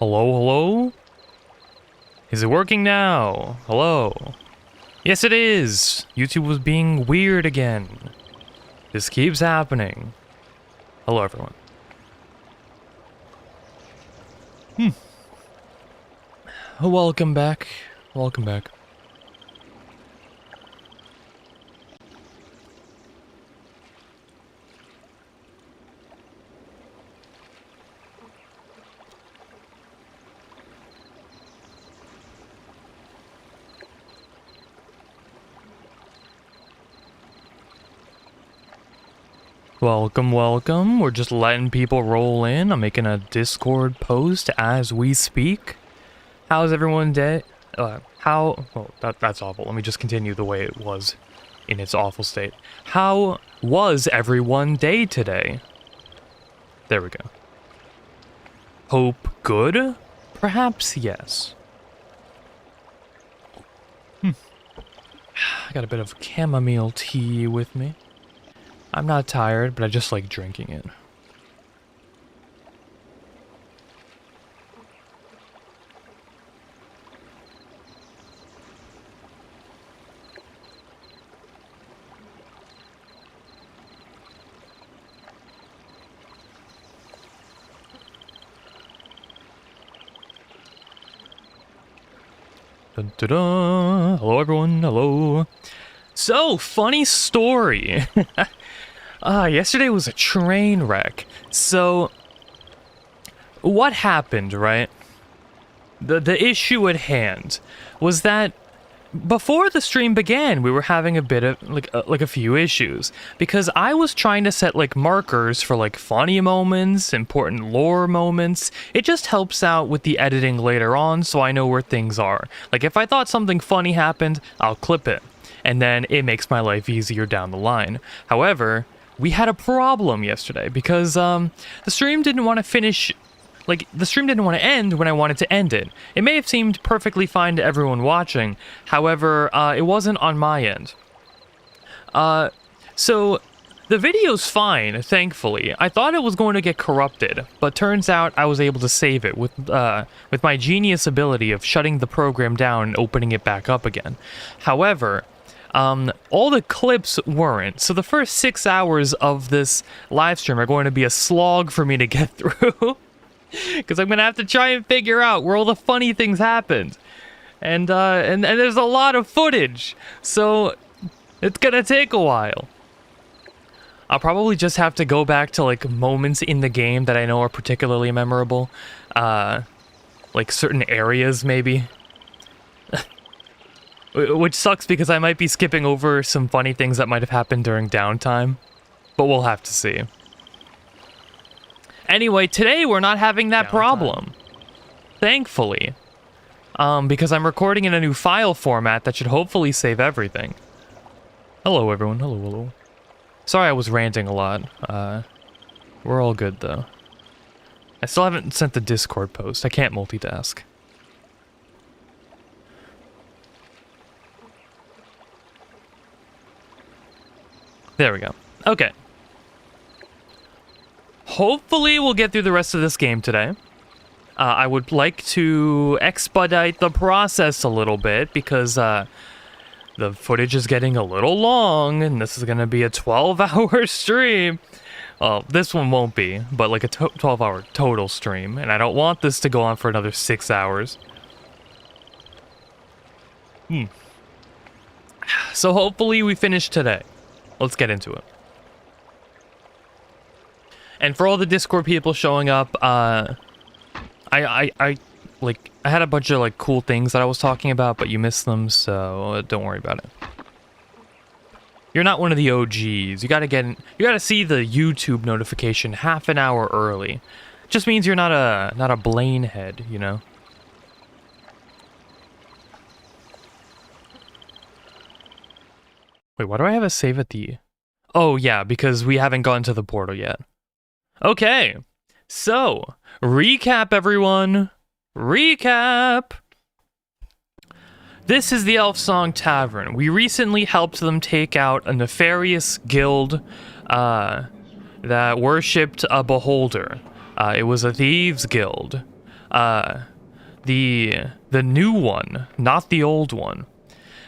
Hello, hello? Is it working now? Hello? Yes, it is! YouTube was being weird again. This keeps happening. Hello, everyone. Welcome back. Welcome back. Welcome, welcome. We're just letting people roll in. I'm making a Discord post as we speak. How's everyone day? That's awful. Let me just continue the way it was in its awful state. How was everyone day today? There we go. Hope good? Perhaps yes. I got a bit of chamomile tea with me. I'm not tired, but I just like drinking it. Dun, dun, dun. Hello, everyone. Hello. So, funny story. Yesterday was a train wreck. So, what happened, right? The issue at hand was that before the stream began, we were having a bit of like a few issues because I was trying to set like markers for like funny moments, important lore moments. It just helps out with the editing later on, so I know where things are. Like if I thought something funny happened, I'll clip it, and then it makes my life easier down the line. However, we had a problem yesterday because the stream didn't want to finish. Like, the stream didn't want to end when I wanted to end it. It may have seemed perfectly fine to everyone watching, however, it wasn't on my end. So, the video's fine, thankfully. I thought it was going to get corrupted, but turns out I was able to save it with my genius ability of shutting the program down and opening it back up again. However, all the clips weren't, so the first 6 hours of this live stream are going to be a slog for me to get through. Because I'm gonna have to try and figure out where all the funny things happened, and there's a lot of footage, so it's gonna take a while. I'll probably just have to go back to like moments in the game that I know are particularly memorable, like certain areas maybe. Which sucks because I might be skipping over some funny things that might have happened during downtime, but we'll have to see. Anyway, today we're not having that problem, thankfully, because I'm recording in a new file format that should hopefully save everything. Hello, everyone. Hello, hello. Sorry I was ranting a lot. We're all good, though. I still haven't sent the Discord post. I can't multitask. There we go. Okay. Hopefully we'll get through the rest of this game today. I would like to expedite the process a little bit because the footage is getting a little long and this is going to be a 12-hour stream. Well, this one won't be, but like a 12-hour total stream, and I don't want this to go on for another 6 hours. So hopefully we finish today. Let's get into it. And for all the Discord people showing up, I had a bunch of like cool things that I was talking about, but you missed them, so don't worry about it. You're not one of the OGs. You gotta see the YouTube notification half an hour early. Just means you're not a Blaine head, you know. Wait, why do I have a save at the? Oh yeah, because we haven't gone to the portal yet. Okay, so, recap everyone, recap! This is the Elf Song Tavern. We recently helped them take out a nefarious guild that worshipped a beholder. It was a thieves guild. The new one, not the old one.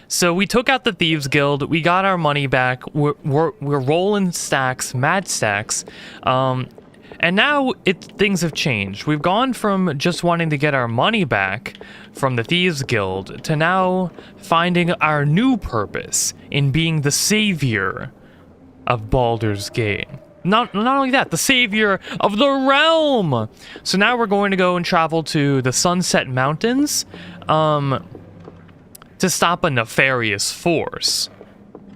So we took out the Thieves Guild, we got our money back, we're rolling stacks, mad stacks, and now things have changed. We've gone from just wanting to get our money back from the Thieves Guild to now finding our new purpose in being the savior of Baldur's Gate. Not only that, the savior of the realm! So now we're going to go and travel to the Sunset Mountains, to stop a nefarious force.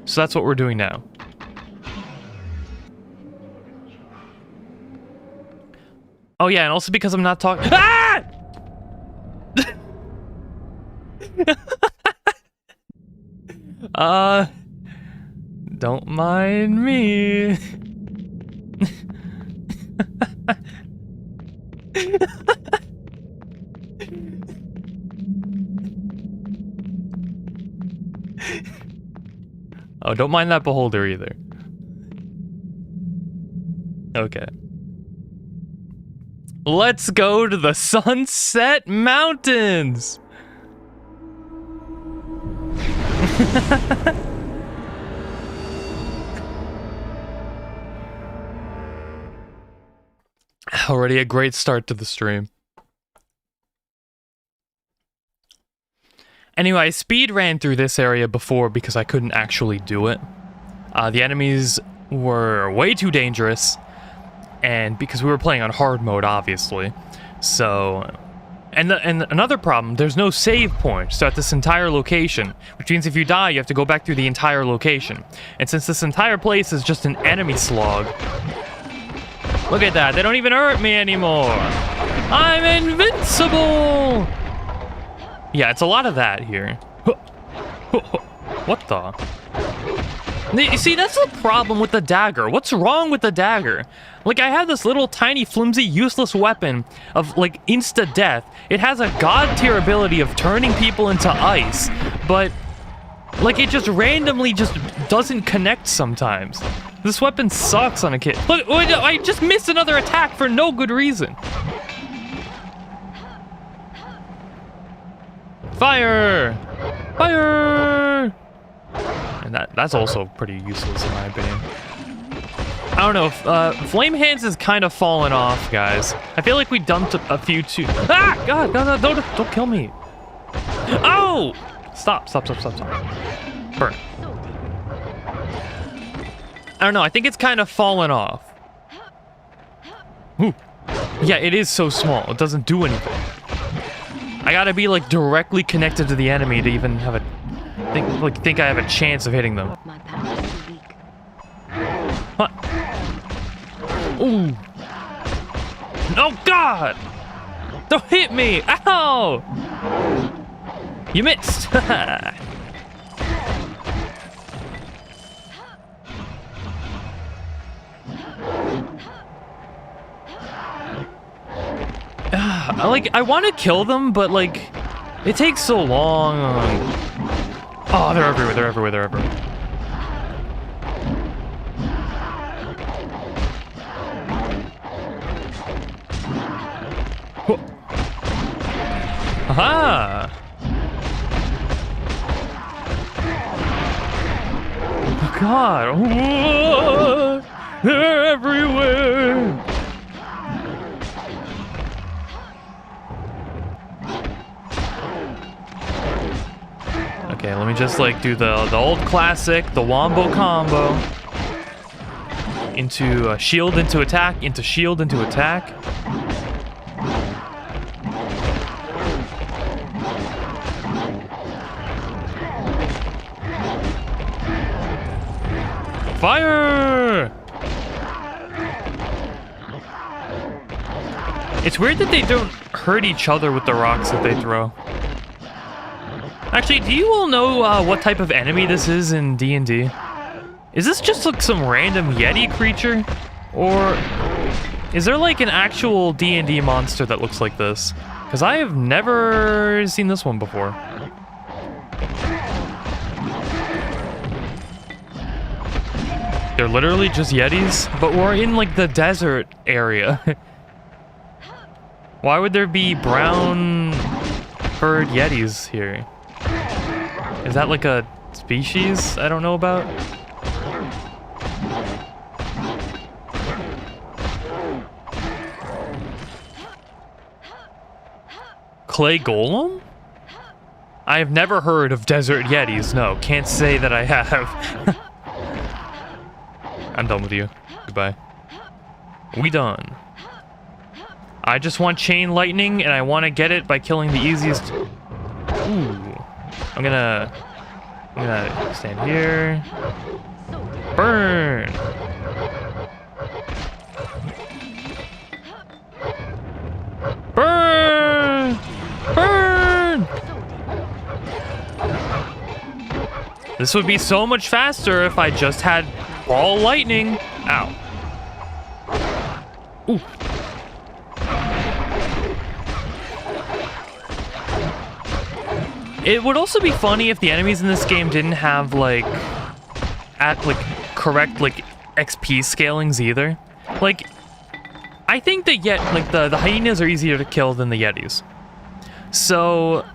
So that's what we're doing now. Oh yeah, and also because I'm not talking— Ah! Don't mind me. Oh, don't mind that beholder either. Okay. Let's go to the Sunset Mountains! Already a great start to the stream. Anyway, I speed ran through this area before because I couldn't actually do it. The enemies were way too dangerous, and because we were playing on hard mode, obviously. So, and another problem, there's no save point at this entire location, which means if you die, you have to go back through the entire location. And since this entire place is just an enemy slog, look at that, they don't even hurt me anymore. I'm invincible. Yeah, it's a lot of that here. What the? You see, that's the problem with the dagger. What's wrong with the dagger? Like, I have this little tiny flimsy useless weapon of like insta-death. It has a god tier ability of turning people into ice, but like it just randomly just doesn't connect sometimes. This weapon sucks on a kid. Look, I just missed another attack for no good reason. Fire! Fire! And that's also pretty useless in my opinion. I don't know, Flame Hands has kind of fallen off, guys. I feel like we dumped a few too— Ah! God, don't kill me. Oh! Stop. Burn. I don't know, I think it's kind of fallen off. Ooh. Yeah, it is so small, it doesn't do anything. I gotta be like directly connected to the enemy to even have a think I have a chance of hitting them. What? Ooh. No, God! Don't hit me! Ow! You missed! I want to kill them, but like, it takes so long. Oh, they're everywhere. Aha! Oh God! Whoa! They're everywhere! Okay, let me just like do the old classic, the wombo combo. Into shield into attack, into shield into attack. Fire! It's weird that they don't hurt each other with the rocks that they throw. Actually, do you all know what type of enemy this is in D&D? Is this just like some random Yeti creature? Or is there like an actual D&D monster that looks like this? Because I have never seen this one before. They're literally just Yetis, but we're in like the desert area. Why would there be brown furred yetis here? Is that like a species I don't know about? Clay golem? I have never heard of desert yetis. No, can't say that I have. I'm done with you. Goodbye. We done. I just want chain lightning, and I want to get it by killing the easiest. Ooh. I'm gonna stand here. Burn. Burn. Burn. This would be so much faster if I just had ball lightning. Ow. Ooh. It would also be funny if the enemies in this game didn't have correct XP scalings either. Like, I think that the hyenas are easier to kill than the yetis. So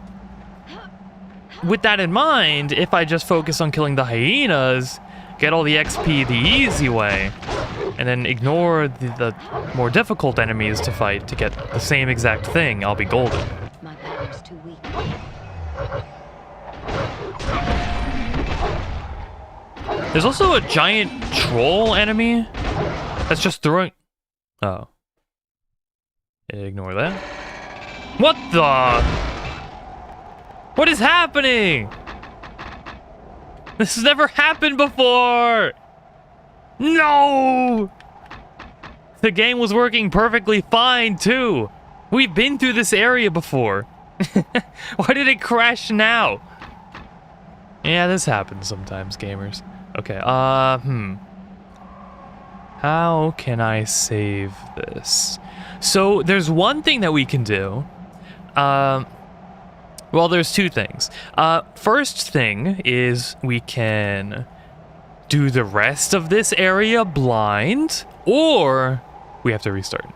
with that in mind, if I just focus on killing the hyenas, get all the XP the easy way, and then ignore the more difficult enemies to fight to get the same exact thing, I'll be golden. My power's too weak. There's also a giant troll enemy that's just throwing... Oh. Ignore that. What the... What is happening? This has never happened before! No! The game was working perfectly fine, too. We've been through this area before. Why did it crash now? Yeah, this happens sometimes, gamers. Okay, How can I save this? So, there's one thing that we can do. Well, there's two things. First thing is we can do the rest of this area blind, or we have to restart.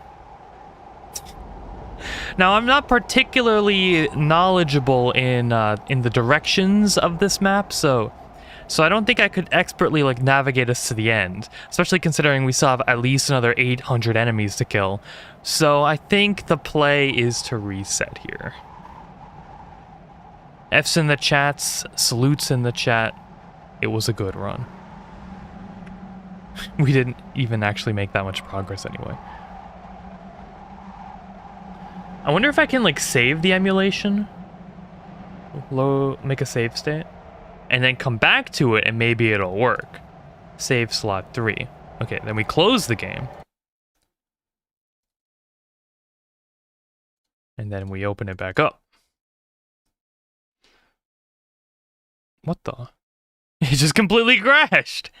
Now, I'm not particularly knowledgeable in the directions of this map, so I don't think I could expertly navigate us to the end, especially considering we still have at least another 800 enemies to kill. So I think the play is to reset here. F's in the chats, salutes in the chat. It was a good run. We didn't even actually make that much progress anyway. I wonder if I can save the emulation. Make a save state. And then come back to it and maybe it'll work. Save slot 3. Okay, then we close the game. And then we open it back up. What the? It just completely crashed!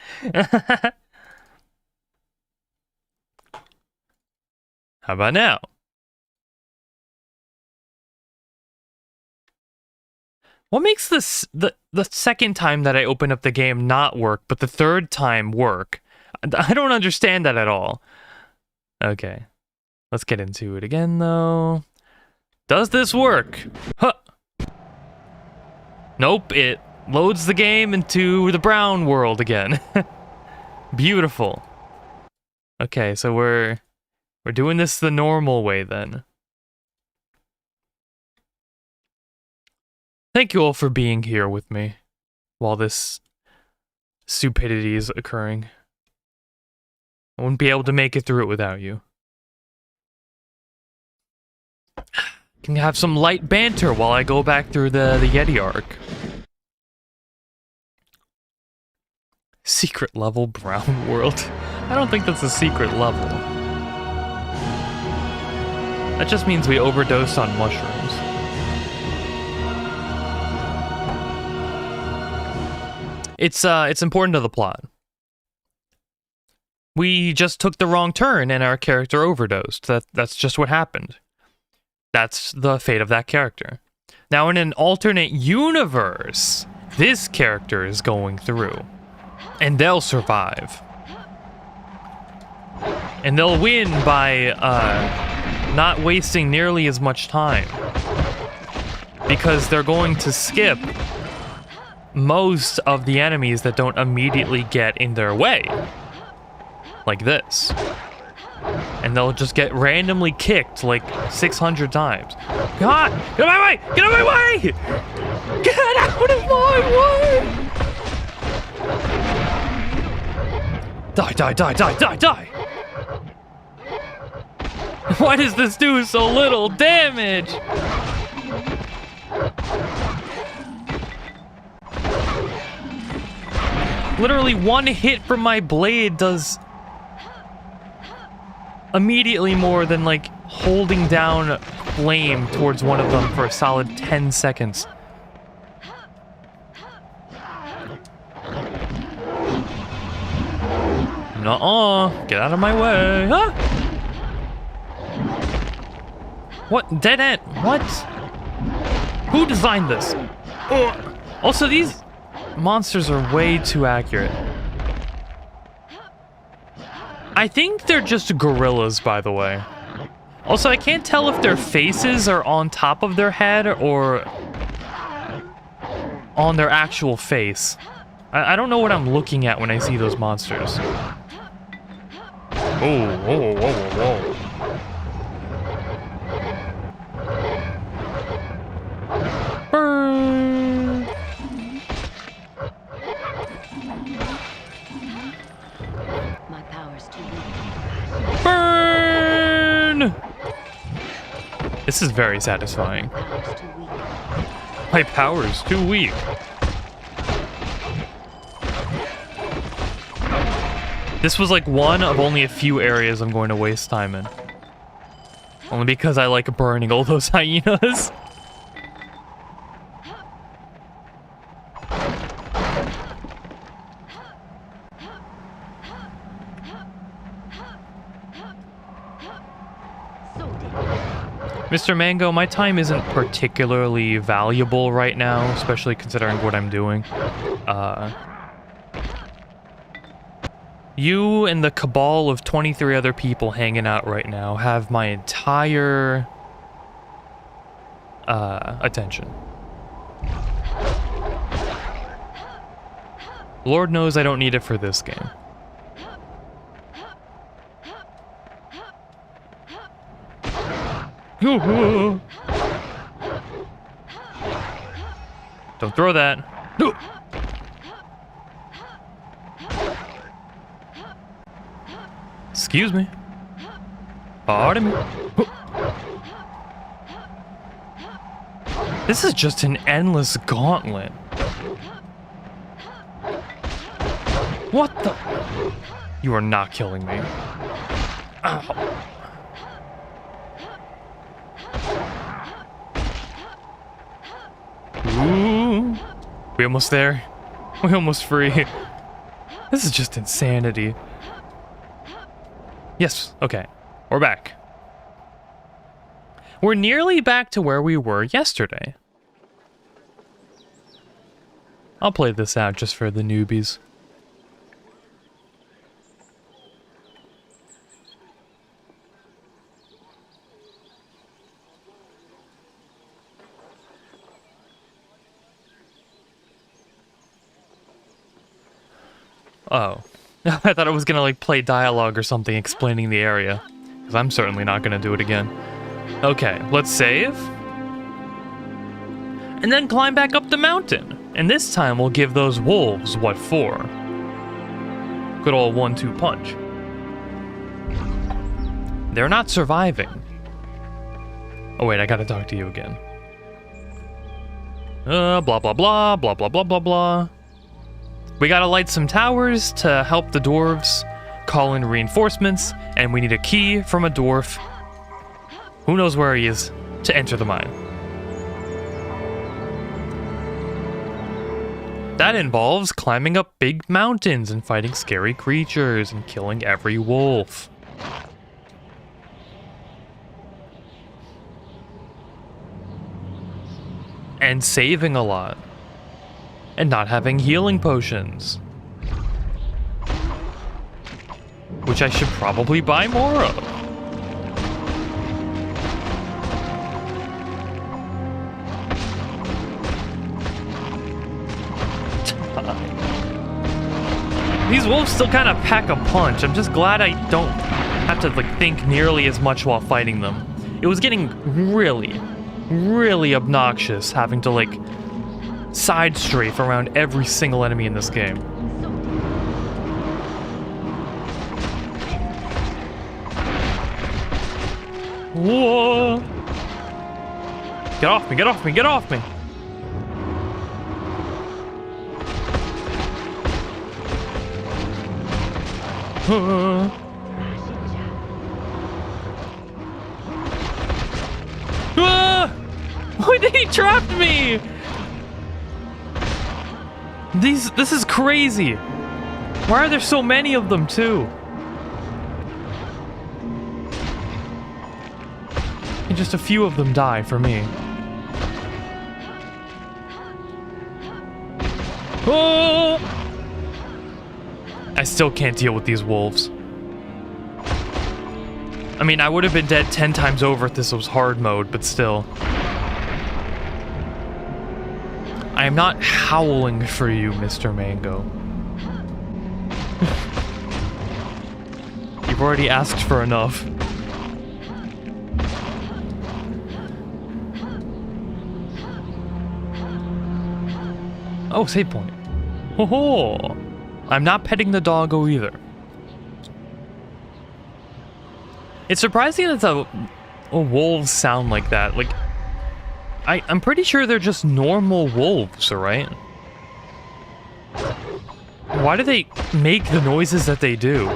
How about now? What makes this the second time that I open up the game not work, but the third time work? I don't understand that at all. Okay. Let's get into it again, though. Does this work? Huh. Nope, it loads the game into the brown world again. Beautiful. Okay, so we're doing this the normal way then. Thank you all for being here with me while this stupidity is occurring. I wouldn't be able to make it through it without you. Can have some light banter while I go back through the Yeti arc. Secret level brown world. I don't think that's a secret level. That just means we overdose on mushrooms. It's important to the plot. We just took the wrong turn and our character overdosed. That's just what happened. That's the fate of that character. Now in an alternate universe, this character is going through. And they'll survive. And they'll win by not wasting nearly as much time. Because they're going to skip most of the enemies that don't immediately get in their way. Like this. And they'll just get randomly kicked like 600 times. God! Get out of my way! Get out of my way! Get out of my way! Die, die, die, die, die, die! Why does this do so little damage? Literally one hit from my blade does immediately more than like holding down flame towards one of them for a solid 10 seconds. Nuh-uh. Get out of my way. Ah! What? Dead end. What? Who designed this? Ugh. Also, these monsters are way too accurate. I think they're just gorillas, by the way. Also, I can't tell if their faces are on top of their head or on their actual face. I don't know what I'm looking at when I see those monsters. Oh, whoa, whoa, whoa, whoa. Burn! My power's too weak. Burn! This is very satisfying. My power's too weak. My power is too weak. This was like one of only a few areas I'm going to waste time in. Only because I like burning all those hyenas. Mr. Mango, my time isn't particularly valuable right now, especially considering what I'm doing. You and the cabal of 23 other people hanging out right now have my entire attention. Lord knows I don't need it for this game. Don't throw that. Excuse me. Pardon me. This is just an endless gauntlet. What the? You are not killing me. Ow. Ooh. We almost there? We almost free. This is just insanity. Yes, okay. We're back. We're nearly back to where we were yesterday. I'll play this out just for the newbies. Oh. I thought I was gonna like play dialogue or something explaining the area. Because I'm certainly not gonna do it again. Okay, let's save. And then climb back up the mountain. And this time we'll give those wolves what for. Good old 1-2 punch. They're not surviving. Oh wait, I gotta talk to you again. Blah blah blah, blah blah blah blah blah. We gotta light some towers to help the dwarves call in reinforcements, and we need a key from a dwarf, who knows where he is, to enter the mine. That involves climbing up big mountains and fighting scary creatures and killing every wolf. And saving a lot. And not having healing potions. Which I should probably buy more of. These wolves still kind of pack a punch. I'm just glad I don't have to like think nearly as much while fighting them. It was getting really obnoxious having to like side strafe around every single enemy in this game. Whoa! Get off me, get off me, get off me! Why did he trap me? This is crazy. Why are there so many of them too? And just a few of them die for me. Oh! I still can't deal with these wolves. I mean, I would have been dead 10 times over if this was hard mode, but still. I am not howling for you, Mr. Mango. You've already asked for enough. Oh, save point. Ho ho! I'm not petting the doggo either. It's surprising that the wolves sound like that. Like, I'm pretty sure they're just normal wolves, right? Why do they make the noises that they do?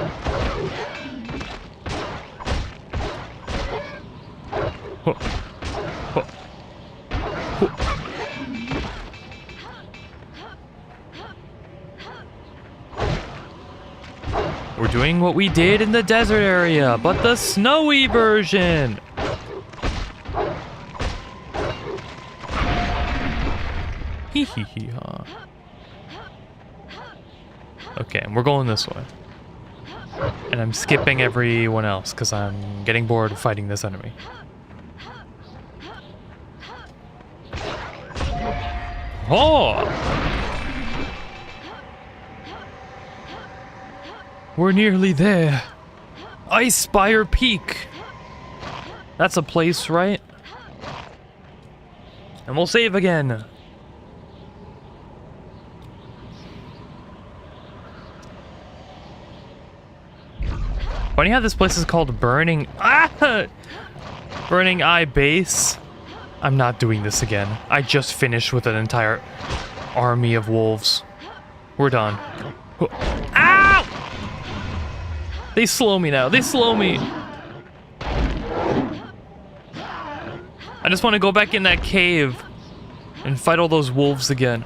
Huh. Huh. Huh. We're doing what we did in the desert area, but the snowy version. Hee hee hee ha. Okay, and we're going this way. And I'm skipping everyone else because I'm getting bored of fighting this enemy. Oh! We're nearly there. Ice Spire Peak. That's a place, right? And we'll save again. Funny how this place is called Burning... Ah! Burning Eye Base. I'm not doing this again. I just finished with an entire army of wolves. We're done. Ow! They slow me now. They slow me. I just want to go back in that cave and fight all those wolves again.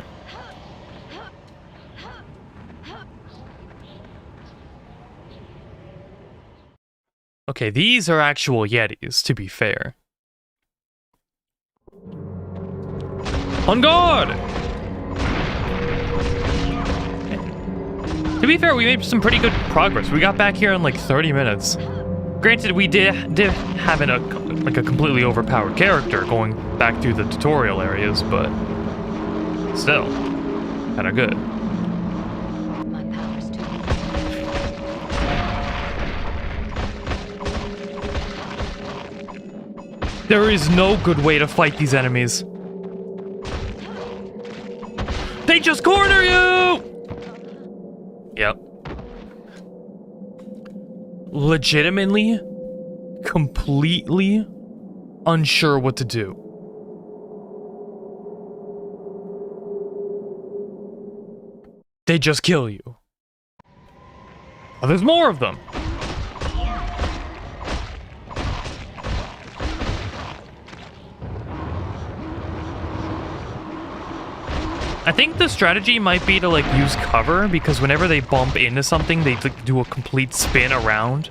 Okay, these are actual Yetis, to be fair. On guard! To be fair, we made some pretty good progress. We got back here in like 30 minutes. Granted, we did have a completely overpowered character going back through the tutorial areas, but still, kinda good. My power's too weak. There is no good way to fight these enemies. They just corner you! Yep. Legitimately, completely unsure what to do. They just kill you. Oh, there's more of them. I think the strategy might be to like use cover, because whenever they bump into something, they like, do a complete spin around.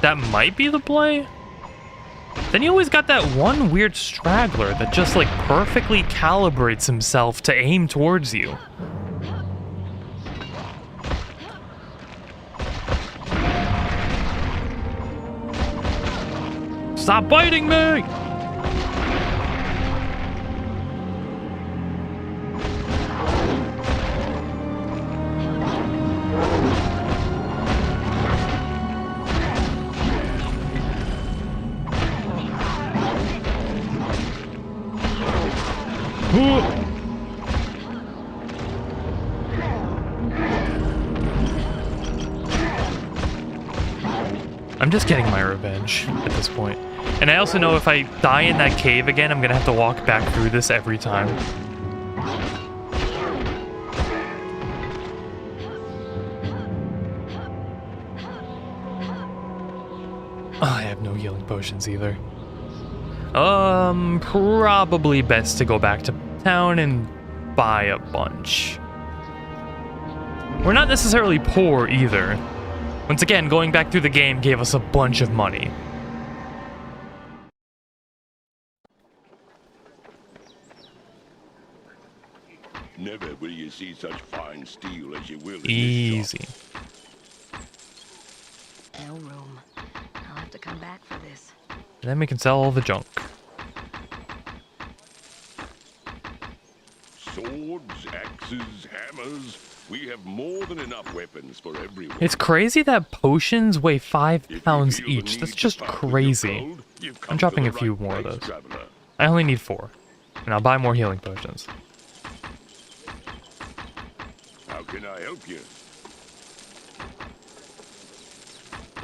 That might be the play. Then you always got that one weird straggler that just like perfectly calibrates himself to aim towards you. Stop biting me! I'm just getting my revenge at this point. And I also know if I die in that cave again, I'm gonna have to walk back through this every time. Oh, I have no healing potions either. Probably best to go back to town and buy a bunch. We're not necessarily poor either. Once again, going back through the game gave us a bunch of money. Never will you see such fine steel as you will in Easy. this shop. No room. I'll have to come back for this. And then we can sell all the junk. Swords, axes, hammers. We have more than enough weapons for everyone. It's crazy that potions weigh 5 If you pounds feel the each. need That's to just part with your crazy. gold, you've come I'm to dropping the a few right more of place, those. traveler. I only need 4. And I'll buy more healing potions. How can I help you?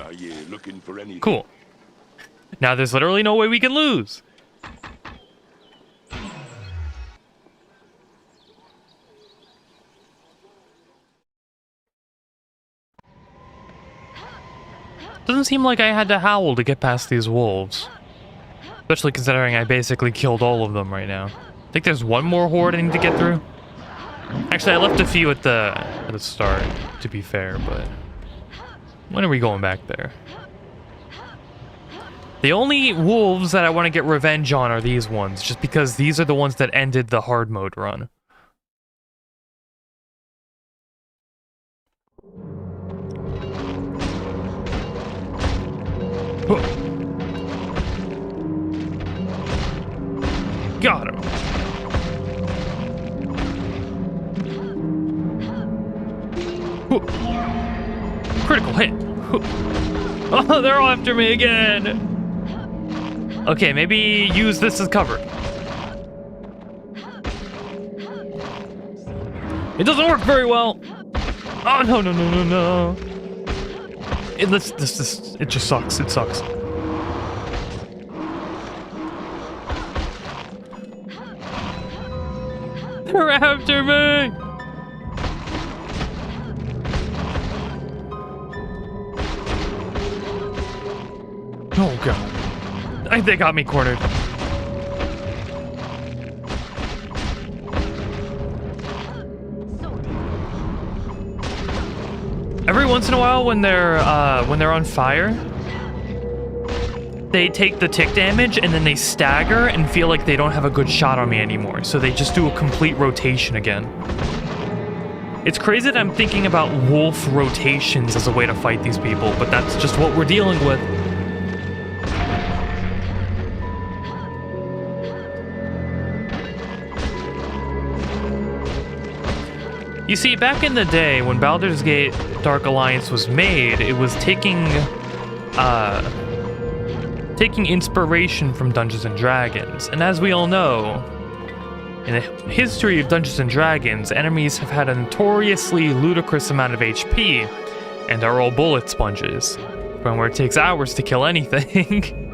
Are you looking for anything? Cool. Now there's literally no way we can lose. Doesn't seem like I had to howl to get past these wolves. Especially considering I basically killed all of them right now. I think there's one more horde I need to get through. Actually, I left a few at the start, to be fair, but... When are we going back there? The only wolves that I want to get revenge on are these ones, just because these are the ones that ended the hard mode run. Got him. Critical hit. Oh, they're all after me again. Okay, maybe use this as cover. It doesn't work very well. Oh no no no no no. It just sucks. It sucks. They're after me. Oh god. They got me cornered. Every once in a while when they're on fire, they take the tick damage and then they stagger and feel like they don't have a good shot on me anymore. So they just do a complete rotation again. It's crazy that I'm thinking about wolf rotations as a way to fight these people, but that's just what we're dealing with. You see, back in the day, when Baldur's Gate Dark Alliance was made, it was taking inspiration from Dungeons & Dragons. And as we all know, in the history of Dungeons & Dragons, enemies have had a notoriously ludicrous amount of HP, and are all bullet sponges, from where it takes hours to kill anything.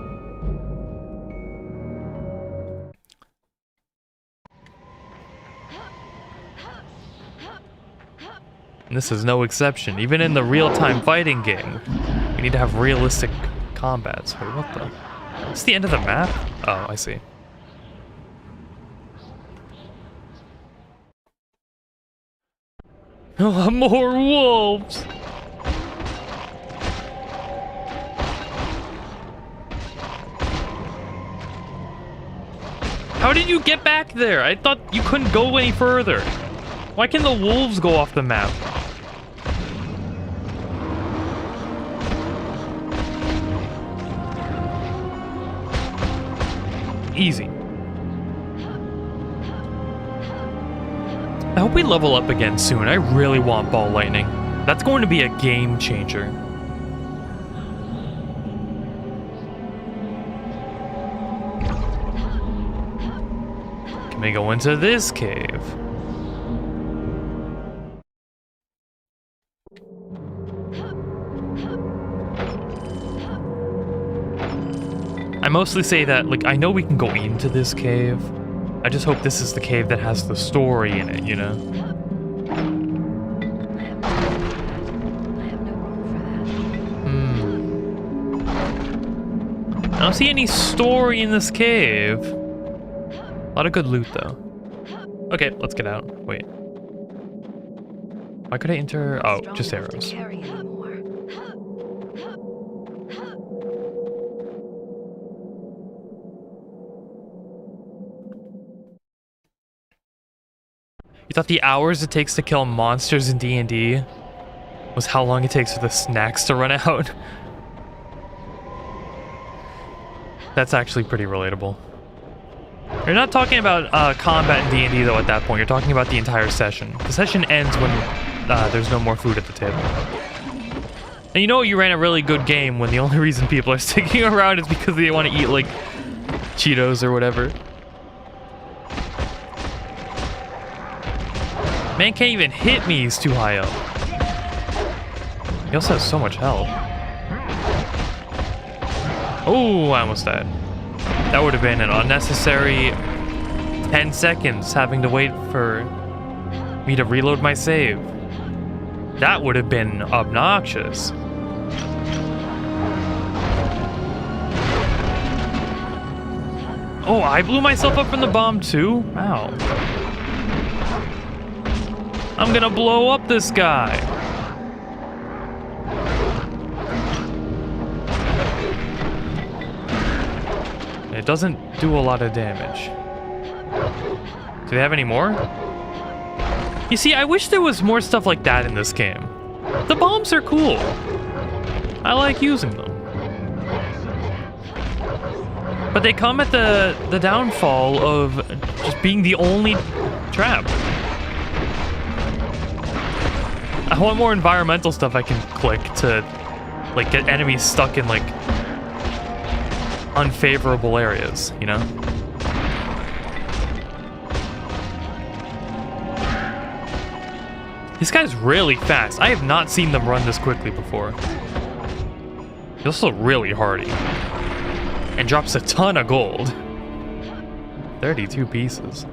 And this is no exception. Even in the real-time fighting game, we need to have realistic combat. So what the... It's the end of the map? Oh, I see. Oh, more wolves! How did you get back there? I thought you couldn't go any further. Why can the wolves go off the map? Easy. I hope we level up again soon. I really want ball lightning. That's going to be a game changer. Let me go into this cave. I mostly say that, like, I know we can go into this cave. I just hope this is the cave that has the story in it, you know? I have no room for that. I don't see any story in this cave. A lot of good loot, though. Okay, let's get out. Wait. Why could I enter? Oh, Strong just enough to arrows. carry anymore. You thought the hours it takes to kill monsters in D&D was how long it takes for the snacks to run out? That's actually pretty relatable. You're not talking about combat in D&D though at that point. You're talking about the entire session. The session ends when there's no more food at the table. And you know you ran a really good game when the only reason people are sticking around is because they want to eat like Cheetos or whatever. Man can't even hit me, he's too high up. He also has so much health. Oh, I almost died. That would have been an unnecessary 10 seconds having to wait for me to reload my save. That would have been obnoxious. Oh, I blew myself up from the bomb too? Wow. I'm gonna blow up this guy. It doesn't do a lot of damage. Do they have any more? You see, I wish there was more stuff like that in this game. The bombs are cool. I like using them. But they come at the downfall of just being the only trap. I want more environmental stuff I can click to, like, get enemies stuck in, like, unfavorable areas, you know? This guy's really fast. I have not seen them run this quickly before. He's also really hardy. And drops a ton of gold. 32 pieces.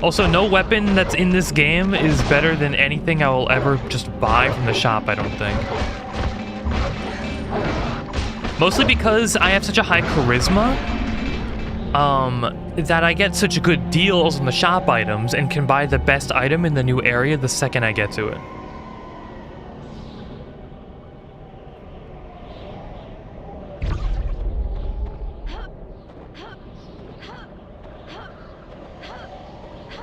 Also, no weapon that's in this game is better than anything I will ever just buy from the shop, I don't think. Mostly because I have such a high charisma, that I get such good deals on the shop items and can buy the best item in the new area the second I get to it.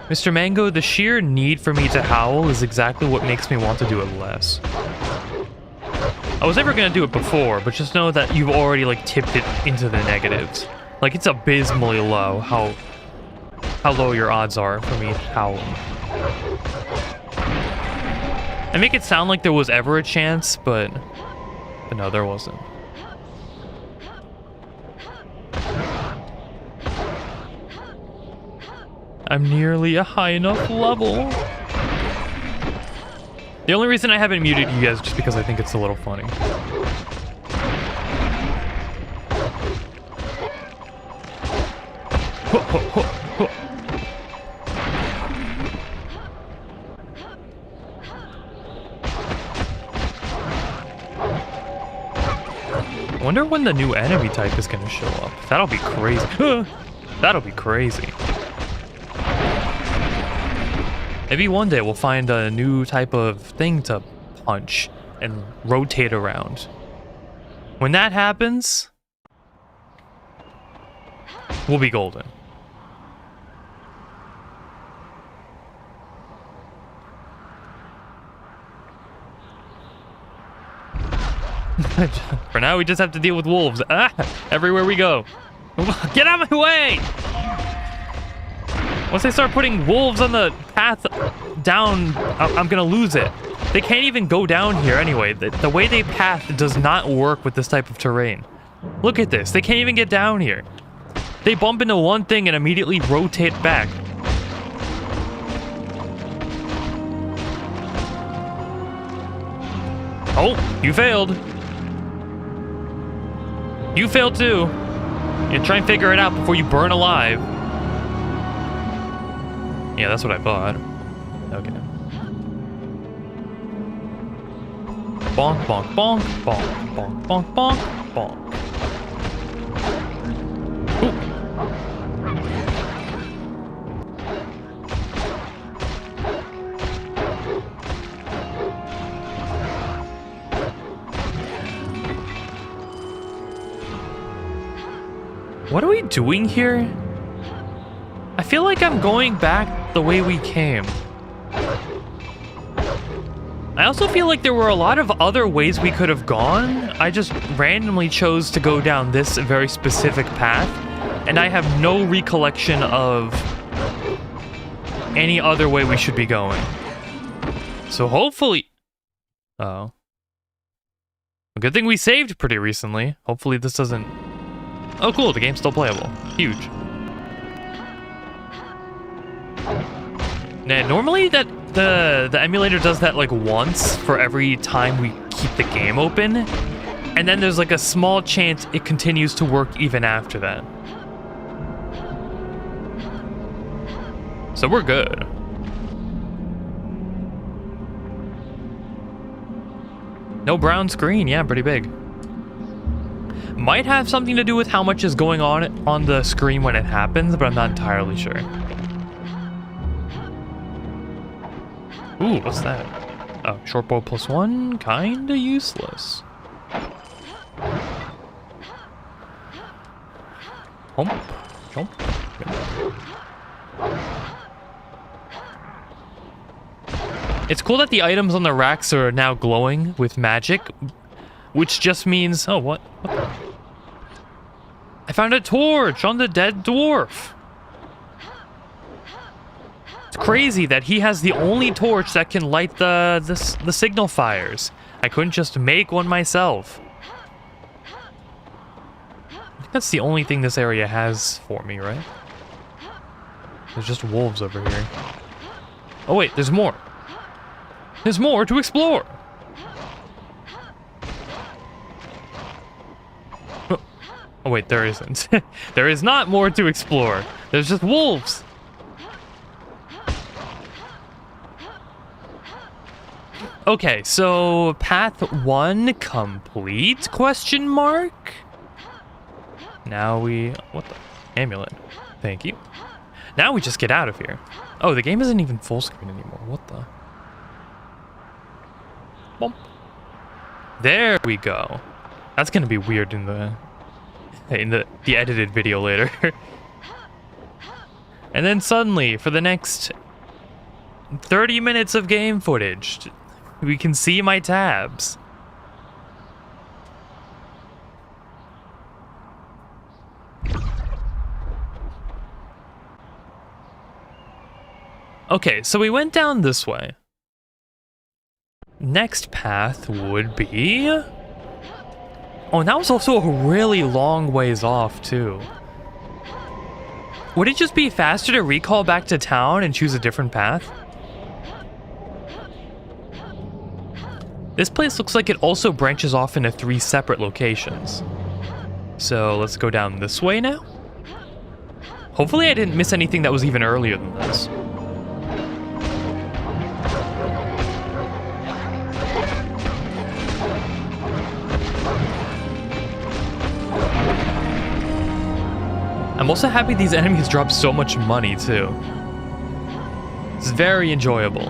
Mr. Mango, the sheer need for me to howl is exactly what makes me want to do it less. I was never gonna do it before, but just know that you've already, like, tipped it into the negatives. Like, it's abysmally low how low your odds are for me howling. I make it sound like there was ever a chance, but no, there wasn't. I'm nearly a high enough level. The only reason I haven't muted you guys is just because I think it's a little funny. I wonder when the new enemy type is going to show up. That'll be crazy. That'll be crazy. Maybe one day we'll find a new type of thing to punch and rotate around. When that happens, we'll be golden. For now, we just have to deal with wolves. Everywhere we go. Get out of my way! Once they start putting wolves on the path down, I'm gonna lose it. They can't even go down here anyway. The way they path does not work with this type of terrain. Look at this. They can't even get down here. They bump into one thing and immediately rotate back. Oh, you failed. You failed too. Yeah, try and figure it out before you burn alive. Yeah, that's what I thought. Okay. Bonk, bonk, bonk, bonk, bonk, bonk, bonk, bonk. Ooh. What are we doing here? I feel like I'm going back the way we came. I also feel like there were a lot of other ways we could have gone. I just randomly chose to go down this very specific path, and I have no recollection of any other way we should be going. So hopefully... Oh. A good thing we saved pretty recently. Hopefully this doesn't... Oh cool, the game's still playable. Huge. Nah, normally that the emulator does that like once for every time we keep the game open, and then there's like a small chance it continues to work even after that. So we're good. No brown screen, yeah, pretty big. Might have something to do with how much is going on the screen when it happens, but I'm not entirely sure. Ooh, what's that? Oh, short bow +1, kinda useless. Hump, jump. It's cool that the items on the racks are now glowing with magic, which just means... Oh, what? What the? I found a torch on the dead dwarf. It's crazy that he has the only torch that can light the signal fires. I couldn't just make one myself. I think that's the only thing this area has for me, right? There's just wolves over here. Oh wait, there's more. There's more to explore. Oh wait, there isn't. There is not more to explore. There's just wolves. Okay, so path 1 complete, question mark? Now we... What the? Amulet. Thank you. Now we just get out of here. Oh, the game isn't even full screen anymore. What the? Bump. There we go. That's gonna be weird in the edited video later. And then suddenly, for the next 30 minutes of game footage, we can see my tabs. Okay, so we went down this way. Next path would be... Oh, and that was also a really long ways off, too. Would it just be faster to recall back to town and choose a different path? This place looks like it also branches off into 3 separate locations. So let's go down this way now. Hopefully I didn't miss anything that was even earlier than this. I'm also happy these enemies drop so much money, too. It's very enjoyable,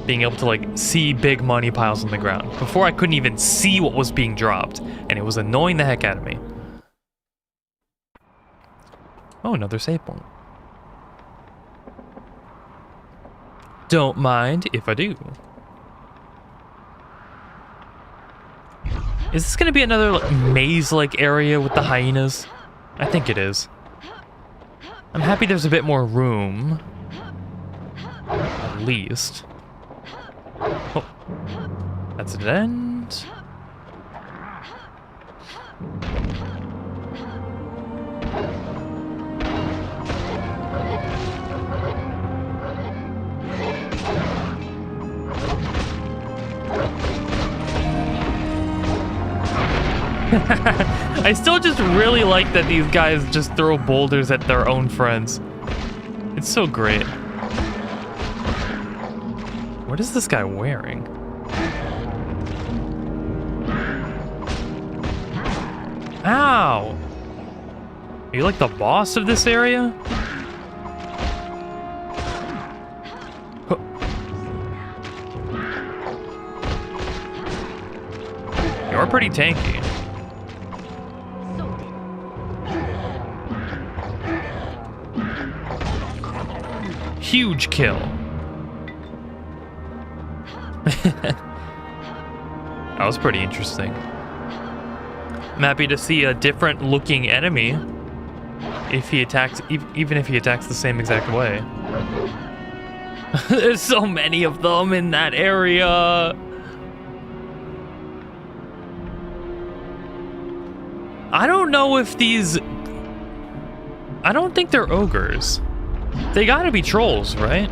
being able to, like, see big money piles on the ground. Before, I couldn't even see what was being dropped, and it was annoying the heck out of me. Oh, another save point. Don't mind if I do. Is this gonna be another like, maze-like area with the hyenas? I think it is. I'm happy there's a bit more room. At least. Oh. That's an end. I still just really like that these guys just throw boulders at their own friends. It's so great. What is this guy wearing? Ow! Are you like the boss of this area? Huh. You're pretty tanky. Huge kill. That was pretty interesting. I'm happy to see a different looking enemy if he attacks, even if he attacks the same exact way. There's so many of them in that area. I don't know if these... I don't think they're ogres. They gotta be trolls, right?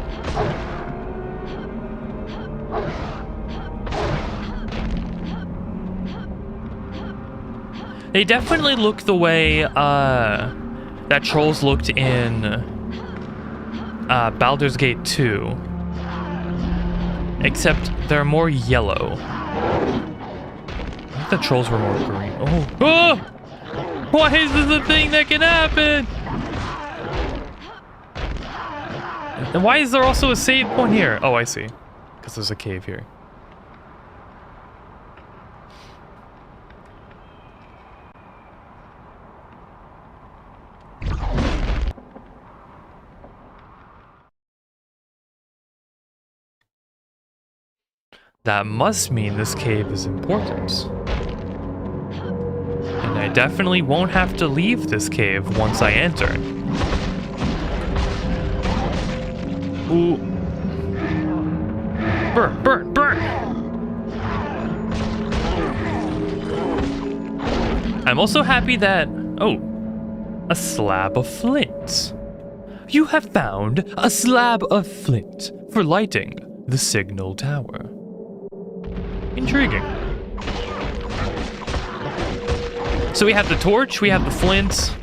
They definitely look the way that trolls looked in Baldur's Gate 2. Except they're more yellow. I think the trolls were more green. Oh! Oh! Why is this a thing that can happen? And why is there also a save point here? Oh, I see. Because there's a cave here. That must mean this cave is important. And I definitely won't have to leave this cave once I enter. Ooh. Burn, burn, burn! I'm also happy that... Oh. A slab of flint. You have found a slab of flint for lighting the signal tower. Intriguing. So we have the torch, we have the flint.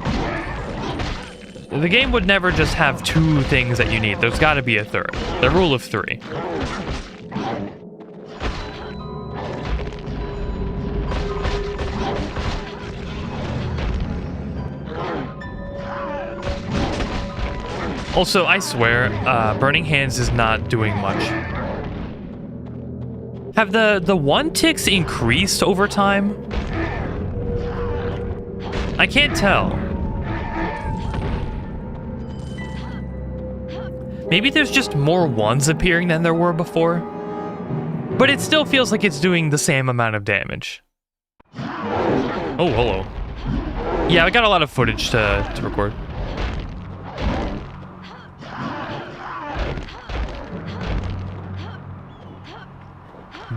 The game would never just have two things that you need. There's got to be a third. The rule of three. Also, I swear, Burning Hands is not doing much. Have the one ticks increased over time? I can't tell. Maybe there's just more ones appearing than there were before. But it still feels like it's doing the same amount of damage. Oh, hello. Yeah, I got a lot of footage to record.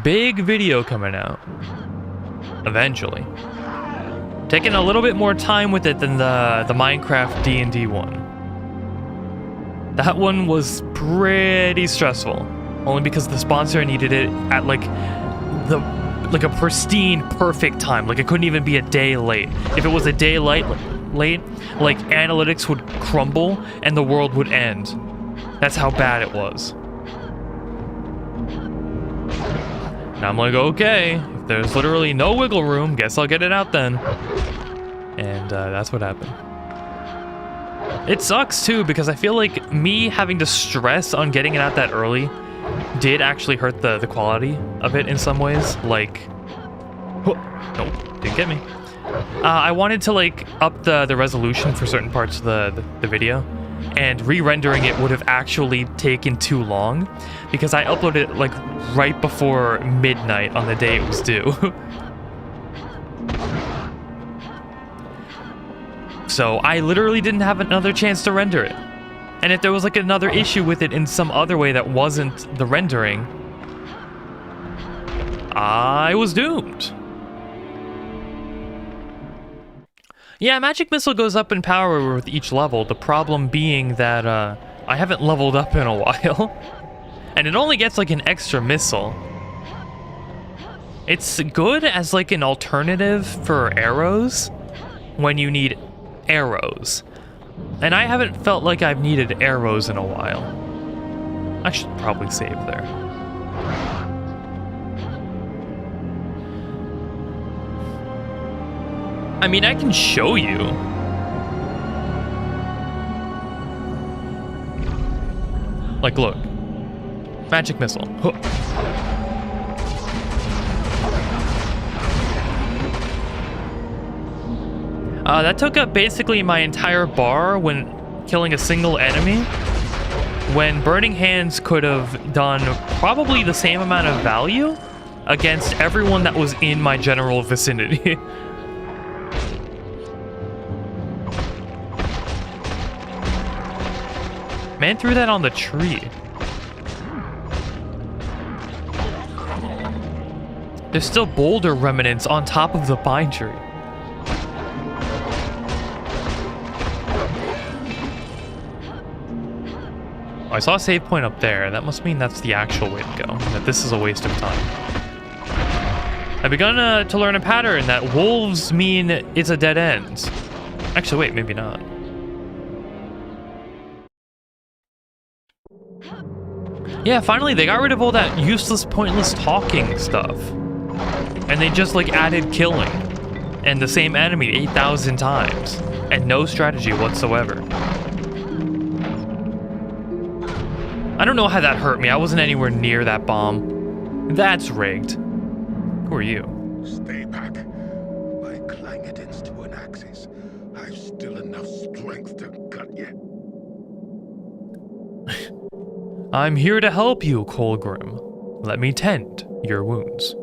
Big video coming out. Eventually. Taking a little bit more time with it than the Minecraft D&D one. That one was pretty stressful. Only because the sponsor needed it at like a pristine, perfect time. Like it couldn't even be a day late. If it was a day late, like analytics would crumble and the world would end. That's how bad it was. And I'm like, okay, if there's literally no wiggle room, guess I'll get it out then. And that's what happened. It sucks too, because I feel like me having to stress on getting it out that early did actually hurt the quality of it in some ways. Like, nope, didn't get me. I wanted to like up the resolution for certain parts of the video, and re-rendering it would have actually taken too long because I uploaded it like right before midnight on the day it was due. So I literally didn't have another chance to render it. And if there was like another issue with it in some other way that wasn't the rendering, I was doomed. Yeah, Magic Missile goes up in power with each level, the problem being that I haven't leveled up in a while. And it only gets like an extra missile It's good as like an alternative for arrows when you need arrows. And I haven't felt like I've needed arrows in a while. I should probably save there. I mean, I can show you. Like, look. Magic missile. Huh. That took up basically my entire bar when killing a single enemy, when Burning Hands could have done probably the same amount of value against everyone that was in my general vicinity. Man threw that on the tree. There's still boulder remnants on top of the pine tree. Oh, I saw a save point up there. That must mean that's the actual way to go. That this is a waste of time. I've begun to learn a pattern that wolves mean it's a dead end. Actually, wait, maybe not. Yeah, finally, they got rid of all that useless, pointless talking stuff. And they just, like, added killing. And the same enemy 8,000 times. And no strategy whatsoever. I don't know how that hurt me. I wasn't anywhere near that bomb. That's rigged. Who are you? Stay back. I clang it into an axis. I've still enough strength to cut you. I'm here to help you, Colgrim. Let me tend your wounds.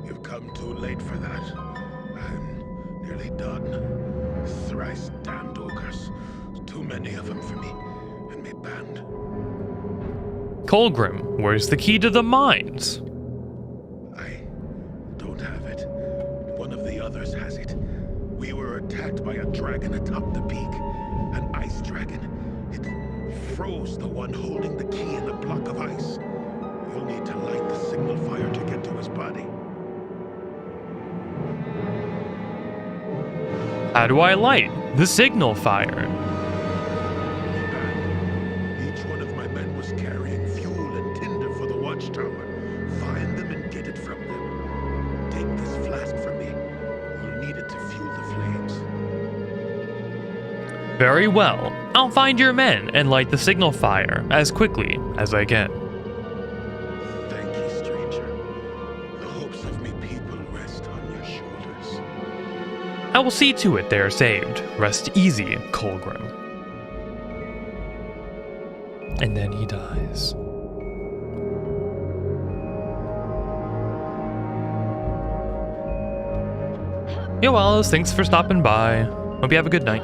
You've come too late for that. I'm nearly done. Thrice damned ogres. Too many of them for me and me band. Colgrim, where's the key to the mines? I don't have it. One of the others has it. We were attacked by a dragon atop the peak. An ice dragon. It froze the one holding the key in a block of ice. You'll need to light the signal fire to get to his body. How do I light the signal fire? Each one of my men was carrying fuel and tinder for the watchtower. Find them and get it from them. Take this flask from me. You'll need it to fuel the flames. Very well. I'll find your men and light the signal fire as quickly as I can. Thank you, stranger. The hopes of me people rest on your shoulders. I will see to it they are saved. Rest easy, Colgrim. And then he dies. Yo, Wallace, thanks for stopping by. Hope you have a good night.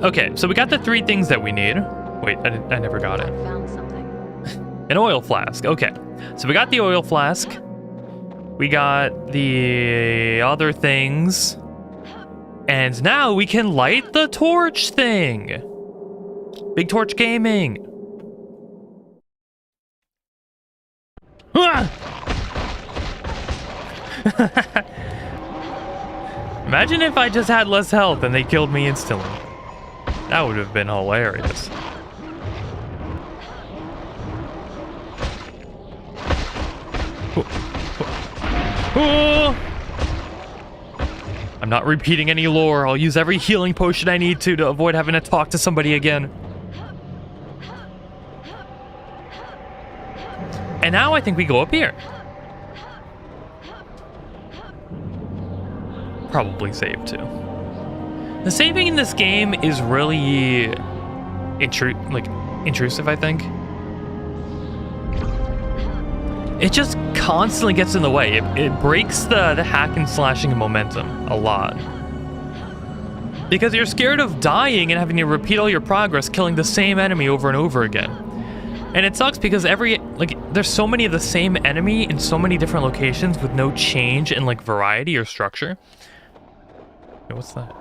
Okay, so we got the 3 things that we need. Wait, I never got it. Found something. An oil flask. Okay, so we got the oil flask. We got the other things. And now we can light the torch thing. Big Torch Gaming. Ah! Imagine if I just had less health and they killed me instantly. That would have been hilarious. I'm not repeating any lore. I'll use every healing potion I need to avoid having to talk to somebody again. And now I think we go up here. Probably save too. The saving in this game is really intrusive, I think. It just constantly gets in the way. It breaks the hack and slashing momentum a lot. Because you're scared of dying and having to repeat all your progress, killing the same enemy over and over again. And it sucks because there's so many of the same enemy in so many different locations with no change in variety or structure. Wait, what's that?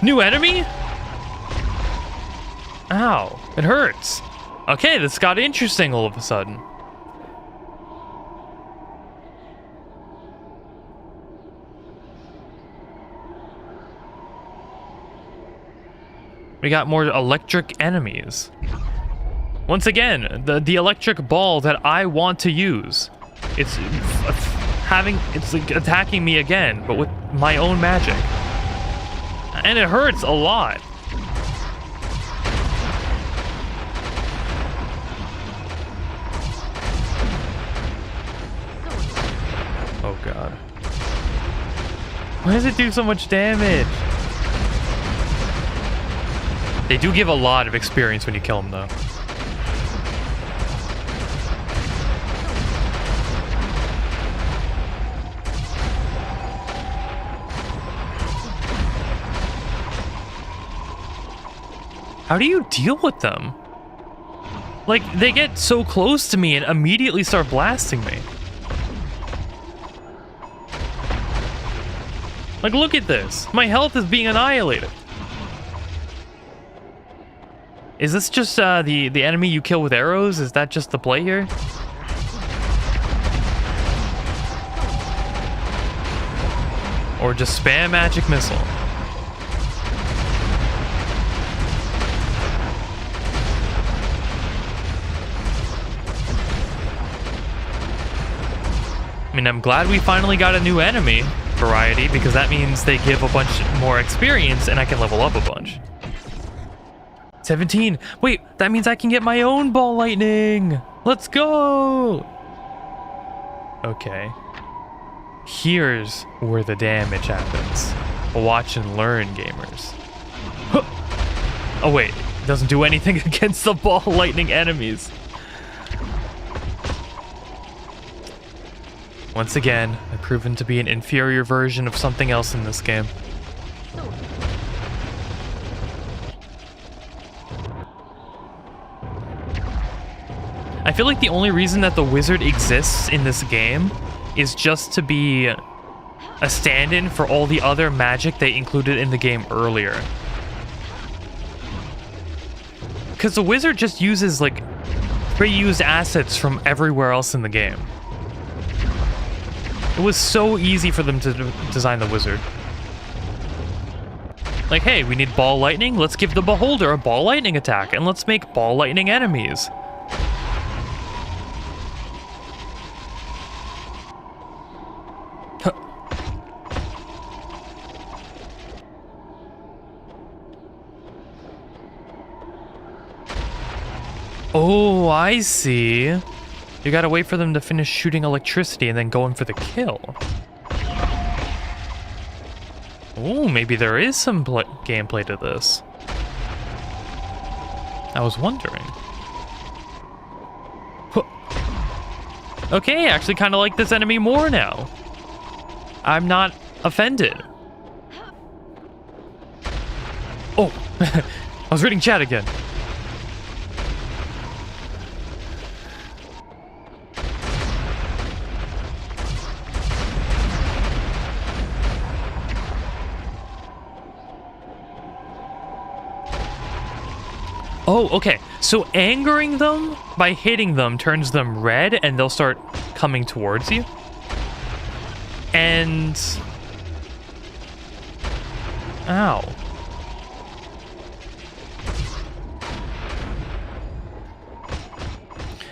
New enemy? Ow, it hurts. Okay, this got interesting all of a sudden. We got more electric enemies. Once again, the electric ball that I want to use. It's like attacking me again, but with my own magic. And it hurts a lot. Oh god. Why does it do so much damage? They do give a lot of experience when you kill them, though. How do you deal with them? Like, they get so close to me and immediately start blasting me. Like, look at this. My health is being annihilated. Is this just the enemy you kill with arrows? Is that just the play here? Or just spam magic missile? I mean, I'm glad we finally got a new enemy variety, because that means they give a bunch more experience and I can level up a bunch. 17. Wait, that means I can get my own ball lightning. Let's go. Okay. Here's where the damage happens. Watch and learn, gamers. Huh. Oh wait, it doesn't do anything against the ball lightning enemies. Once again, I've proven to be an inferior version of something else in this game. I feel like the only reason that the wizard exists in this game is just to be a stand-in for all the other magic they included in the game earlier. Because the wizard just uses, like, reused assets from everywhere else in the game. It was so easy for them to design the wizard. Like, hey, we need ball lightning. Let's give the beholder a ball lightning attack, and let's make ball lightning enemies. Oh, I see. You gotta wait for them to finish shooting electricity and then go in for the kill. Oh, maybe there is some gameplay to this. I was wondering. Okay, I actually kind of like this enemy more now. I'm not offended. Oh, I was reading chat again. Oh, okay. So angering them by hitting them turns them red and they'll start coming towards you. And... Ow.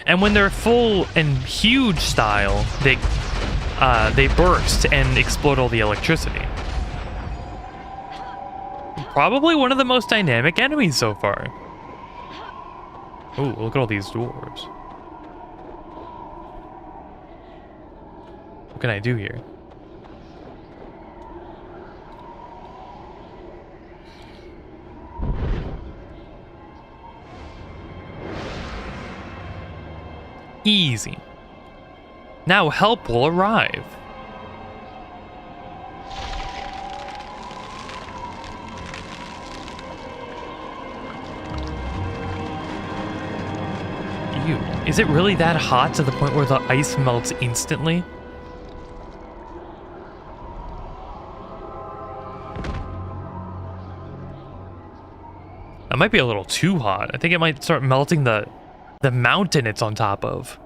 And when they're full and huge style, they burst and explode all the electricity. Probably one of the most dynamic enemies so far. Ooh, look at all these dwarves. What can I do here? Easy. Now help will arrive. Ew. Is it really that hot to the point where the ice melts instantly? That might be a little too hot. I think it might start melting the mountain it's on top of.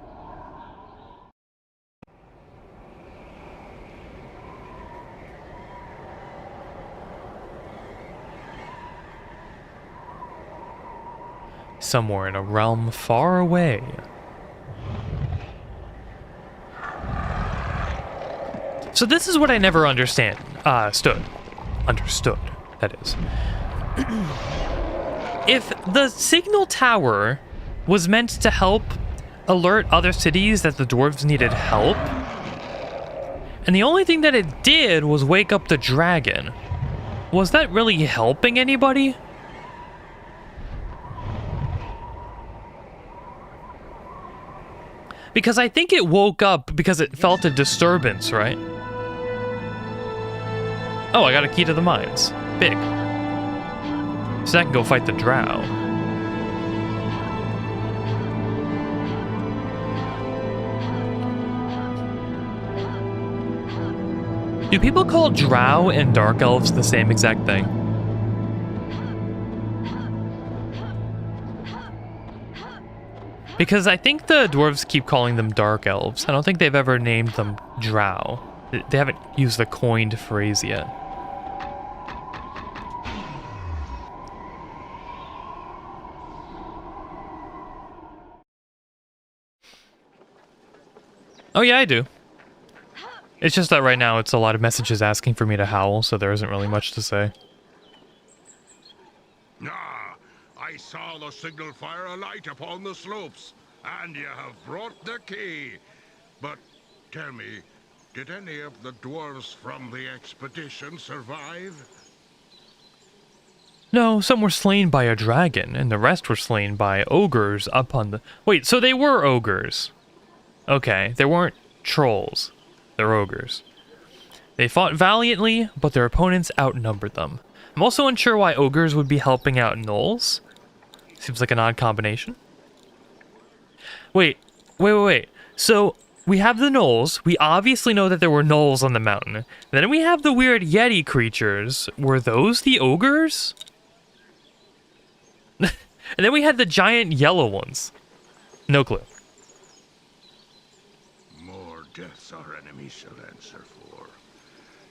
Somewhere in a realm far away. So this is what I never understood, that is. If the signal tower was meant to help alert other cities that the dwarves needed help, and the only thing that it did was wake up the dragon, was that really helping anybody? Because I think it woke up because it felt a disturbance, right? Oh, I got a key to the mines. Big. So I can go fight the Drow. Do people call Drow and Dark Elves the same exact thing? Because I think the dwarves keep calling them Dark Elves. I don't think they've ever named them Drow. They haven't used the coined phrase yet. Oh yeah, I do. It's just that right now it's a lot of messages asking for me to howl, so there isn't really much to say. Ah, I saw the signal fire alight upon the slopes, and you have brought the key. But tell me, did any of the dwarves from the expedition survive? No, some were slain by a dragon, and the rest were slain by ogres up on the... Wait, so they were ogres. Okay, they weren't trolls. They're ogres. They fought valiantly, but their opponents outnumbered them. I'm also unsure why ogres would be helping out gnolls. Seems like an odd combination. Wait. So, we have the gnolls. We obviously know that there were gnolls on the mountain. Then we have the weird yeti creatures. Were those the ogres? And then we had the giant yellow ones. No clue. More deaths our enemies shall answer for.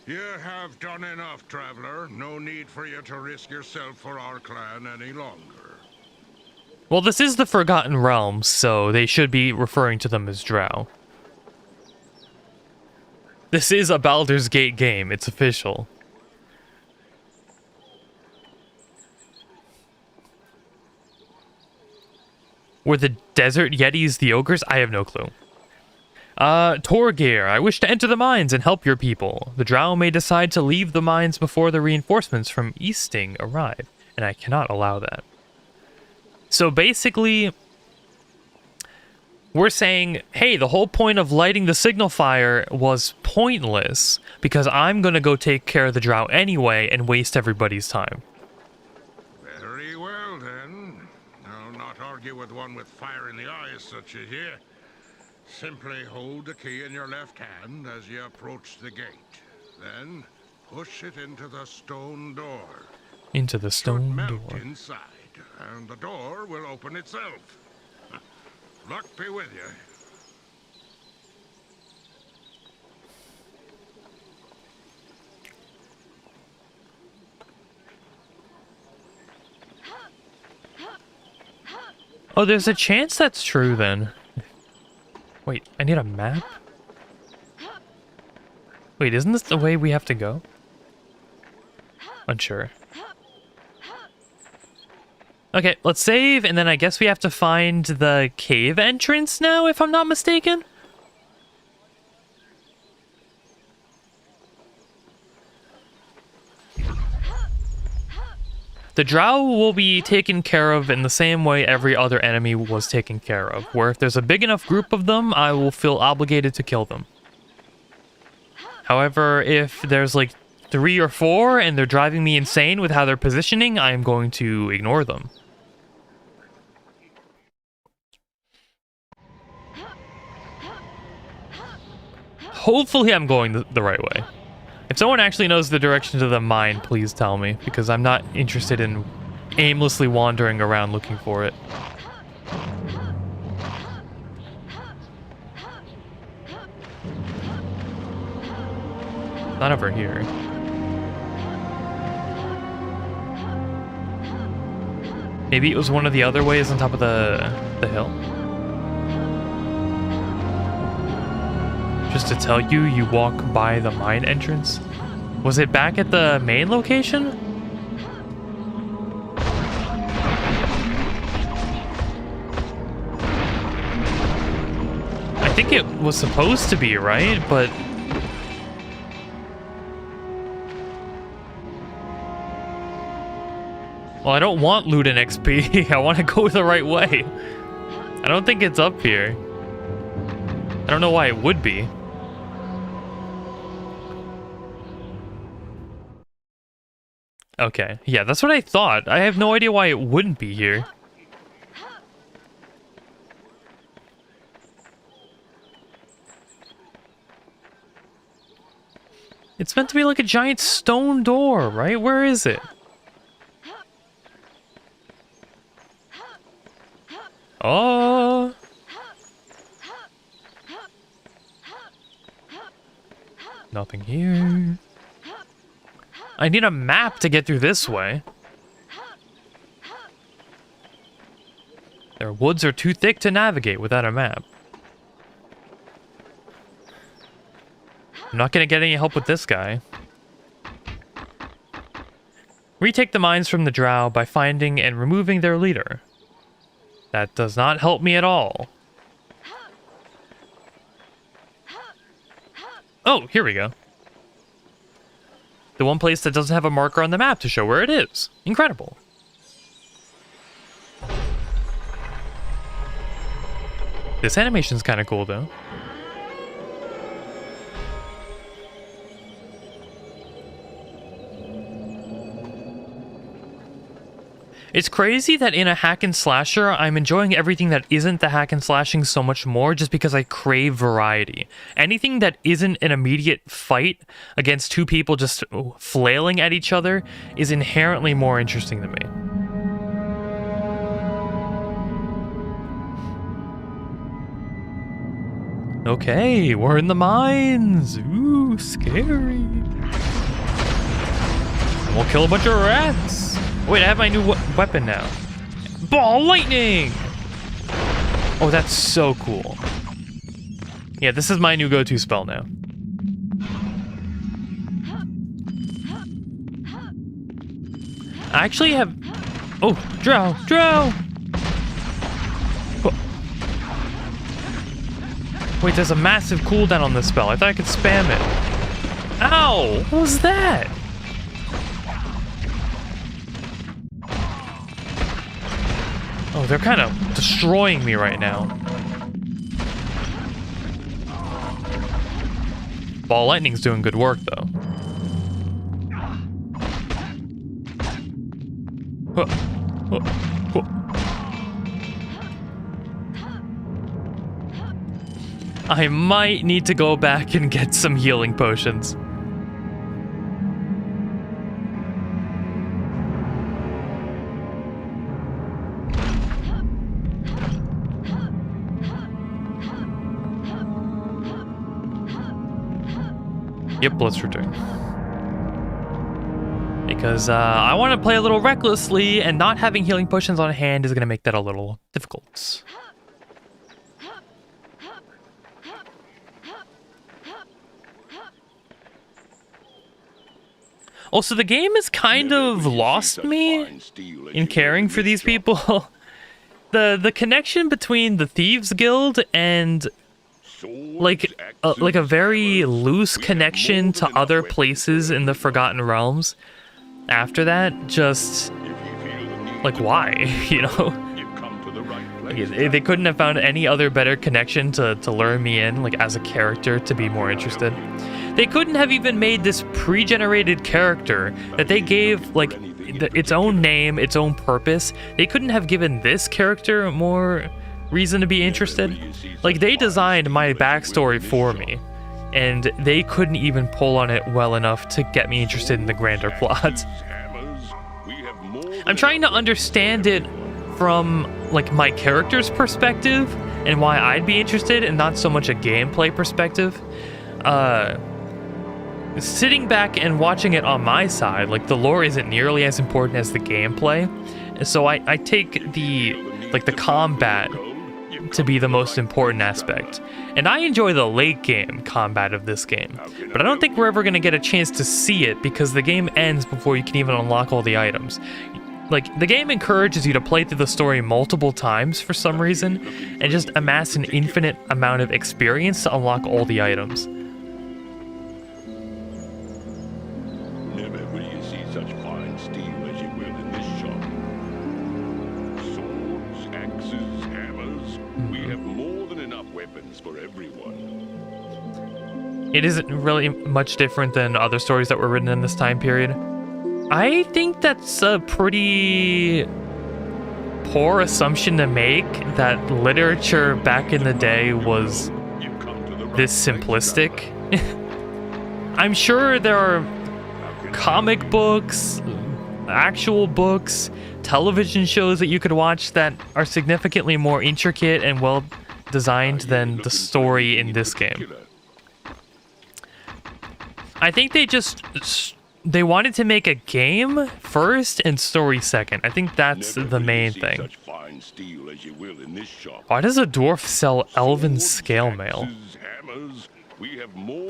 You have done enough, traveler. No need for you to risk yourself for our clan any longer. Well, this is the Forgotten Realms, so they should be referring to them as Drow. This is a Baldur's Gate game. It's official. Were the desert yetis the ogres? I have no clue. Torgir, I wish to enter the mines and help your people. The Drow may decide to leave the mines before the reinforcements from Easting arrive, and I cannot allow that. So basically, we're saying, hey, the whole point of lighting the signal fire was pointless because I'm going to go take care of the Drow anyway and waste everybody's time. Very well, then. I'll not argue with one with fire in the eyes such as you. Simply hold the key in your left hand as you approach the gate. Then push it into the stone door. Into the stone Melt door. inside, and the door will open itself. Luck be with you. Oh, there's a chance that's true then. Wait, I need a map? Wait, isn't this the way we have to go? Unsure. Okay, let's save, and then I guess we have to find the cave entrance now, if I'm not mistaken? The Drow will be taken care of in the same way every other enemy was taken care of, where if there's a big enough group of them, I will feel obligated to kill them. However, if there's like 3 or 4 and they're driving me insane with how they're positioning, I'm going to ignore them. Hopefully I'm going the right way. If someone actually knows the direction to the mine, please tell me, because I'm not interested in aimlessly wandering around looking for it. Not over here. Maybe it was one of the other ways on top of the hill. Just to tell you, you walk by the mine entrance. Was it back at the main location? I think it was supposed to be, right? But well, I don't want loot and XP. I want to go the right way. I don't think it's up here. I don't know why it would be. Okay, yeah, that's what I thought. I have no idea why it wouldn't be here. It's meant to be like a giant stone door, right? Where is it? Oh. Nothing here. I need a map to get through this way. Their woods are too thick to navigate without a map. I'm not gonna get any help with this guy. Retake the mines from the Drow by finding and removing their leader. That does not help me at all. Oh, here we go. The one place that doesn't have a marker on the map to show where it is. Incredible. This animation's kind of cool, though. It's crazy that in a hack and slasher, I'm enjoying everything that isn't the hack and slashing so much more just because I crave variety. Anything that isn't an immediate fight against two people just flailing at each other is inherently more interesting to me. Okay, we're in the mines. Ooh, scary. We'll kill a bunch of rats. Wait, I have my new weapon now. Ball lightning! Oh, that's so cool. Yeah, this is my new go-to spell now. I actually have... Oh, Drow! Drow! Oh. Wait, there's a massive cooldown on this spell. I thought I could spam it. Ow! What was that? Oh, they're kind of destroying me right now. Ball lightning's doing good work, though. I might need to go back and get some healing potions. Yep, let's return. Because I want to play a little recklessly, and not having healing potions on hand is going to make that a little difficult. Also, the game has kind of lost me in caring for these people. The connection between the Thieves Guild and like a very loose connection to other places in the Forgotten Realms. After that, just like, why? You know, like, they couldn't have found any other better connection to lure me in, like, as a character, to be more interested. They couldn't have even made this pre-generated character that they gave like its own name, its own purpose. They couldn't have given this character more reason to be interested. Like, they designed my backstory for me, and they couldn't even pull on it well enough to get me interested in the grander plot. I'm trying to understand it from like my character's perspective and why I'd be interested, and not so much a gameplay perspective. Sitting back and watching it on my side, like the lore isn't nearly as important as the gameplay, so I take the combat to be the most important aspect. And I enjoy the late game combat of this game, but I don't think we're ever going to get a chance to see it because the game ends before you can even unlock all the items. Like, the game encourages you to play through the story multiple times for some reason, and just amass an infinite amount of experience to unlock all the items. Never will you see such fine steel as you will in this shop. Swords, axes, hammers. We have more than enough weapons for everyone. It isn't really much different than other stories that were written in this time period. I think that's a pretty poor assumption to make, that literature back in the day was this simplistic. I'm sure there are comic books, actual books, television shows that you could watch that are significantly more intricate and well designed than the story in this game. I think they wanted to make a game first and story second. I think that's the main thing. Why does a dwarf sell elven scale mail?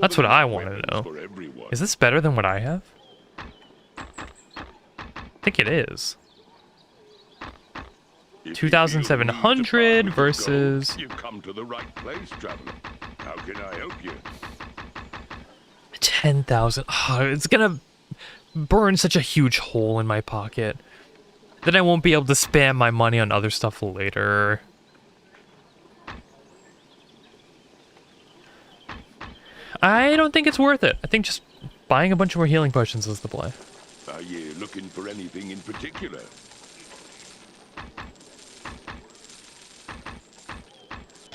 That's what I want to know. Is this better than what I have? I think it is. 2,700 versus... You've come to the right place, traveler. How can I help you? 10,000. Oh, it's gonna burn such a huge hole in my pocket. Then I won't be able to spam my money on other stuff later. I don't think it's worth it. I think just buying a bunch more healing potions is the play. Are you looking for anything in particular?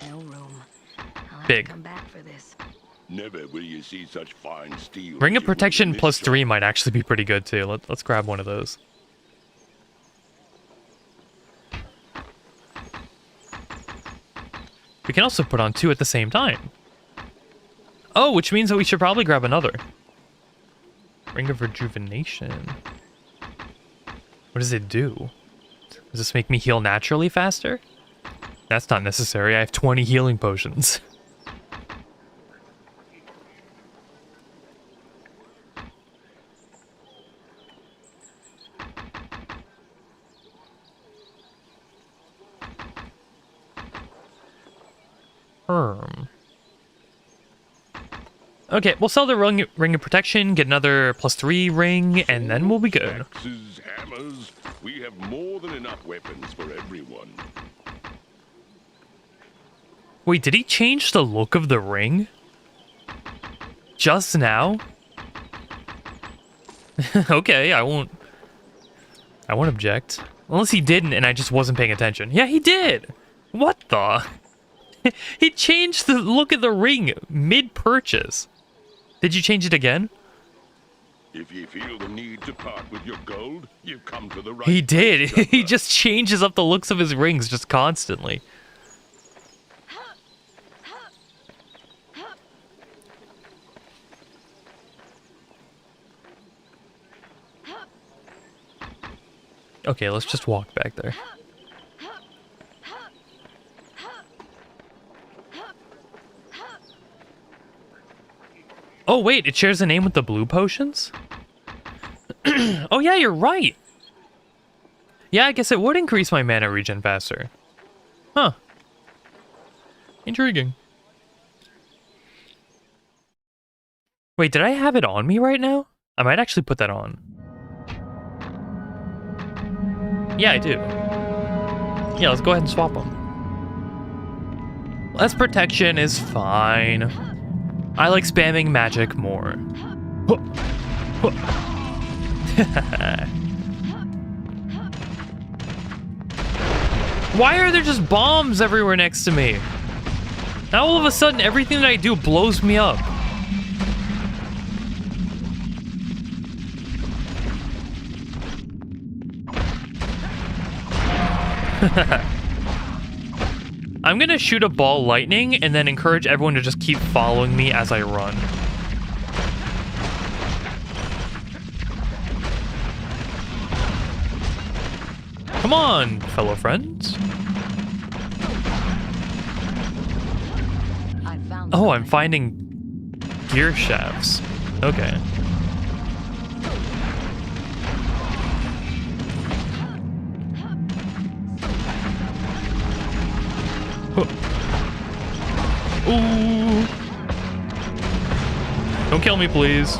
No room. I'll have Big. to come back for this. Never will you see such fine steel. Ring of as you will Protection in this plus shop. 3 might actually be pretty good too. Let's grab one of those. We can also put on 2 at the same time. Oh, which means that we should probably grab another. Ring of Rejuvenation. What does it do? Does this make me heal naturally faster? That's not necessary. I have 20 healing potions. Okay, we'll sell the ring of protection, get another plus 3 ring, and then we'll be good. Axes, hammers. We have more than enough weapons for everyone. Wait, did he change the look of the ring? Just now? Okay, I won't object. Unless he didn't and I just wasn't paying attention. Yeah, he did! What the? He changed the look of the ring mid-purchase. Did you change it again? If you feel the need to part with your gold, you've come to the right He did. place, He just changes up the looks of his rings just constantly. Okay, let's just walk back there. Oh wait, it shares a name with the blue potions? Oh yeah, you're right. Yeah, I guess it would increase my mana regen faster. Huh. Intriguing. Wait, did I have it on me right now? I might actually put that on. Yeah, I do. Yeah, let's go ahead and swap them. Less protection is fine. I like spamming magic more. Why are there just bombs everywhere next to me? Now all of a sudden everything that I do blows me up. I'm gonna shoot a ball lightning and then encourage everyone to just keep following me as I run. Come on, fellow friends. Oh, I'm finding gear shafts. Okay. Ooh. Don't kill me, please.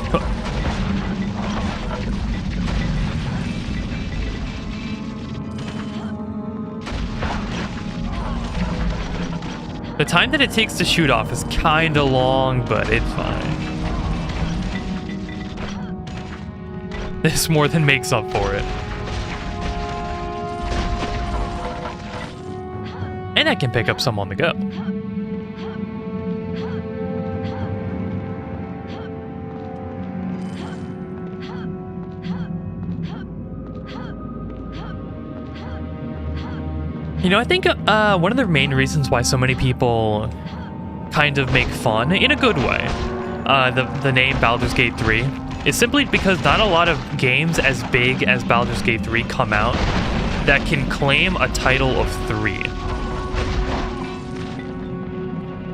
The time that it takes to shoot off is kinda long, but it's fine. This more than makes up for it. And I can pick up some on the go. You know, I think one of the main reasons why so many people kind of make fun, in a good way, the name Baldur's Gate 3 is simply because not a lot of games as big as Baldur's Gate 3 come out that can claim a title of 3.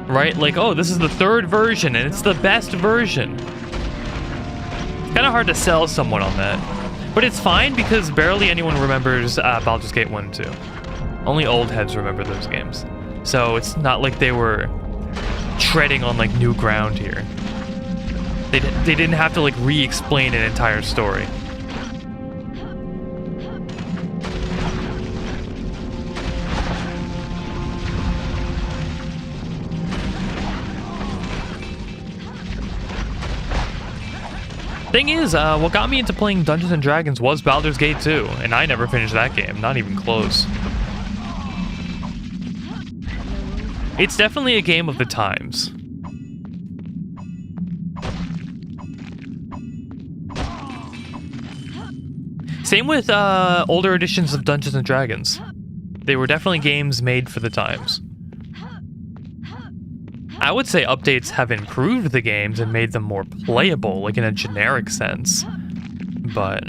Right? Like, oh, this is the 3rd version and it's the best version. It's kind of hard to sell someone on that. But it's fine because barely anyone remembers Baldur's Gate 1 and 2. Only old heads remember those games. So it's not like they were treading on like new ground here. They didn't have to like re-explain an entire story. Thing is, what got me into playing Dungeons & Dragons was Baldur's Gate 2, and I never finished that game, not even close. It's definitely a game of the times. Same with older editions of Dungeons & Dragons. They were definitely games made for the times. I would say updates have improved the games and made them more playable, like in a generic sense. But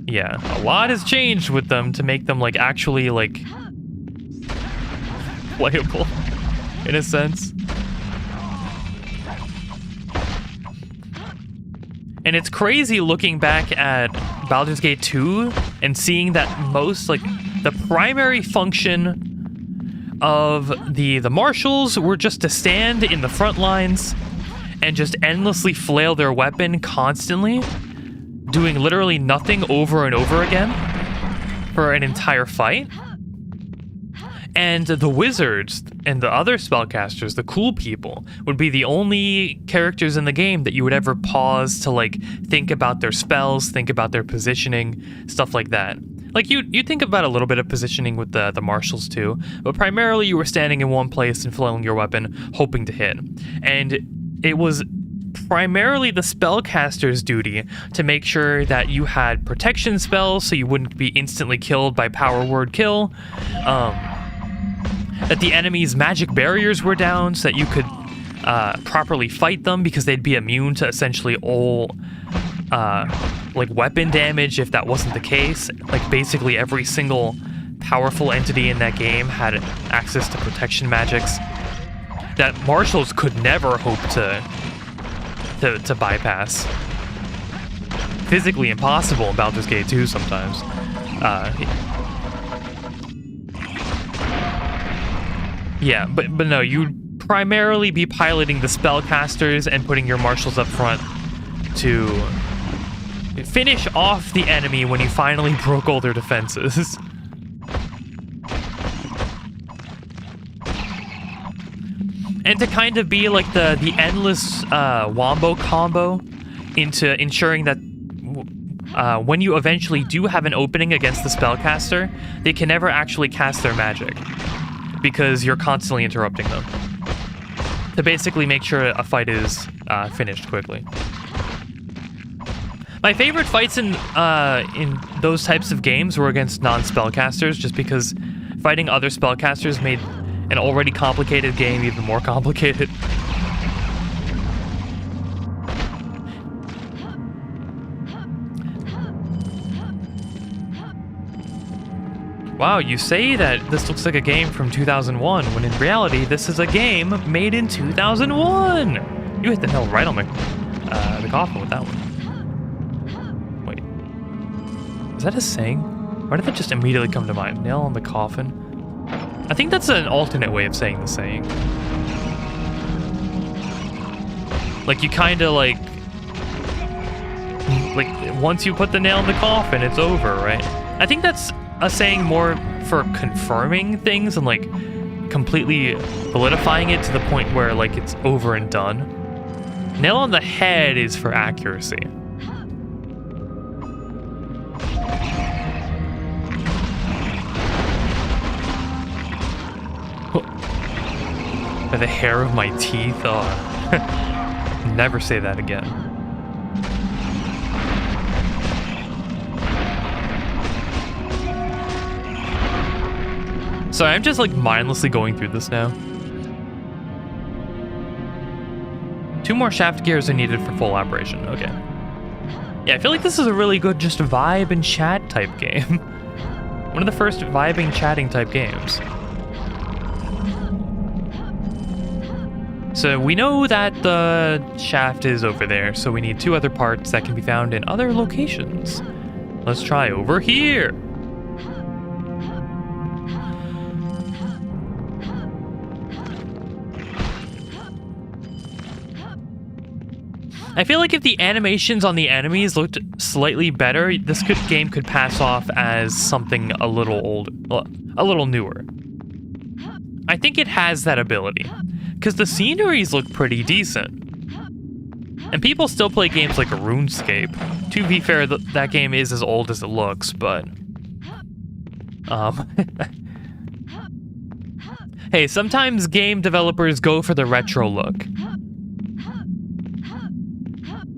yeah, a lot has changed with them to make them like actually like playable in a sense. And it's crazy looking back at Baldur's Gate 2 and seeing that most, like, the primary function of the marshals were just to stand in the front lines and just endlessly flail their weapon constantly, doing literally nothing over and over again for an entire fight. And the wizards and the other spellcasters, the cool people, would be the only characters in the game that you would ever pause to, like, think about their spells, think about their positioning, stuff like that. Like, you think about a little bit of positioning with the marshals too, but primarily you were standing in one place and flailing your weapon, hoping to hit. And it was primarily the spellcaster's duty to make sure that you had protection spells so you wouldn't be instantly killed by power word kill, that the enemy's magic barriers were down so that you could properly fight them because they'd be immune to essentially all like weapon damage if that wasn't the case. Like basically every single powerful entity in that game had access to protection magics that marshals could never hope to bypass. Physically impossible in Baldur's Gate 2 sometimes. Yeah, but no, you'd primarily be piloting the spellcasters and putting your marshals up front to finish off the enemy when you finally broke all their defenses. And to kind of be like the endless wombo combo into ensuring that when you eventually do have an opening against the spellcaster, they can never actually cast their magic, because you're constantly interrupting them to basically make sure a fight is finished quickly. My favorite fights in those types of games were against non-spellcasters, just because fighting other spellcasters made an already complicated game even more complicated. Wow, you say that this looks like a game from 2001, when in reality, this is a game made in 2001! You hit the nail right on the coffin with that one. Wait. Is that a saying? Why did that just immediately come to mind? Nail on the coffin? I think that's an alternate way of saying the saying. Like, you kinda like, once you put the nail in the coffin, it's over, right? I think that's a saying more for confirming things and like completely solidifying it to the point where like it's over and done. Nail on the head is for accuracy. By the hair of my teeth? Oh. Never say that again. Sorry, I'm just like mindlessly going through this now. 2 more shaft gears are needed for full operation. Okay. Yeah, I feel like this is a really good just vibe and chat type game. One of the first vibing chatting type games. So we know that the shaft is over there, so we need 2 other parts that can be found in other locations. Let's try over here. I feel like if the animations on the enemies looked slightly better, this game could pass off as something a little old, a little newer. I think it has that ability, because the sceneries look pretty decent. And people still play games like RuneScape. To be fair, that game is as old as it looks, but... Hey, sometimes game developers go for the retro look.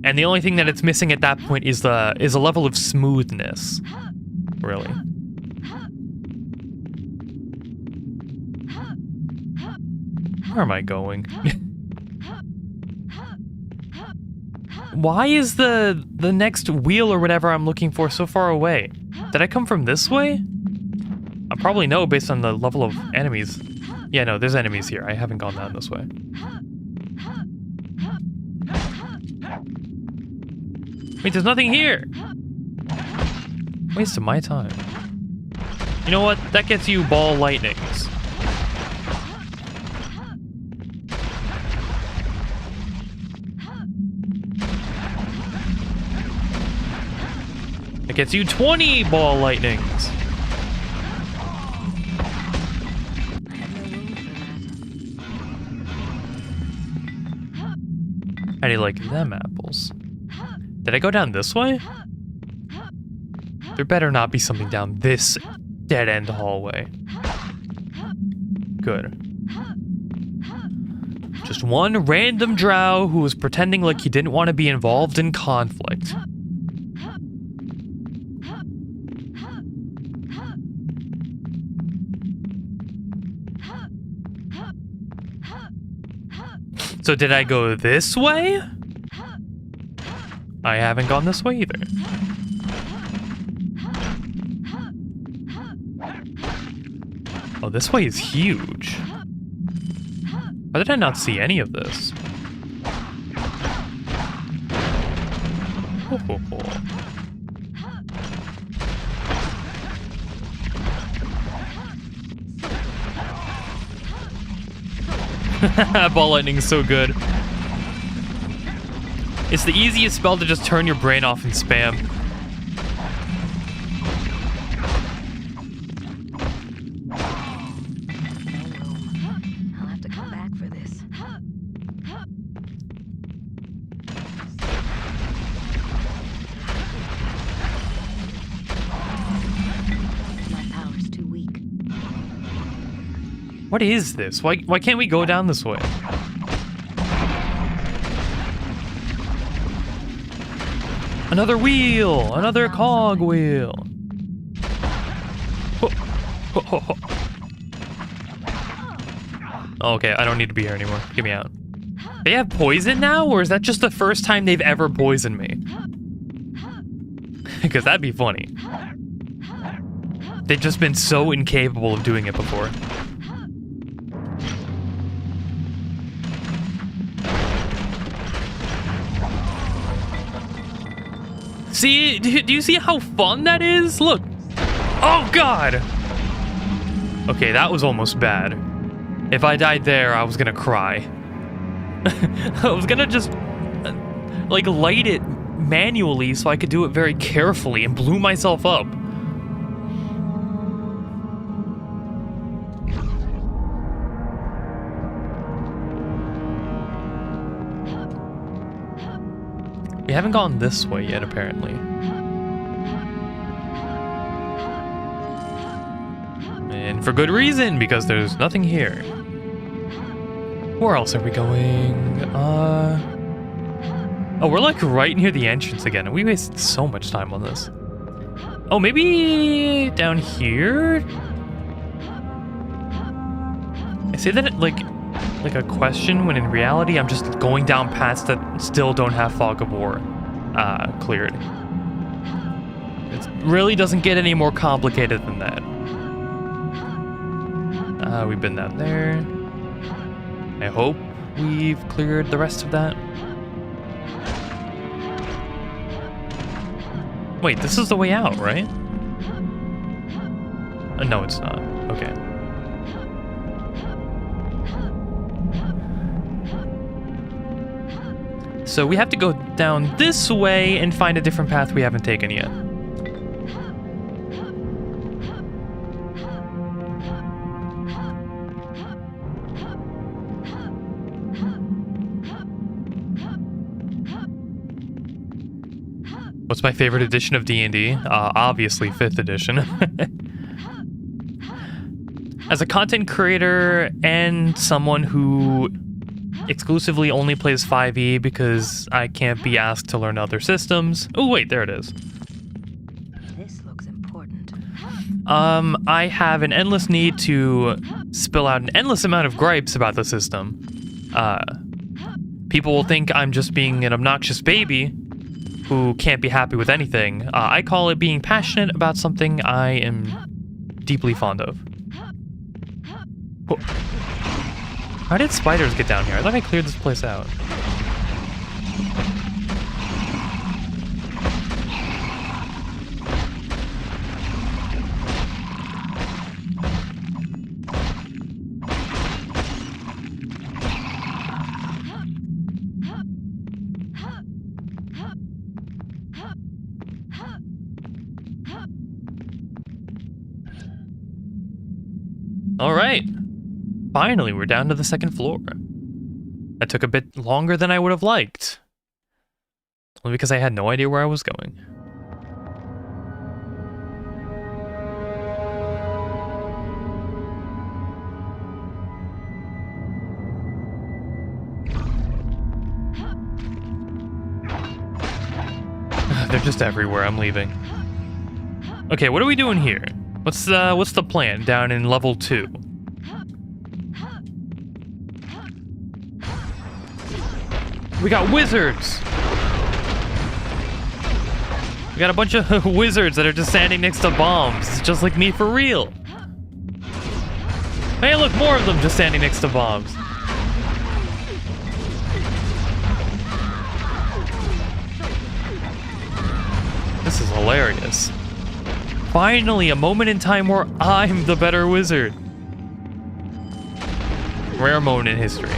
And the only thing that it's missing at that point is a level of smoothness. Really. Where am I going? Why is the next wheel or whatever I'm looking for so far away? Did I come from this way? I probably know based on the level of enemies. Yeah, no, there's enemies here. I haven't gone down this way. Wait, there's nothing here! Waste of my time. You know what? That gets you ball lightnings. It gets you 20 ball lightnings. How do you like them apples? Did I go down this way? There better not be something down this dead-end hallway. Good. Just one random drow who was pretending like he didn't want to be involved in conflict. So did I go this way? I haven't gone this way either. Oh, this way is huge. Why did I not see any of this? Ball lightning is so good. It's the easiest spell to just turn your brain off and spam. I'll have to come back for this. My power's too weak. What is this? Why can't we go down this way? Another wheel! Another cog wheel! Ho, ho, ho, ho. Okay, I don't need to be here anymore. Get me out. They have poison now, or is that just the first time they've ever poisoned me? Because that'd be funny. They've just been so incapable of doing it before. See, do you see how fun that is? Look. Oh, God. Okay, that was almost bad. If I died there, I was gonna cry. I was gonna just, like, light it manually so I could do it very carefully and blew myself up. We haven't gone this way yet, apparently. And for good reason, because there's nothing here. Where else are we going? Oh, we're like right near the entrance again, and we wasted so much time on this. Oh, maybe down here? I say that like a question when in reality I'm just going down paths that still don't have Fog of War cleared. It really doesn't get any more complicated than that. We've been down there. I hope we've cleared the rest of that. Wait, this is the way out, right? No, it's not. Okay. So we have to go down this way and find a different path we haven't taken yet. What's my favorite edition of D&D? Obviously 5th edition. As a content creator and someone who exclusively only plays 5e because I can't be asked to learn other systems. Oh wait, there it is. This looks important. I have an endless need to spill out an endless amount of gripes about the system. People will think I'm just being an obnoxious baby who can't be happy with anything. I call it being passionate about something I am deeply fond of. Oh. How did spiders get down here? I thought I cleared this place out. All right. Finally, we're down to the second floor. That took a bit longer than I would have liked. Only because I had no idea where I was going. They're just everywhere. I'm leaving. Okay, what are we doing here? What's the plan down in level 2? We got wizards! We got a bunch of wizards that are just standing next to bombs. It's just like me for real. Hey, look, more of them just standing next to bombs. This is hilarious. Finally, a moment in time where I'm the better wizard. Rare moment in history.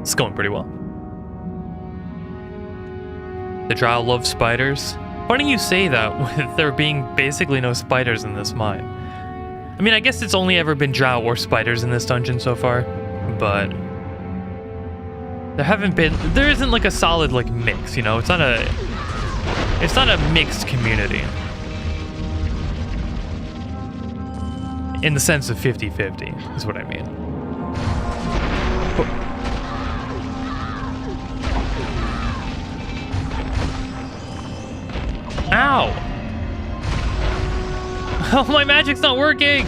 It's going pretty well. The Drow love spiders. Funny you say that, with there being basically no spiders in this mine. I mean, I guess it's only ever been Drow or spiders in this dungeon so far, but There isn't like a solid like mix, you know? It's not a mixed community. In the sense of 50-50 is what I mean. Ow! Oh, my magic's not working!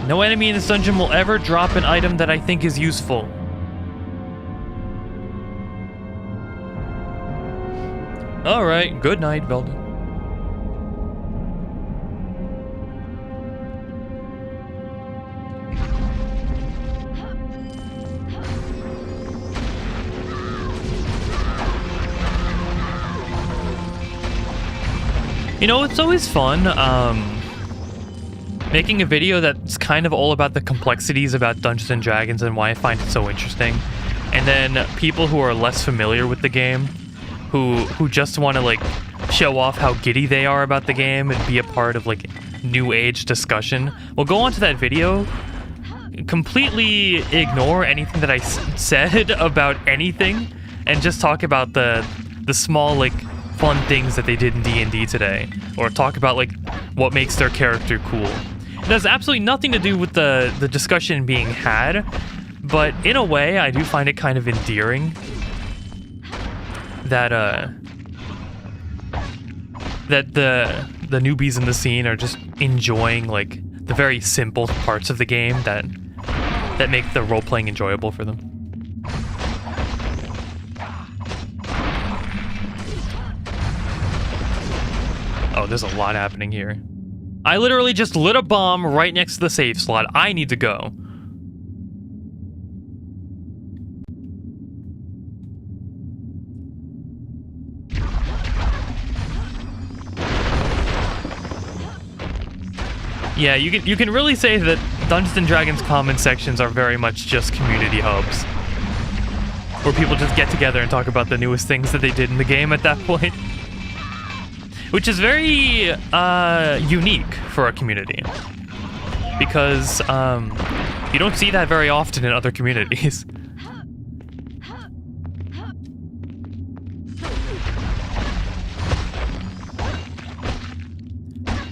No enemy in this dungeon will ever drop an item that I think is useful. Alright, good night, Baldur. You know, it's always fun, making a video that's kind of all about the complexities about Dungeons and Dragons and why I find it so interesting. And then people who are less familiar with the game, who just want to like show off how giddy they are about the game and be a part of like new age discussion, will go onto that video, completely ignore anything that I said about anything, and just talk about the small like fun things that they did in D&D today, or talk about like what makes their character cool. It has absolutely nothing to do with the discussion being had, but in a way I do find it kind of endearing that the newbies in the scene are just enjoying like the very simple parts of the game that make the role-playing enjoyable for them. Oh, there's a lot happening here. I literally just lit a bomb right next to the save slot. I need to go. Yeah, you can really say that Dungeons and Dragons comment sections are very much just community hubs, where people just get together and talk about the newest things that they did in the game at that point. Which is very unique for a community, because you don't see that very often in other communities.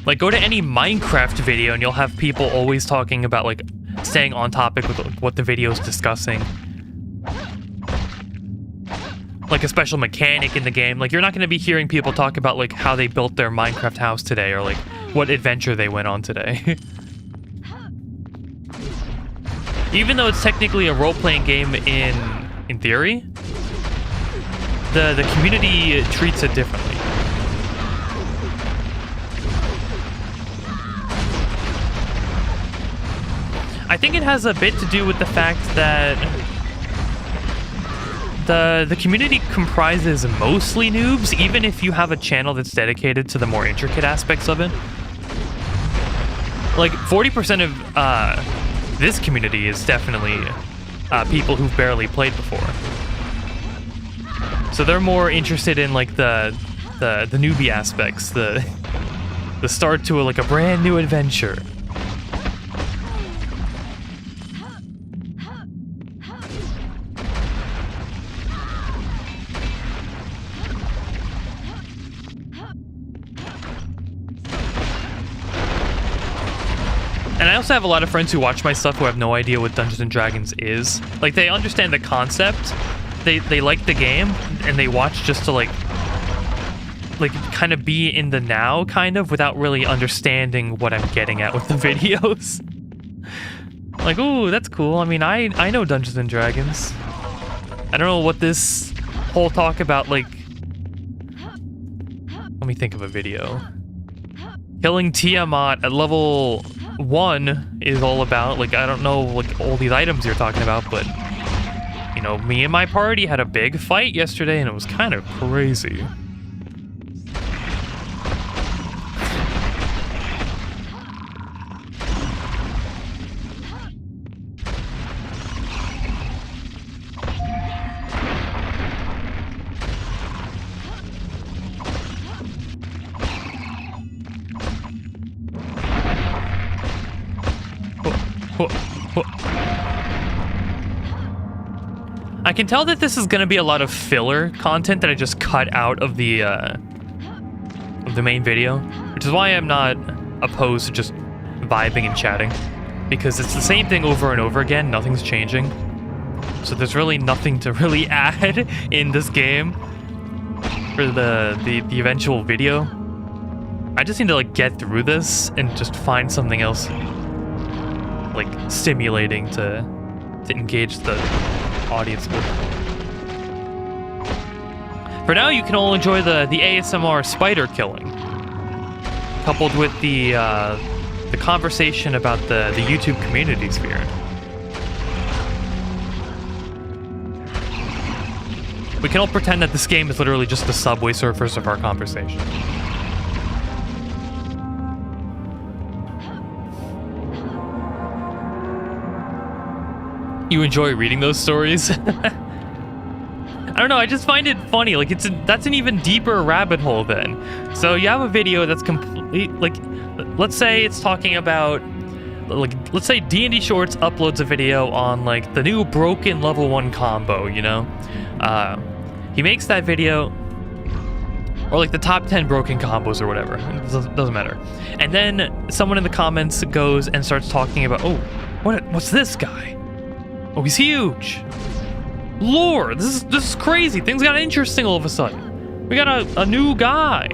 Like, go to any Minecraft video and you'll have people always talking about like staying on topic with what the video is discussing. Like a special mechanic in the game. Like, you're not going to be hearing people talk about like how they built their Minecraft house today, or like what adventure they went on today. Even though it's technically a role-playing game in theory, the community treats it differently. I think it has a bit to do with the fact that the community comprises mostly noobs, even if you have a channel that's dedicated to the more intricate aspects of it. Like, 40% of this community is definitely people who've barely played before. So they're more interested in like the newbie aspects, the start to like a brand new adventure. And I also have a lot of friends who watch my stuff who have no idea what Dungeons and Dragons is. Like, they understand the concept, they like the game, and they watch just to like kind of be in the now, kind of, without really understanding what I'm getting at with the videos. Like, ooh, that's cool. I mean, I know Dungeons and Dragons. I don't know what this whole talk about, like... Let me think of a video. Killing Tiamat at level 1 is all about. Like, I don't know like all these items you're talking about, but you know, me and my party had a big fight yesterday and it was kind of crazy. I can tell that this is going to be a lot of filler content that I just cut out of the main video, which is why I'm not opposed to just vibing and chatting, because it's the same thing over and over again. Nothing's changing, so there's really nothing to really add in this game for the eventual video. I just need to like get through this and just find something else like stimulating to engage the audience with. For now, you can all enjoy the ASMR spider killing, coupled with the conversation about the YouTube community sphere. We can all pretend that this game is literally just the Subway Surfers of our conversation. You enjoy reading those stories? I don't know, I just find it funny. Like, that's an even deeper rabbit hole then. So you have a video that's complete, like, let's say it's talking about, like, let's say D&D Shorts uploads a video on, like, the new broken level 1 combo, you know? He makes that video, or like the top 10 broken combos or whatever. It doesn't matter. And then someone in the comments goes and starts talking about, oh, what's this guy? Oh, he's huge. Lord, this is crazy. Things got interesting all of a sudden. We got a new guy.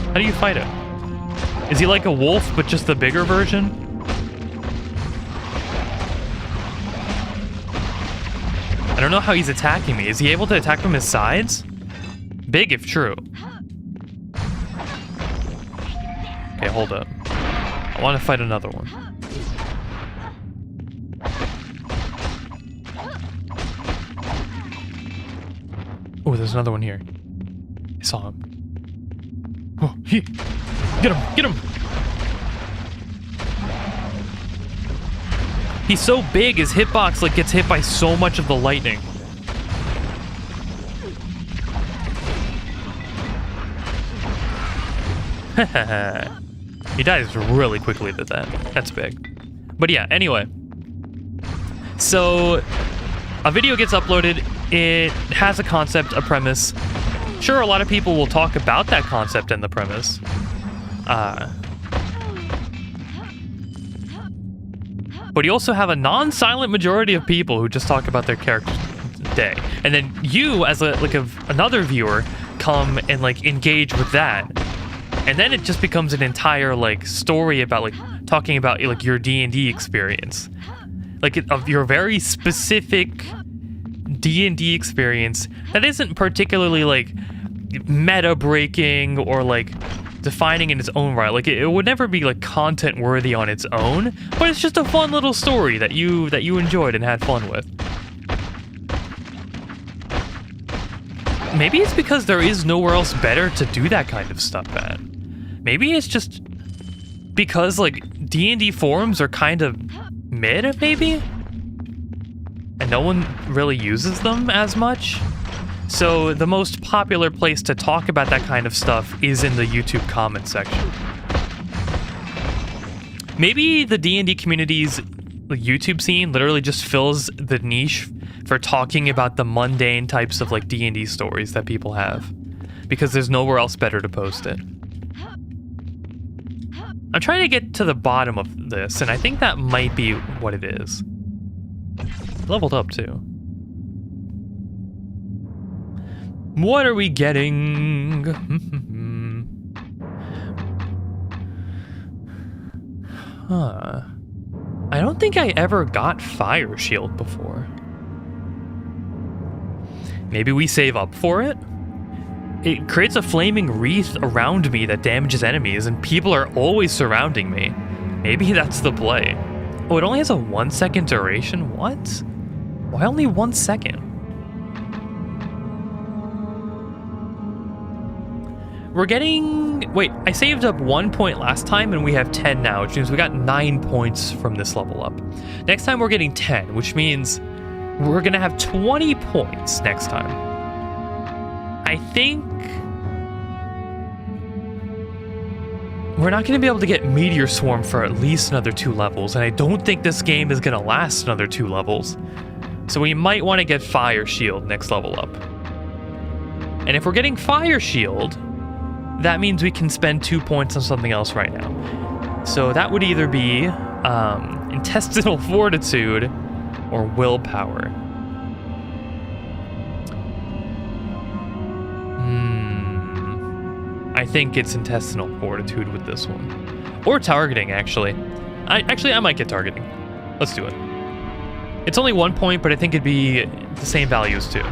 How do you fight him? Is he like a wolf, but just the bigger version? I don't know how he's attacking me. Is he able to attack from his sides? Big if true. Okay, hold up. I want to fight another one. Oh, there's another one here. I saw him. Oh, he... Get him! Get him! He's so big, his hitbox like gets hit by so much of the lightning. He dies really quickly to that. That's big. But yeah, anyway. So, a video gets uploaded. It has a concept, a premise. Sure, a lot of people will talk about that concept and the premise. But you also have a non-silent majority of people who just talk about their character's day. And then you, as another viewer, come and like engage with that. And then it just becomes an entire like story about like talking about like your D&D experience. Like of your very specific D&D experience that isn't particularly like meta breaking or like defining in its own right. Like it would never be like content worthy on its own, but it's just a fun little story that you enjoyed and had fun with. Maybe it's because there is nowhere else better to do that kind of stuff at. Maybe it's just because like D&D forums are kind of mid, maybe? And no one really uses them as much. So the most popular place to talk about that kind of stuff is in the YouTube comment section. Maybe the D&D community's YouTube scene literally just fills the niche for talking about the mundane types of like D&D stories that people have, because there's nowhere else better to post it. I'm trying to get to the bottom of this, and I think that might be what it is. Leveled up too. What are we getting? Huh. I don't think I ever got Fire Shield before. Maybe we save up for it? It creates a flaming wreath around me that damages enemies, and people are always surrounding me. Maybe that's the play. Oh, it only has a 1 second duration? What? Why only 1 second? We're getting... Wait, I saved up 1 point last time, and we have 10 now, which means we got 9 points from this level up. Next time we're getting 10, which means we're gonna have 20 points next time. I think... we're not going to be able to get Meteor Swarm for at least another 2 levels, and I don't think this game is going to last another 2 levels. So we might want to get Fire Shield next level up. And if we're getting Fire Shield, that means we can spend 2 points on something else right now. So that would either be Intestinal Fortitude or Willpower. I think it's Intestinal Fortitude with this one. Or Targeting, actually. I might get Targeting. Let's do it. It's only 1 point, but I think it'd be the same values too.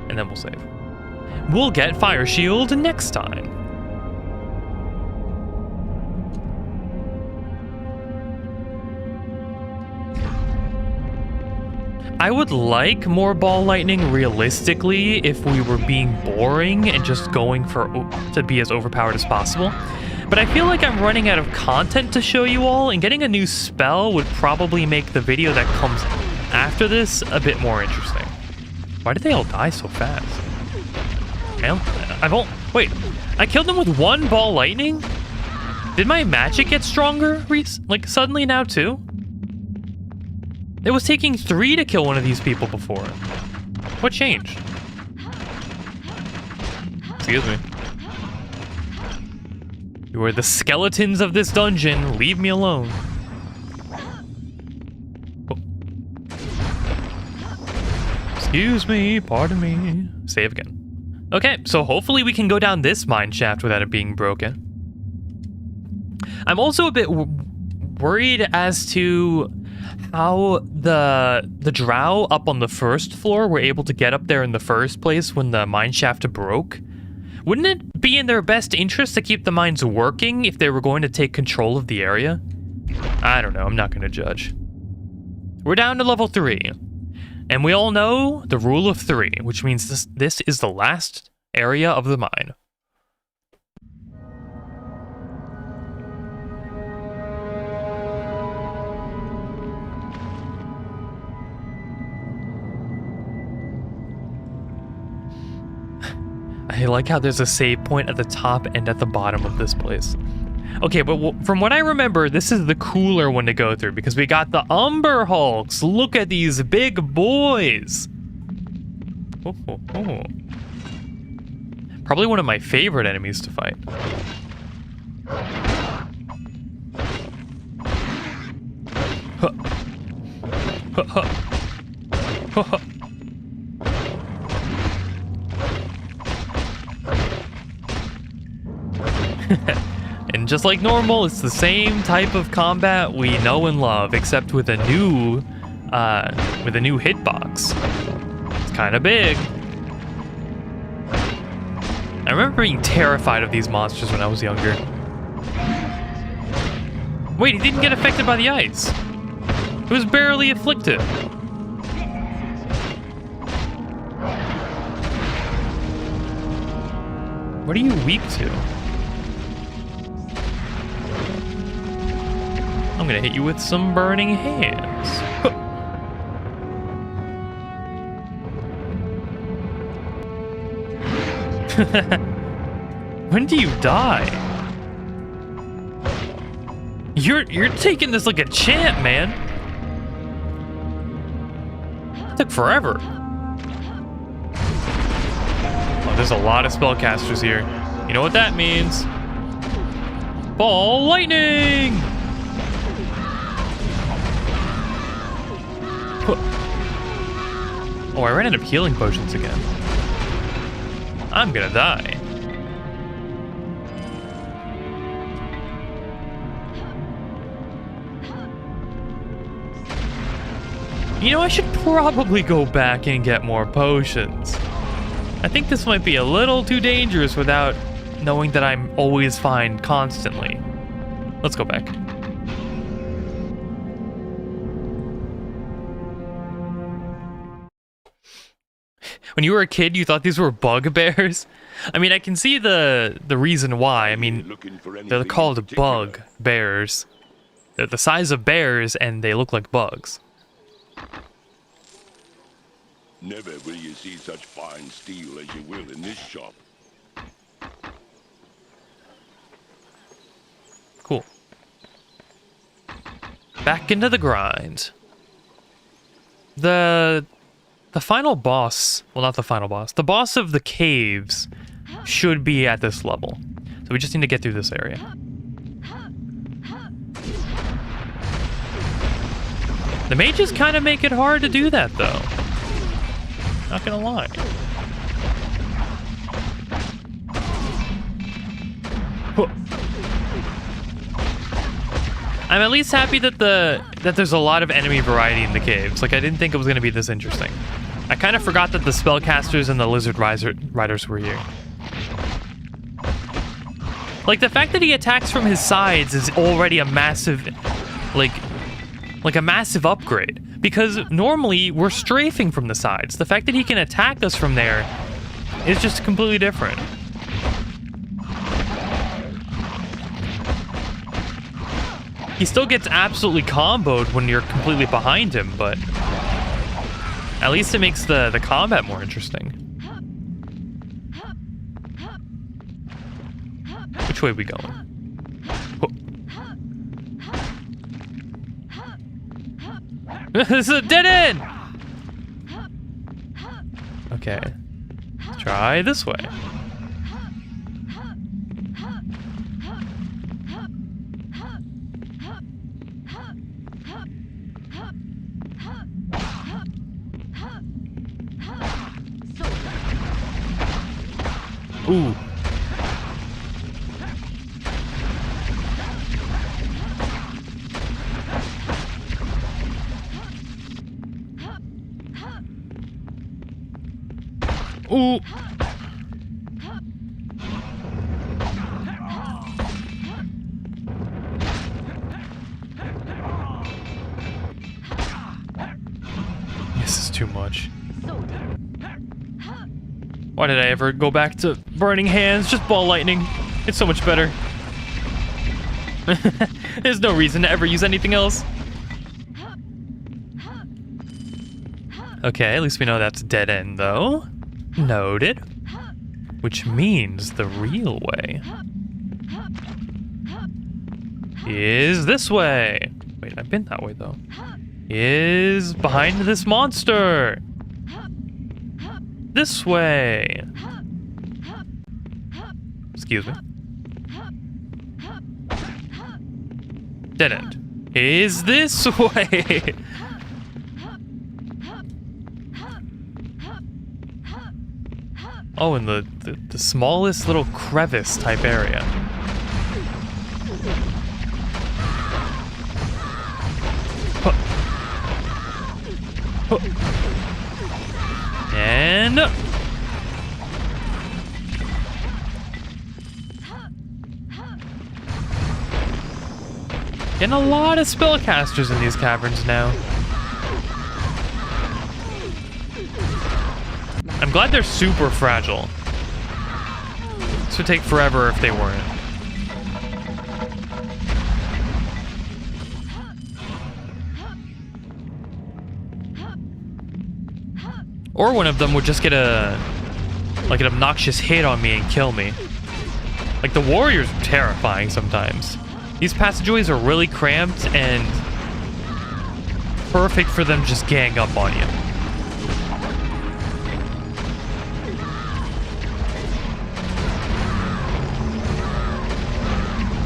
And then we'll save. We'll get Fire Shield next time. I would like more Ball Lightning realistically if we were being boring and just going to be as overpowered as possible. But I feel like I'm running out of content to show you all, and getting a new spell would probably make the video that comes after this a bit more interesting. Why did they all die so fast? Wait, I killed them with 1 Ball Lightning? Did my magic get stronger like suddenly now too? It was taking 3 to kill one of these people before. What changed? Excuse me. You are the skeletons of this dungeon. Leave me alone. Oh. Excuse me, pardon me. Save again. Okay, so hopefully we can go down this mine shaft without it being broken. I'm also a bit worried as to how the Drow up on the first floor were able to get up there in the first place when the mine shaft broke. Wouldn't it be in their best interest to keep the mines working if they were going to take control of the area? I don't know, I'm not going to judge. We're down to level 3. And we all know the rule of 3, which means this is the last area of the mine. I like how there's a save point at the top and at the bottom of this place. Okay, but from what I remember, this is the cooler one to go through because we got the Umber Hulks. Look at these big boys. Oh. Probably one of my favorite enemies to fight. And just like normal, it's the same type of combat we know and love, except with a new hitbox. It's kind of big. I remember being terrified of these monsters when I was younger. Wait, he didn't get affected by the ice. He was barely afflicted. What are you weak to? I'm gonna hit you with some burning hands. Huh. When do you die? You're taking this like a champ, man. It took forever. Oh, there's a lot of spellcasters here. You know what that means? Ball lightning! Oh, I ran out of healing potions again. I'm gonna die. You know, I should probably go back and get more potions. I think this might be a little too dangerous without knowing that I'm always fine constantly. Let's go back. When you were a kid, you thought these were bugbears? I mean, I can see the reason why. I mean, they're called bug bears. They're the size of bears, and they look like bugs. Never will you see such fine steel as you will in this shop. back into the grind. The final boss, well, not the final boss, the boss of the caves should be at this level. So we just need to get through this area. The mages kind of make it hard to do that, though. Not gonna lie. I'm at least happy that there's a lot of enemy variety in the caves. Like, I didn't think it was gonna be this interesting. I kind of forgot that the spellcasters and the lizard riders were here. Like, the fact that he attacks from his sides is already a massive, like a massive upgrade. Because normally, we're strafing from the sides. The fact that he can attack us from there is just completely different. He still gets absolutely comboed when you're completely behind him, but at least it makes the combat more interesting. Which way are we going? This is a dead end! Okay. Let's try this way. Ooh. Ooh. This is too much. Why did I ever go back to burning hands? Just ball lightning. It's so much better. There's no reason to ever use anything else. Okay, at least we know that's a dead end, though. Noted. Which means the real way is this way. Wait, I've been that way, though. Is behind this monster. This way. Excuse me. Dead end. Is this way. Oh, in the smallest little crevice type area. Huh. Huh. And getting a lot of spellcasters in these caverns now. I'm glad they're super fragile. This would take forever if they weren't. Or one of them would just get an obnoxious hit on me and kill me. Like, the warriors are terrifying sometimes. These passageways are really cramped and perfect for them to just gang up on you.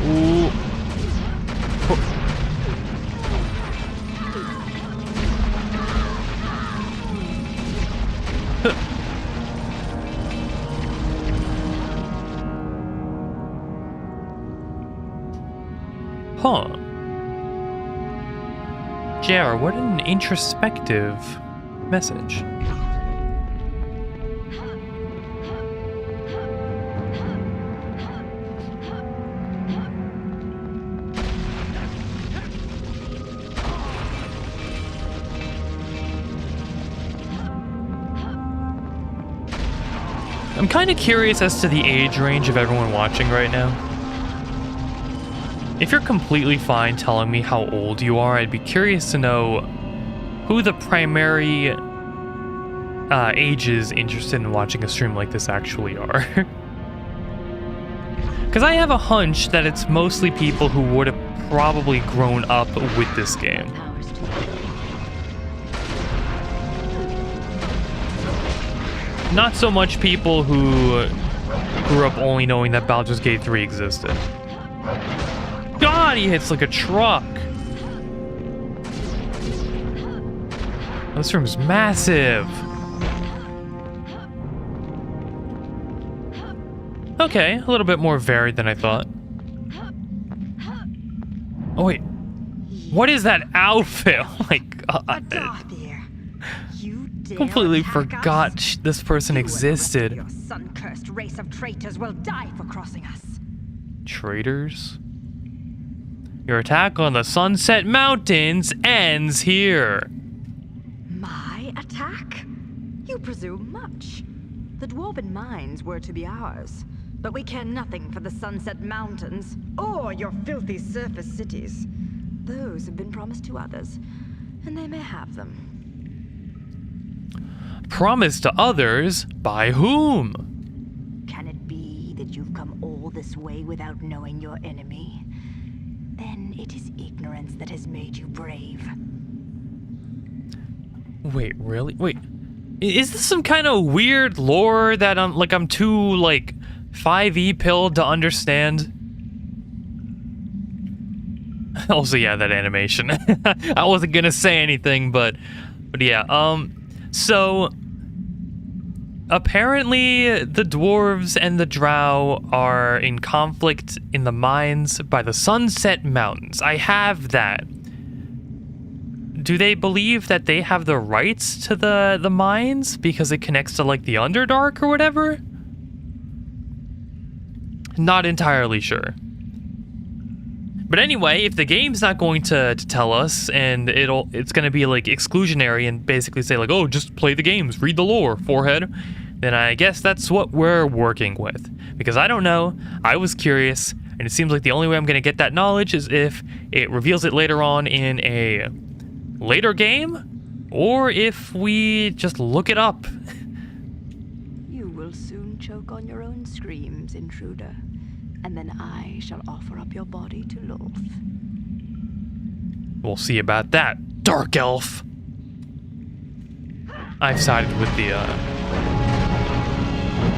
Ooh. Huh. JR, what an introspective message. I'm kind of curious as to the age range of everyone watching right now. If you're completely fine telling me how old you are, I'd be curious to know who the primary ages interested in watching a stream like this actually are. Because I have a hunch that it's mostly people who would have probably grown up with this game. Powers to Not so much people who grew up only knowing that Baldur's Gate 3 existed. God, he hits like a truck. This room's massive. Okay, a little bit more varied than I thought. Oh wait, what is that outfit? Oh my god. Completely forgot this person existed. Your sun-cursed race of traitors will die for crossing us. Traitors? Your attack on the Sunset Mountains ends here. My attack? You presume much. The dwarven mines were to be ours, but we care nothing for the Sunset Mountains or your filthy surface cities. Those have been promised to others, and they may have them. Promised to others? By whom? Can it be that you've come all this way without knowing your enemy? Then it is ignorance that has made you brave. Wait, really? Wait, is this some kind of weird lore that I'm too 5e pilled to understand? Also, yeah, that animation. I wasn't gonna say anything, but yeah. So apparently the dwarves and the drow are in conflict in the mines by the Sunset Mountains. I have that. Do they believe that they have the rights to the mines because it connects to the Underdark or whatever? Not entirely sure. But anyway, if the game's not going to tell us, and it's going to be exclusionary and basically say oh, just play the games, read the lore, forehead, then I guess that's what we're working with. Because I don't know, I was curious, and it seems like the only way I'm going to get that knowledge is if it reveals it later on in a later game, or if we just look it up. You will soon choke on your own screams, intruder. And then I shall offer up your body to Lolth. We'll see about that, Dark Elf. I've sided with the,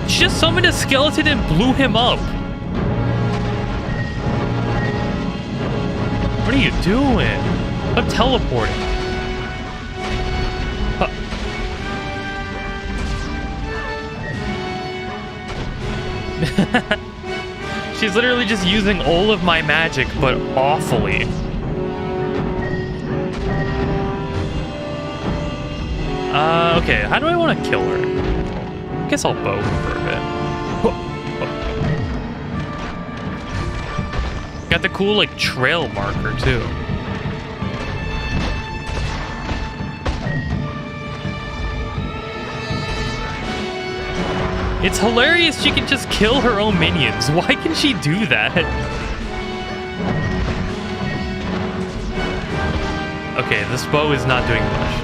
She just summoned a skeleton and blew him up. What are you doing? I'm teleporting. She's literally just using all of my magic, but awfully. Okay, how do I want to kill her? I guess I'll bow her for a bit. Got the cool, trail marker, too. It's hilarious she can just kill her own minions. Why can she do that? Okay, this bow is not doing much.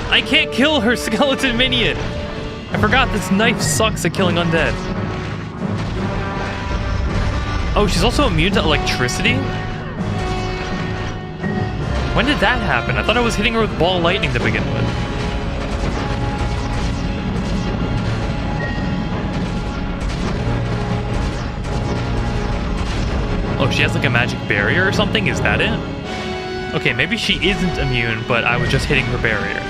I can't kill her skeleton minion! I forgot this knife sucks at killing undead. Oh, she's also immune to electricity? When did that happen? I thought I was hitting her with ball lightning to begin with. Oh, she has a magic barrier or something? Is that it? Okay, maybe she isn't immune, but I was just hitting her barrier.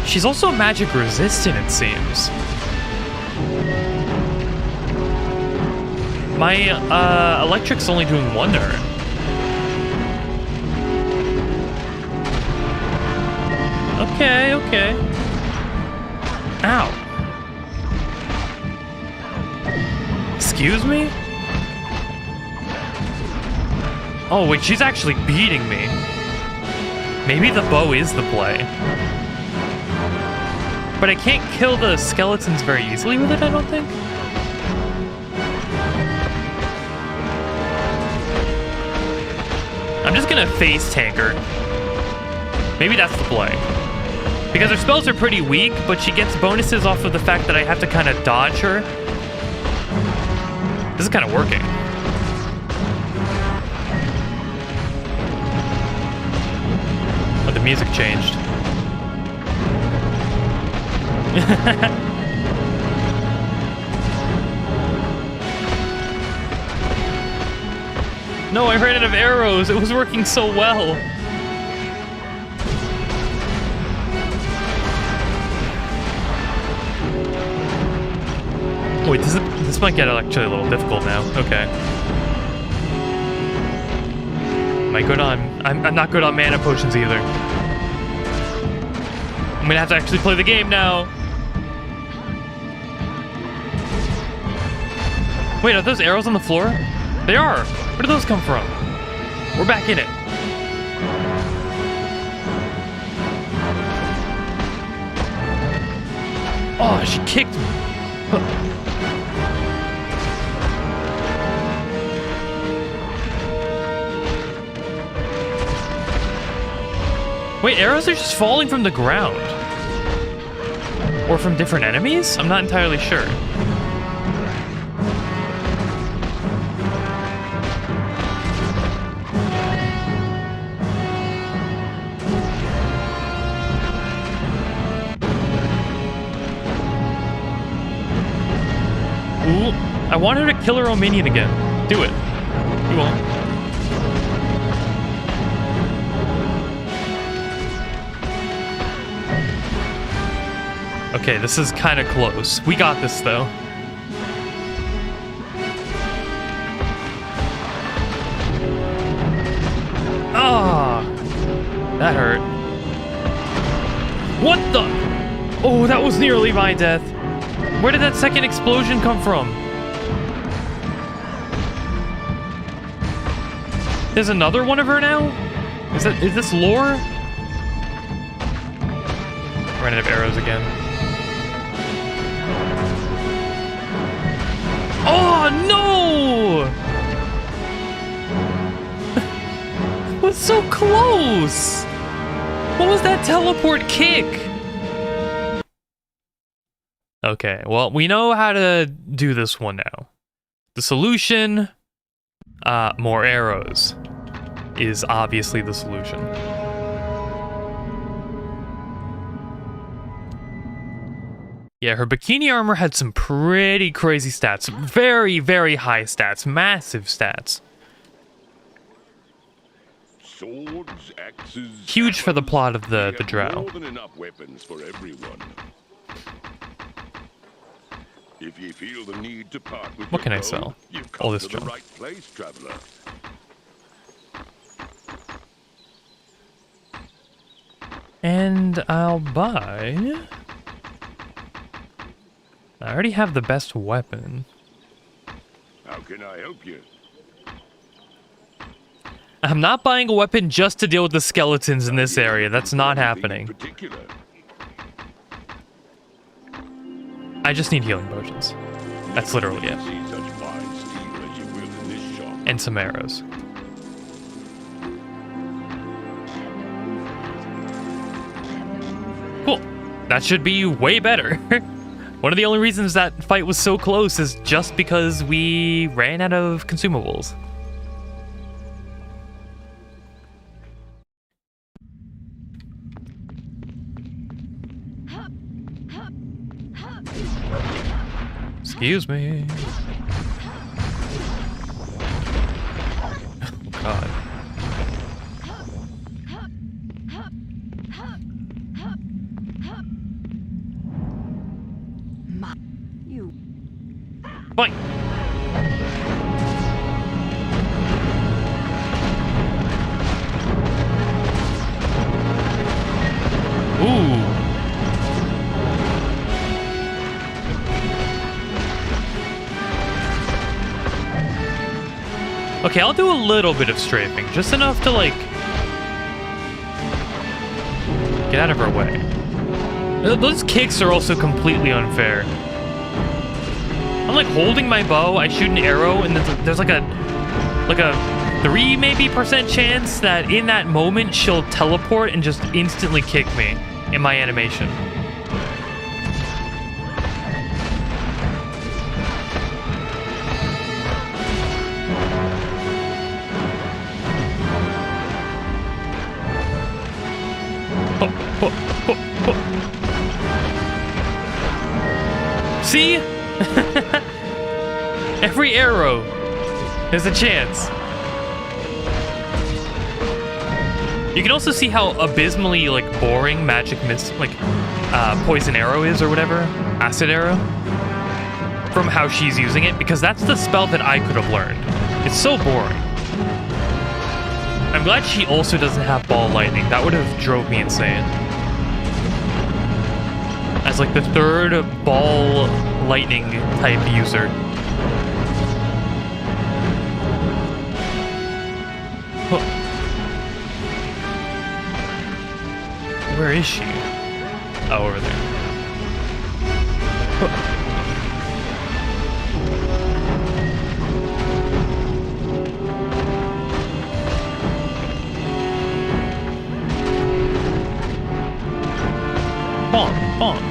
She's also magic resistant, it seems. My electric's only doing one turn. Okay, okay. Ow. Excuse me? Oh, wait, she's actually beating me. Maybe the bow is the play. But I can't kill the skeletons very easily with it, I don't think. I'm just gonna face tank her. Maybe that's the play. Because her spells are pretty weak, but she gets bonuses off of the fact that I have to kind of dodge her. This is kind of working. Oh, the music changed. No, I ran out of arrows. It was working so well. Wait, this might get actually a little difficult now. Okay. Am I good on... I'm not good on mana potions either. I'm gonna have to actually play the game now. Wait, are those arrows on the floor? They are. Where did those come from? We're back in it. Oh, she kicked me. Huh. Wait, arrows are just falling from the ground. Or from different enemies? I'm not entirely sure. Ooh, I want her to kill her own minion again. Do it. You won't. Okay, this is kind of close. We got this, though. Ah, that hurt. What the? Oh, that was nearly my death. Where did that second explosion come from? There's another one of her now? Is this lore? Ran out of arrows again. Oh no! It was so close! What was that teleport kick? Okay, well, we know how to do this one now. The solution, more arrows, is obviously the solution. Yeah, her bikini armor had some pretty crazy stats. Very, very high stats. Massive stats. Swords, axes, huge for the plot of the Drow. More than enough weapons for everyone. If you feel the need to part with What can I your sell? gold, you've All come this to the junk. right place, traveler. And I'll buy... I already have the best weapon. How can I help you? I'm not buying a weapon just to deal with the skeletons in this area. That's not happening. Particular. I just need healing potions. That's literally it. See such fine steel as you will in this shop. And some arrows. Cool. That should be way better. One of the only reasons that fight was so close is just because we ran out of consumables. Excuse me. Oh, God. You. Fine. Ooh. Okay, I'll do a little bit of strafing, just enough to, like, get out of her way. Those kicks are also completely unfair. I'm, like, holding my bow, I shoot an arrow, and there's like a 3 maybe % chance that in that moment she'll teleport and just instantly kick me in my animation. See? Every arrow is a chance. You can also see how abysmally like boring magic mist poison arrow is, or whatever, acid arrow, from how she's using it, because that's the spell that I could have learned. It's so boring. I'm glad she also doesn't have ball lightning. That would have drove me insane. As like the third ball lightning type user. Huh. Where is she? Oh, over there. Huh. Bonk, bonk.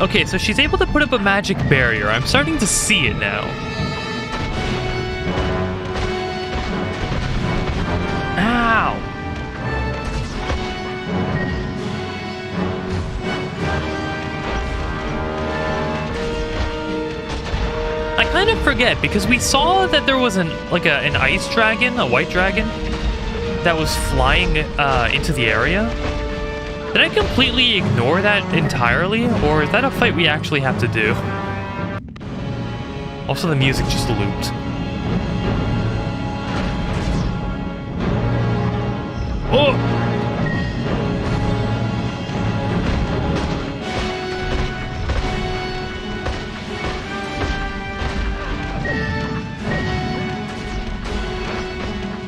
Okay, so she's able to put up a magic barrier. I'm starting to see it now. Ow! I kind of forget, because we saw that there was an ice dragon, a white dragon, that was flying into the area. Did I completely ignore that entirely, or is that a fight we actually have to do? Also, the music just looped. Oh!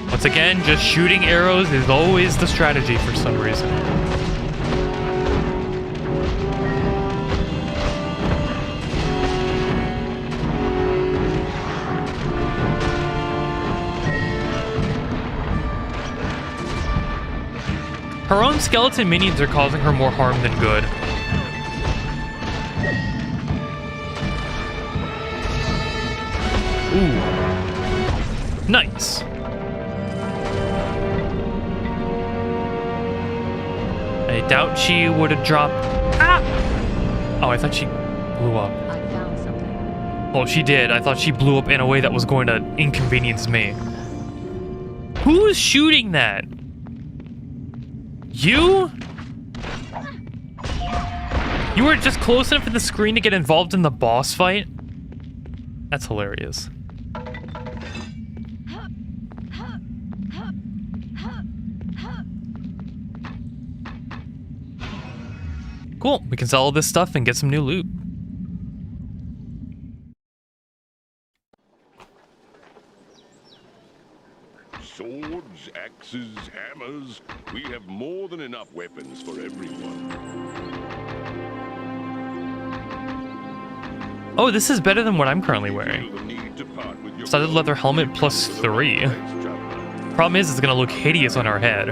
Once again, just shooting arrows is always the strategy for some reason. Her own skeleton minions are causing her more harm than good. Ooh. Nice. I doubt she would have dropped... Ah! Oh, I thought she blew up. I found something. Well, she did. I thought she blew up in a way that was going to inconvenience me. Who's shooting that? You? You were just close enough to the screen to get involved in the boss fight? That's hilarious. Cool, we can sell all this stuff and get some new loot. Swords, axes, hammers. We have more than enough weapons for everyone. Oh, this is better than what I'm currently wearing. Studded leather helmet +3. Problem is, it's gonna look hideous on our head.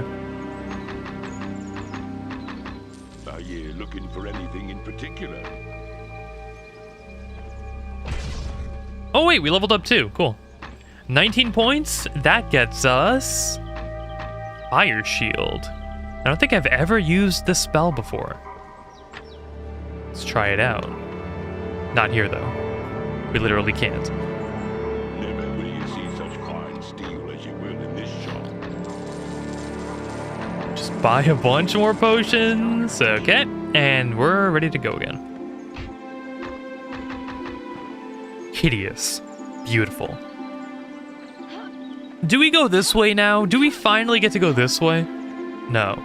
Are you looking for anything in particular? Oh wait, we leveled up too. Cool. 19 points. That gets us Fire Shield. I don't think I've ever used this spell before. Let's try it out. Not here though. We literally can't. Never will you see such fine steel as you will in this shop. Just buy a bunch more potions. Okay, and we're ready to go again. Hideous. Beautiful. Do we go this way now? Do we finally get to go this way? No.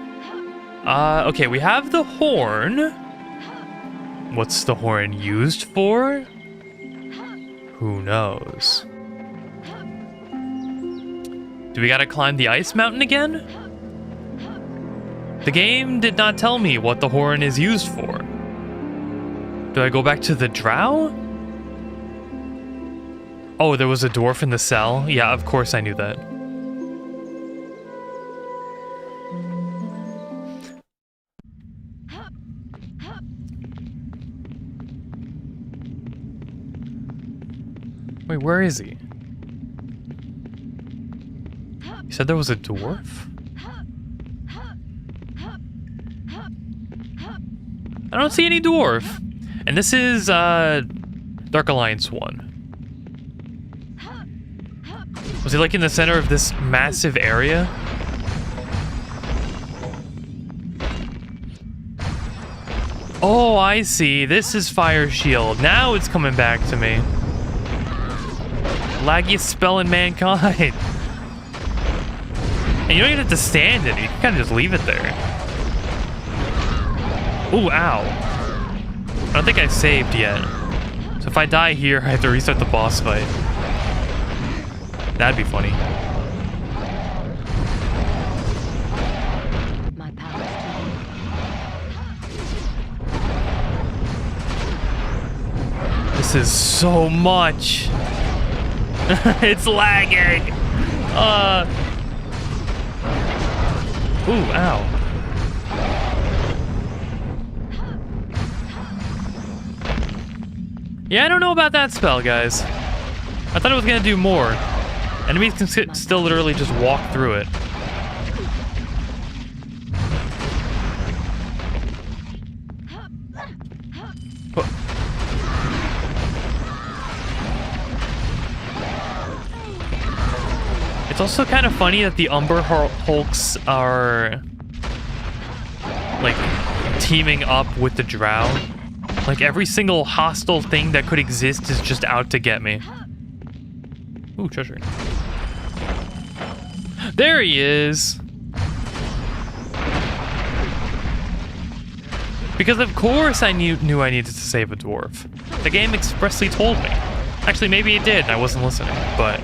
Okay, we have the horn. What's the horn used for? Who knows? Do we gotta climb the ice mountain again? The game did not tell me what the horn is used for. Do I go back to the Drow? Oh, there was a dwarf in the cell? Yeah, of course I knew that. Wait, where is he? You said there was a dwarf? I don't see any dwarf. And this is, Dark Alliance 1. Was he like in the center of this massive area? Oh, I see. This is Fire Shield. Now it's coming back to me. Laggiest spell in mankind. And you don't even have to stand it. You can kind of just leave it there. Ooh, ow. I don't think I saved yet. So if I die here, I have to restart the boss fight. That'd be funny. My power. This is so much. It's lagging. Ooh, ow. Yeah, I don't know about that spell, guys. I thought it was gonna do more. Enemies can still literally just walk through it. It's also kind of funny that the Umber Hulks are like teaming up with the Drow. Like every single hostile thing that could exist is just out to get me. Ooh, treasure. There he is. Because of course I knew I needed to save a dwarf. The game expressly told me. Actually, maybe it did and I wasn't listening, but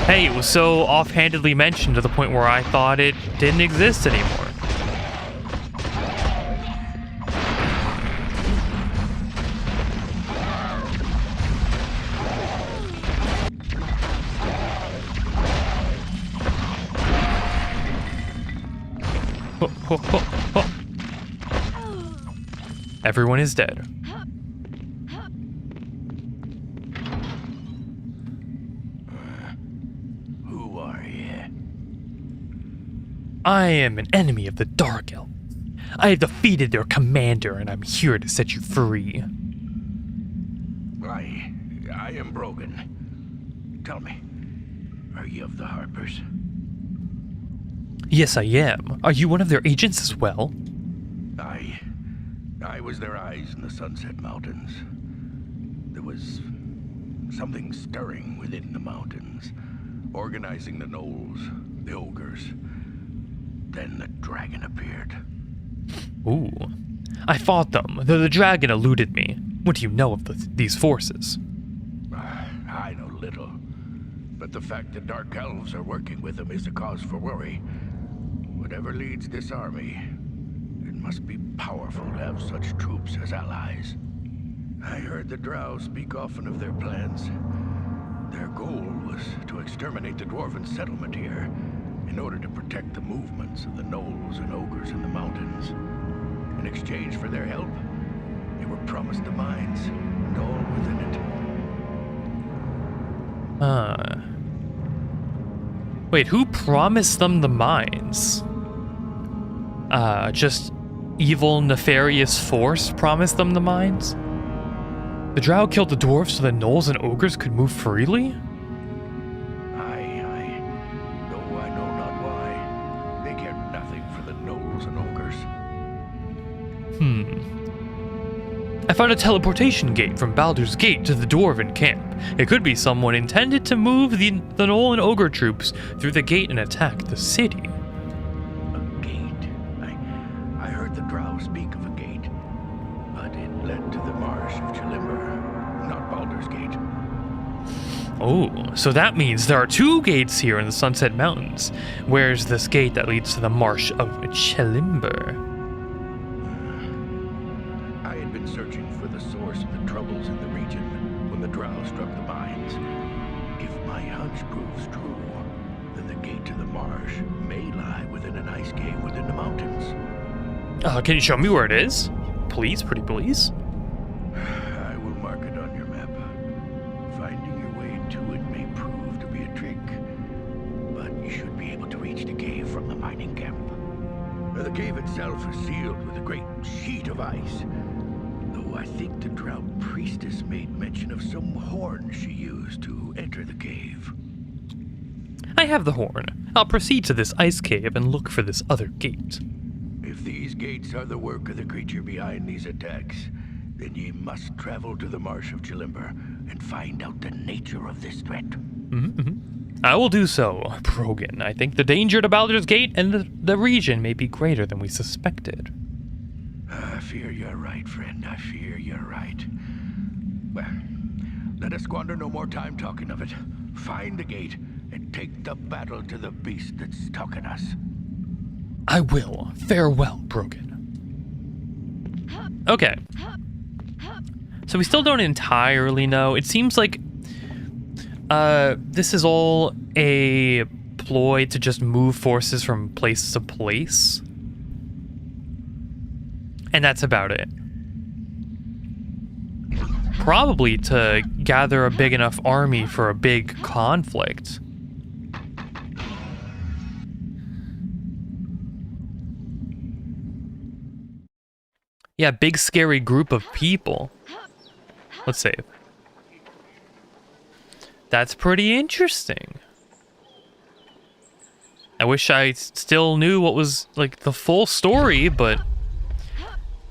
hey, it was so offhandedly mentioned to the point where I thought it didn't exist anymore. Everyone is dead. Who are you? I am an enemy of the Dark Elves. I have defeated their commander and I'm here to set you free. I am broken. Tell me, are you of the Harpers? Yes, I am. Are you one of their agents as well? I was their eyes in the Sunset Mountains. There was something stirring within the mountains, organizing the gnolls, the ogres. Then the dragon appeared. Ooh. I fought them, though the dragon eluded me. What do you know of these forces? I know little, but the fact that Dark Elves are working with them is a cause for worry. Whatever leads this army, it must be powerful to have such troops as allies. I heard the Drow speak often of their plans. Their goal was to exterminate the dwarven settlement here in order to protect the movements of the gnolls and ogres in the mountains. In exchange for their help, they were promised the mines and all within it. Wait, who promised them the mines? Just evil, nefarious force promised them the mines? The Drow killed the dwarves so the gnolls and ogres could move freely? Though I know not why, they cared nothing for the gnolls and ogres. I found a teleportation gate from Baldur's Gate to the Dwarven camp. It could be someone intended to move the gnoll and ogre troops through the gate and attack the city. A gate? I heard the Drow speak of a gate, but it led to the marsh of Chilimber, not Baldur's Gate. Oh, so that means there are two gates here in the Sunset Mountains. Where's this gate that leads to the marsh of Chilimber? I had been searching hunch proves true, then the gate to the marsh may lie within an ice cave within the mountains. Can you show me where it is? Please, pretty please. I will mark it on your map. Finding your way to it may prove to be a trick, but you should be able to reach the cave from the mining camp. The cave itself is sealed with a great sheet of ice, though I think the Drow priestess made mention of some horn she used to enter the cave. I have the horn. I'll proceed to this ice cave and look for this other gate. If these gates are the work of the creature behind these attacks, then ye must travel to the Marsh of Umber and find out the nature of this threat. I will do so, Brogan. I think the danger to Baldur's Gate and the region may be greater than we suspected. I fear you're right, friend. I fear you're right. Well, let us squander no more time talking of it. Find the gate and take the battle to the beast that's stalking us. I will. Farewell, Brogan. Okay. So we still don't entirely know. It seems like this is all a ploy to just move forces from place to place. And that's about it. Probably to gather a big enough army for a big conflict. Yeah, big scary group of people. Let's save. That's pretty interesting. I wish I still knew what was like the full story, but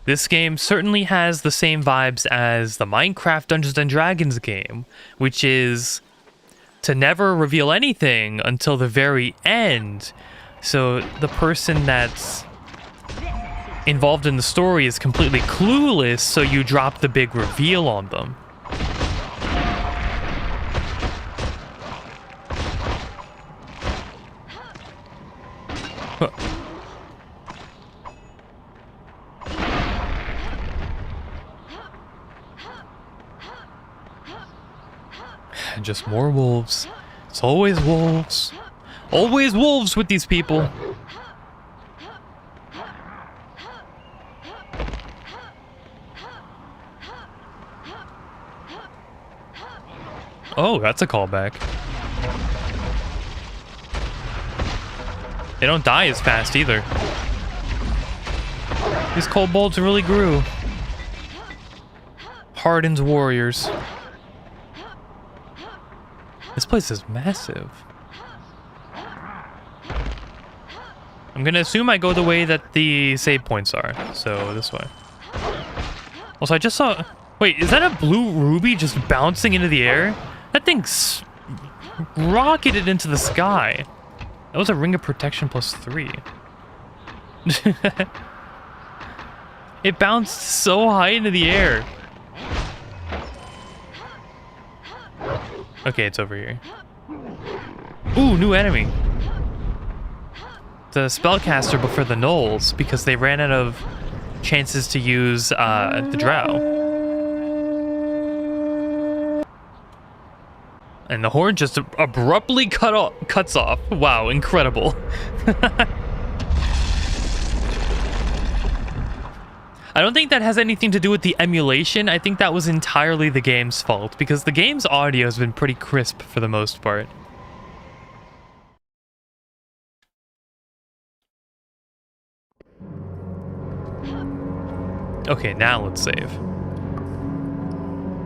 this game certainly has the same vibes as the Minecraft Dungeons and Dragons game, which is to never reveal anything until the very end. So the person that's involved in the story is completely clueless, so you drop the big reveal on them. Huh. Just more wolves. It's always wolves. Always wolves with these people. Oh, that's a callback. They don't die as fast either. These kobolds really grew. Hardened warriors. This place is massive. I'm gonna assume I go the way that the save points are. So this way. Also, I just saw... Wait, is that a blue ruby just bouncing into the air? That thing's rocketed into the sky. That was a ring of protection +3. It bounced so high into the air. Okay, it's over here. Ooh, new enemy. The spellcaster before the gnolls, because they ran out of chances to use the drow. And the horde just abruptly cuts off. Wow, incredible. I don't think that has anything to do with the emulation. I think that was entirely the game's fault, because the game's audio has been pretty crisp for the most part. Okay, now let's save.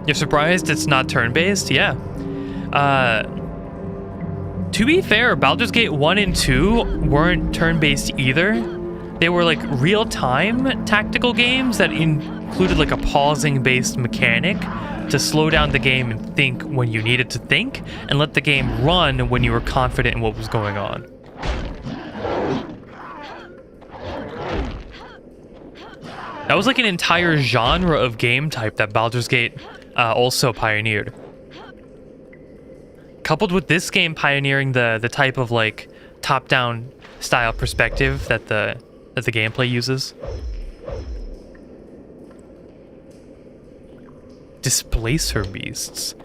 You're surprised it's not turn-based? Yeah. To be fair, Baldur's Gate 1 and 2 weren't turn-based either. They were like real-time tactical games that included like a pausing-based mechanic to slow down the game and think when you needed to think, and let the game run when you were confident in what was going on. That was like an entire genre of game type that Baldur's Gate also pioneered. Coupled with this game pioneering the type of like top-down style perspective that the gameplay uses. Displacer beasts.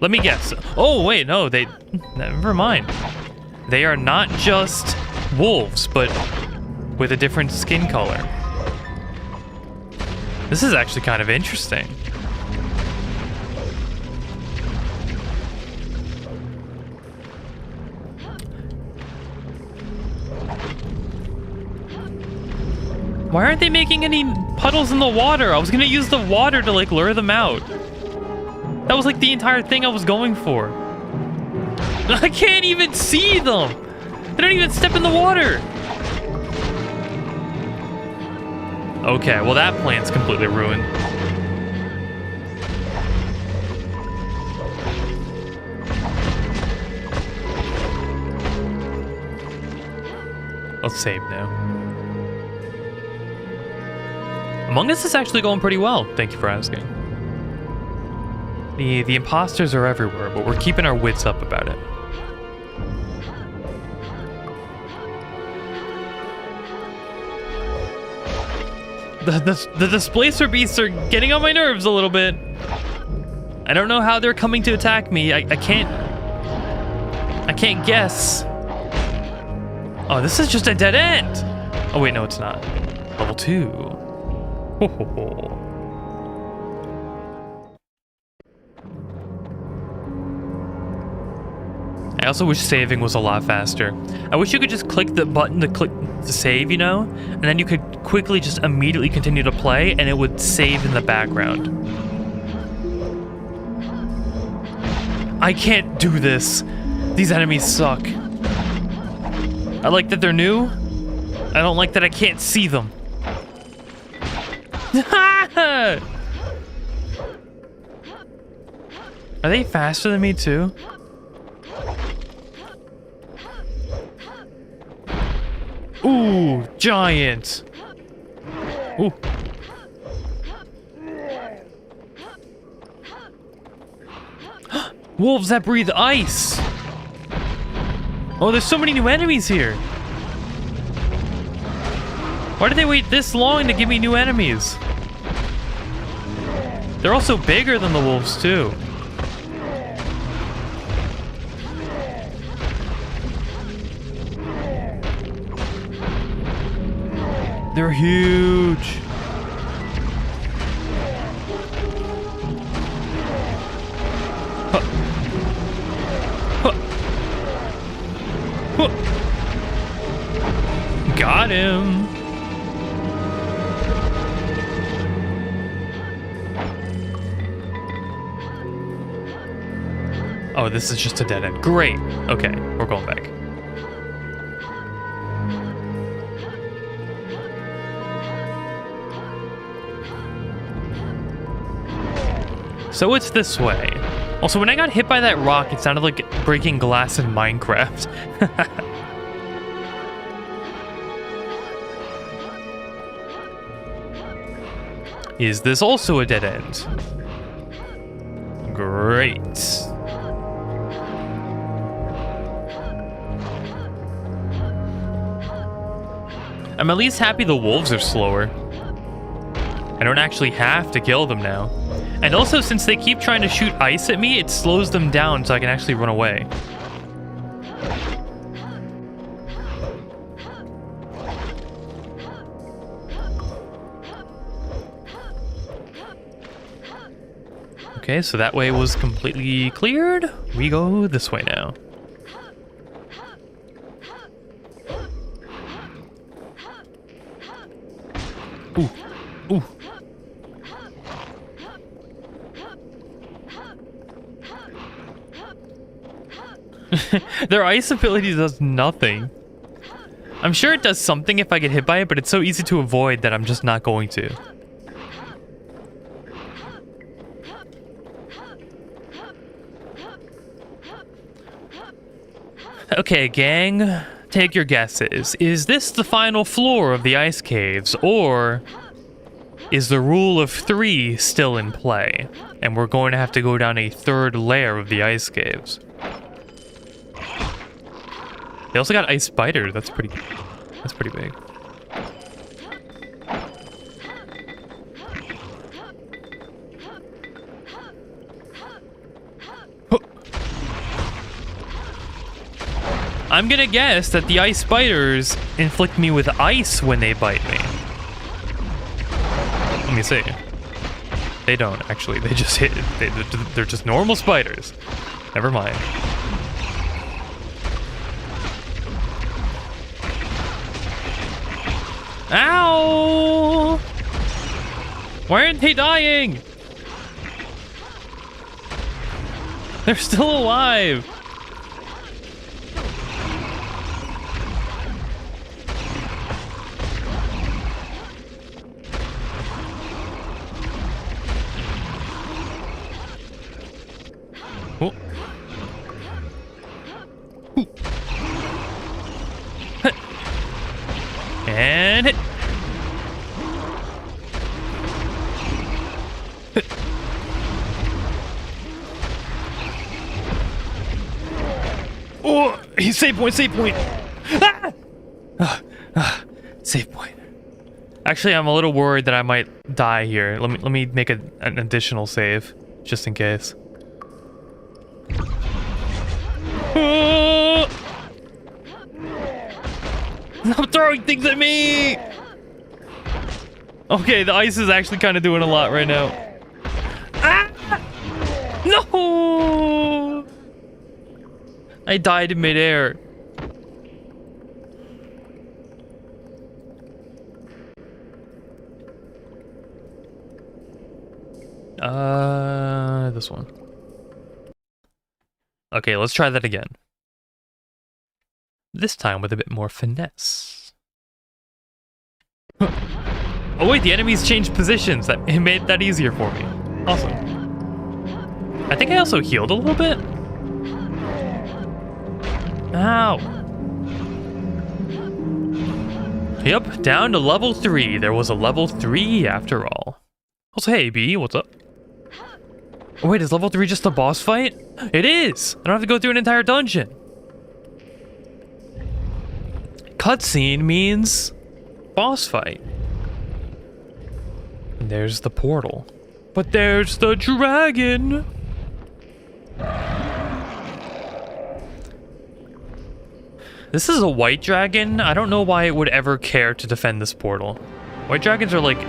Let me guess. Oh, wait, no, never mind. They are not just wolves, but with a different skin color. This is actually kind of interesting. Why aren't they making any puddles in the water? I was gonna use the water to like lure them out. That was like the entire thing I was going for. I can't even see them. They don't even step in the water. Okay, well that plan's completely ruined. I'll save now. Among Us is actually going pretty well, thank you for asking. The imposters are everywhere, but we're keeping our wits up about it. The displacer beasts are getting on my nerves a little bit. I don't know how they're coming to attack me. I can't guess. Oh, this is just a dead end. Oh wait, no, it's not. Level 2. Ho, ho, ho. I also wish saving was a lot faster. I wish you could just click the button to save, you know? And then you could quickly just immediately continue to play and it would save in the background. I can't do this. These enemies suck. I like that they're new. I don't like that I can't see them. Are they faster than me too? Ooh, giant. Ooh. Wolves that breathe ice. Oh, there's so many new enemies here. Why did they wait this long to give me new enemies? They're also bigger than the wolves too. They're huge. Huh. Huh. Huh. Got him. Oh, this is just a dead end. Great. Okay, we're going back. So it's this way. Also, when I got hit by that rock, it sounded like breaking glass in Minecraft. Is this also a dead end? Great. I'm at least happy the wolves are slower. I don't actually have to kill them now. And also, since they keep trying to shoot ice at me, it slows them down so I can actually run away. Okay, so that way was completely cleared. We go this way now. Ooh, ooh. Their ice ability does nothing. I'm sure it does something if I get hit by it, but it's so easy to avoid that I'm just not going to. Okay, gang, take your guesses. Is this the final floor of the ice caves, or is the rule of 3 still in play, and we're going to have to go down a 3rd layer of the ice caves? They also got ice spiders. That's pretty big. Huh. I'm gonna guess that the ice spiders inflict me with ice when they bite me. Let me see. They don't, actually. They just hit. They're just normal spiders. Never mind. Ow! Why aren't they dying? They're still alive. Oh. Ooh. Hit. And hit. Hit. Oh, he's save point, save point. Save point. Actually, I'm a little worried that I might die here. Let me make an additional save, just in case. Stop throwing things at me! Okay, the ice is actually kind of doing a lot right now. Ah! No! I died in midair. This one. Okay, let's try that again. This time with a bit more finesse. Oh wait, the enemies changed positions. That it made that easier for me. Awesome. I think I also healed a little bit. Ow. Yep, down to level 3. There was a level 3 after all. Also, hey B, what's up? Oh wait, is level 3 just a boss fight? It is! I don't have to go through an entire dungeon. Cutscene means boss fight. And there's the portal. But there's the dragon! This is a white dragon. I don't know why it would ever care to defend this portal. White dragons are like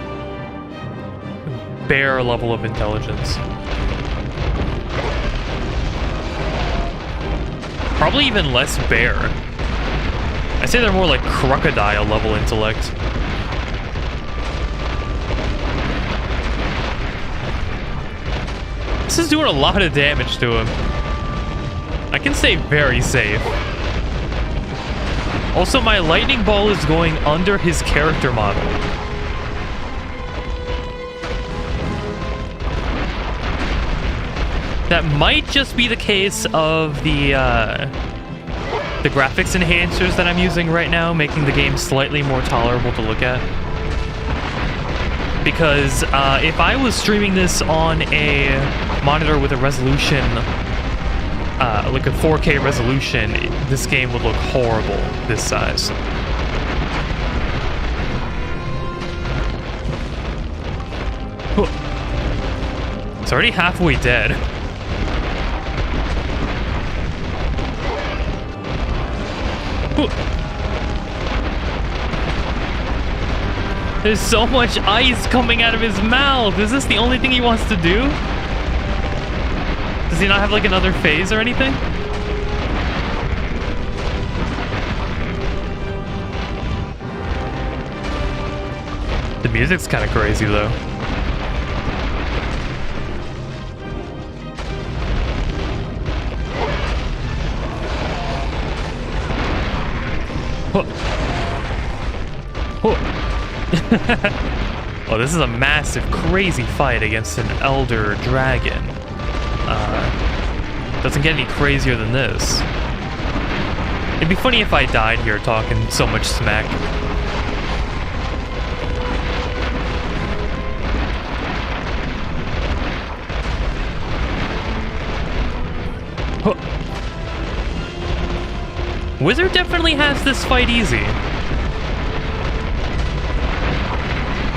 bare level of intelligence. Probably even less bear. I say they're more like crocodile level intellect. This is doing a lot of damage to him. I can stay very safe. Also, my lightning ball is going under his character model. That might just be the case of the graphics enhancers that I'm using right now, making the game slightly more tolerable to look at. Because if I was streaming this on a monitor with a resolution, like a 4K resolution, this game would look horrible this size. It's already halfway dead. There's so much ice coming out of his mouth. Is this the only thing he wants to do? Does he not have like another phase or anything? The music's kind of crazy though. Oh, this is a massive, crazy fight against an elder dragon. Doesn't get any crazier than this. It'd be funny if I died here talking so much smack. Huh. Wizard definitely has this fight easy.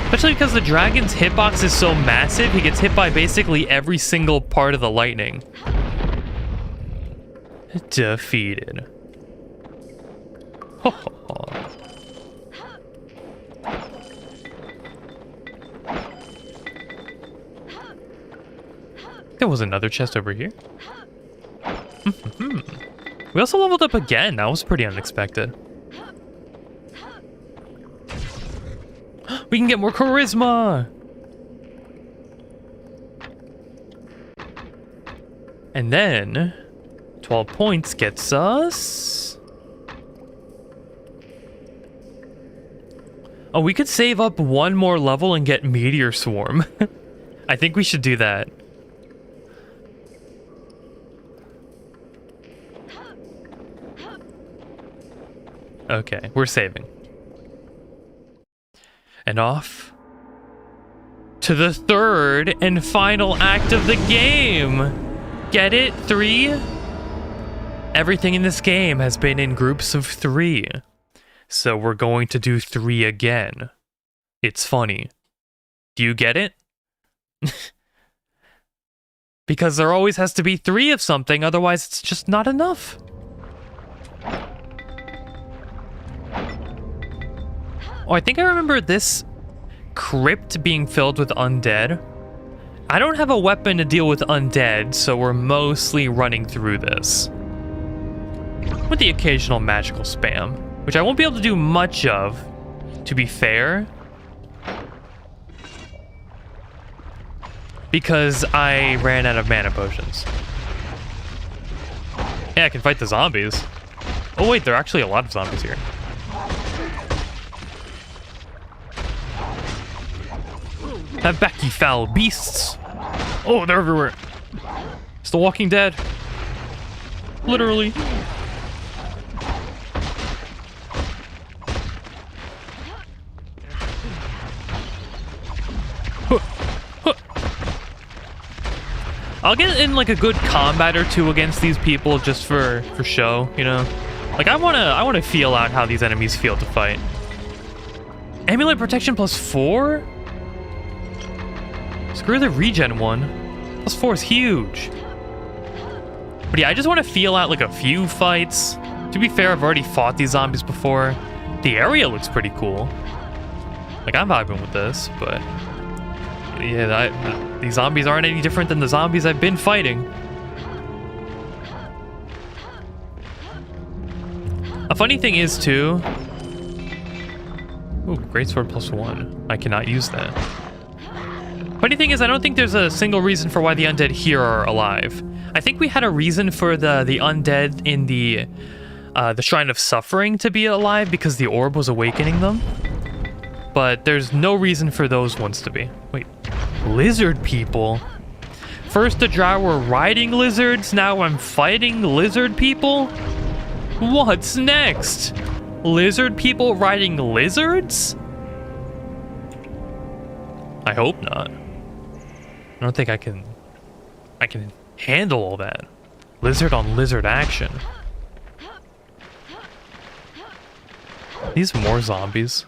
Especially because the dragon's hitbox is so massive, he gets hit by basically every single part of the lightning. Defeated. There was another chest over here. We also leveled up again. That was pretty unexpected. We can get more charisma! And then 12 points gets us... Oh, we could save up one more level and get Meteor Swarm. I think we should do that. Okay, we're saving. And off to the third and final act of the game. Get it? 3? Everything in this game has been in groups of 3. So we're going to do 3 again. It's funny. Do you get it? Because there always has to be 3 of something, otherwise it's just not enough. Oh, I think I remember this crypt being filled with undead. I don't have a weapon to deal with undead, so we're mostly running through this. With the occasional magical spam, which I won't be able to do much of, to be fair. Because I ran out of mana potions. Yeah, I can fight the zombies. Oh wait, there are actually a lot of zombies here. Have back, ye foul beasts! Oh, they're everywhere. It's the Walking Dead. Literally. Huh. Huh. I'll get in like a good combat or two against these people just for show, you know? Like I wanna feel out how these enemies feel to fight. Amulet protection +4? Screw the regen one. +4 is huge. But yeah, I just want to feel out like a few fights. To be fair, I've already fought these zombies before. The area looks pretty cool. Like, I'm vibing with this, but... yeah, these zombies aren't any different than the zombies I've been fighting. A funny thing is, too... Ooh, greatsword +1. I cannot use that. Funny thing is, I don't think there's a single reason for why the undead here are alive. I think we had a reason for the undead in the Shrine of Suffering to be alive because the orb was awakening them. But there's no reason for those ones to be. Wait, lizard people? First the Drow were riding lizards, now I'm fighting lizard people? What's next? Lizard people riding lizards? I hope not. I don't think I can handle all that. Lizard on lizard action. These more zombies.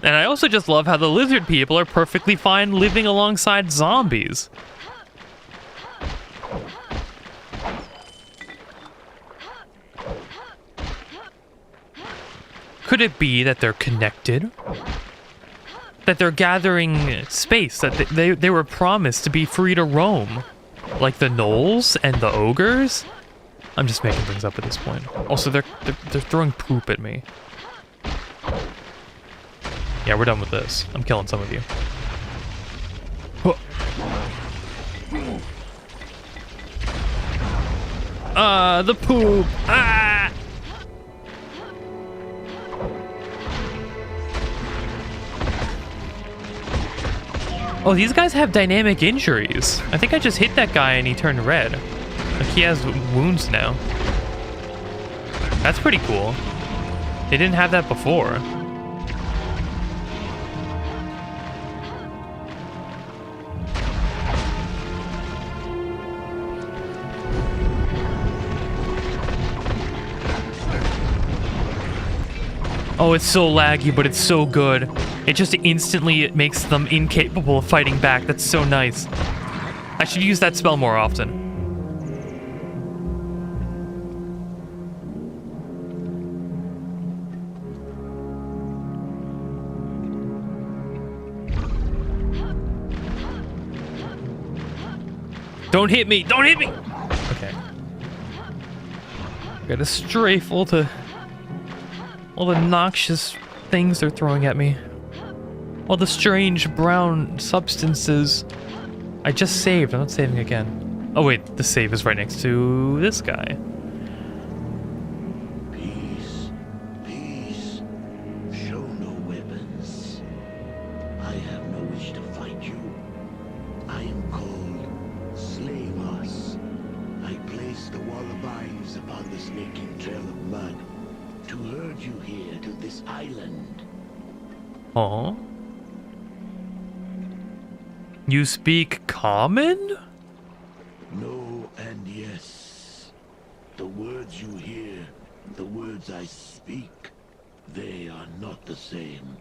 And I also just love how the lizard people are perfectly fine living alongside zombies. Could it be that they're connected? That they're gathering space, that they were promised to be free to roam. Like the gnolls and the ogres? I'm just making things up at this point. Also, they're throwing poop at me. Yeah, we're done with this. I'm killing some of you. The poop! Ah! Oh, these guys have dynamic injuries. I think I just hit that guy and he turned red. Like he has wounds now. That's pretty cool. They didn't have that before. Oh, it's so laggy, but it's so good. It just instantly makes them incapable of fighting back. That's so nice. I should use that spell more often. Don't hit me! Don't hit me! Okay. Gotta strafe all the noxious things they're throwing at me. All the strange brown substances. I just saved. I'm not saving again. Oh wait, the save is right next to this guy. Peace, peace. Show no weapons. I have no wish to fight you. I am called Slave Us. I place the wall of vines upon the snaking trail of mud to herd you here to this island. Huh? You speak common? No and yes. The words you hear, the words I speak, they are not the same.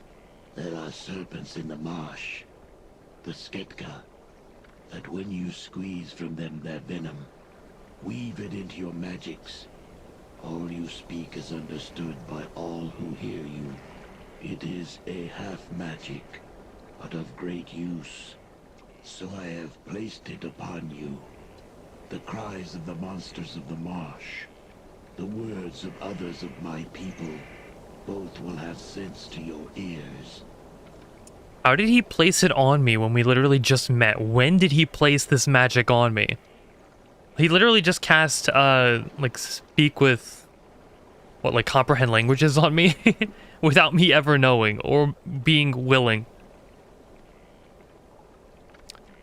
There are serpents in the marsh, the Sketka, that when you squeeze from them their venom, weave it into your magics. All you speak is understood by all who hear you. It is a half magic, but of great use. So I have placed it upon you. The cries of the monsters of the marsh, the words of others of my people, both will have sense to your ears. How did he place it on me when we literally just met? When did he place this magic on me? He literally just cast, like, speak with, what, like, comprehend languages on me? Without me ever knowing or being willing.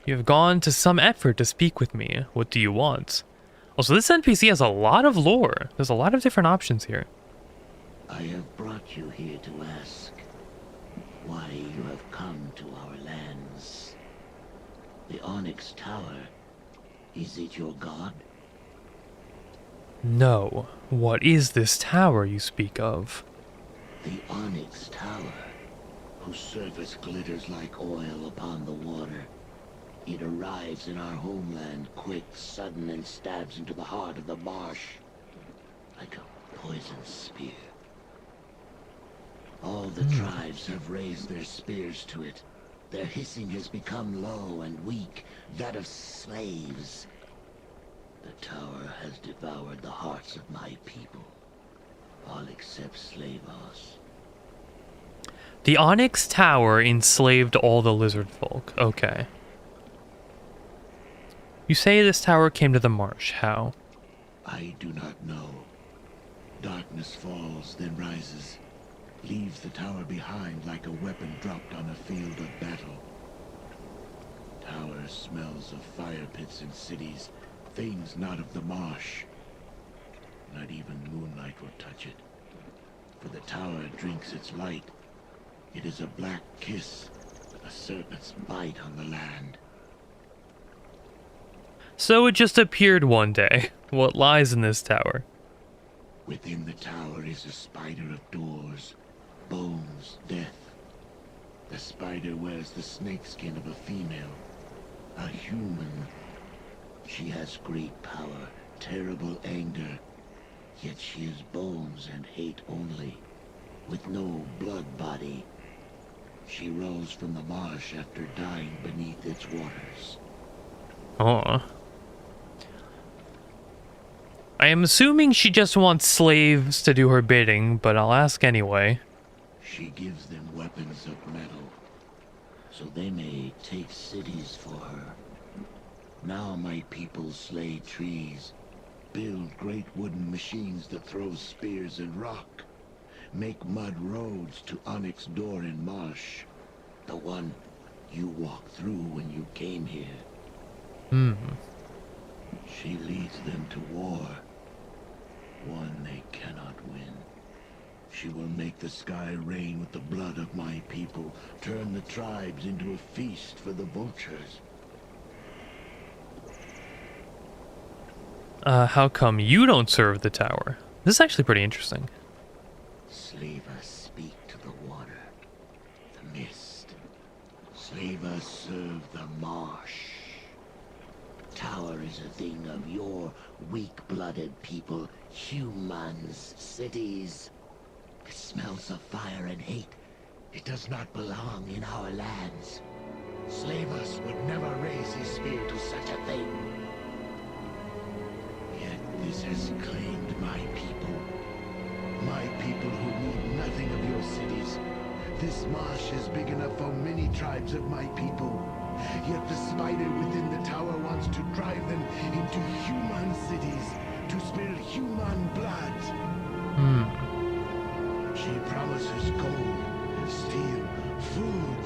You have gone to some effort to speak with me. What do you want? Also, this NPC has a lot of lore. There's a lot of different options here. I have brought you here to ask why you have come to our lands. The Onyx Tower, is it your god? No. What is this tower you speak of? The Onyx Tower, whose surface glitters like oil upon the water. It arrives in our homeland quick, sudden, and stabs into the heart of the marsh like a poisoned spear. All the tribes have raised their spears to it. Their hissing has become low and weak, that of slaves. The tower has devoured the hearts of my people, all except Slavos. The Onyx Tower enslaved all the lizard folk. Okay. You say this tower came to the marsh. How? I do not know. Darkness falls, then rises. Leaves the tower behind like a weapon dropped on a field of battle. Tower smells of fire pits in cities, things not of the marsh. Not even moonlight will touch it. For the tower drinks its light. It is a black kiss, a serpent's bite on the land. So it just appeared one day. What lies in this tower? Within the tower is a spider of doors, bones, death. The spider wears the snakeskin of a female, a human. She has great power, terrible anger, yet she is bones and hate only, with no blood body. She rose from the marsh after dying beneath its waters. Oh. I am assuming she just wants slaves to do her bidding, but I'll ask anyway. She gives them weapons of metal, so they may take cities for her. Now my people slay trees, build great wooden machines that throw spears and rock, make mud roads to Onyx Door in Marsh, the one you walked through when you came here. She leads them to war, one they cannot win. She will make the sky rain with the blood of my people, turn the tribes into a feast for the vultures. How come you don't serve the tower? This is actually pretty interesting. Slavers speak to the water, the mist. Slavers serve the marsh. Tower is a thing of your weak-blooded people, humans, cities. It smells of fire and hate. It does not belong in our lands. Slavers would never raise his spear to such a thing. marsh is big enough for many tribes of my people. Yet the spider within the tower wants to drive them into human cities to spill human blood. She promises gold, steel, food.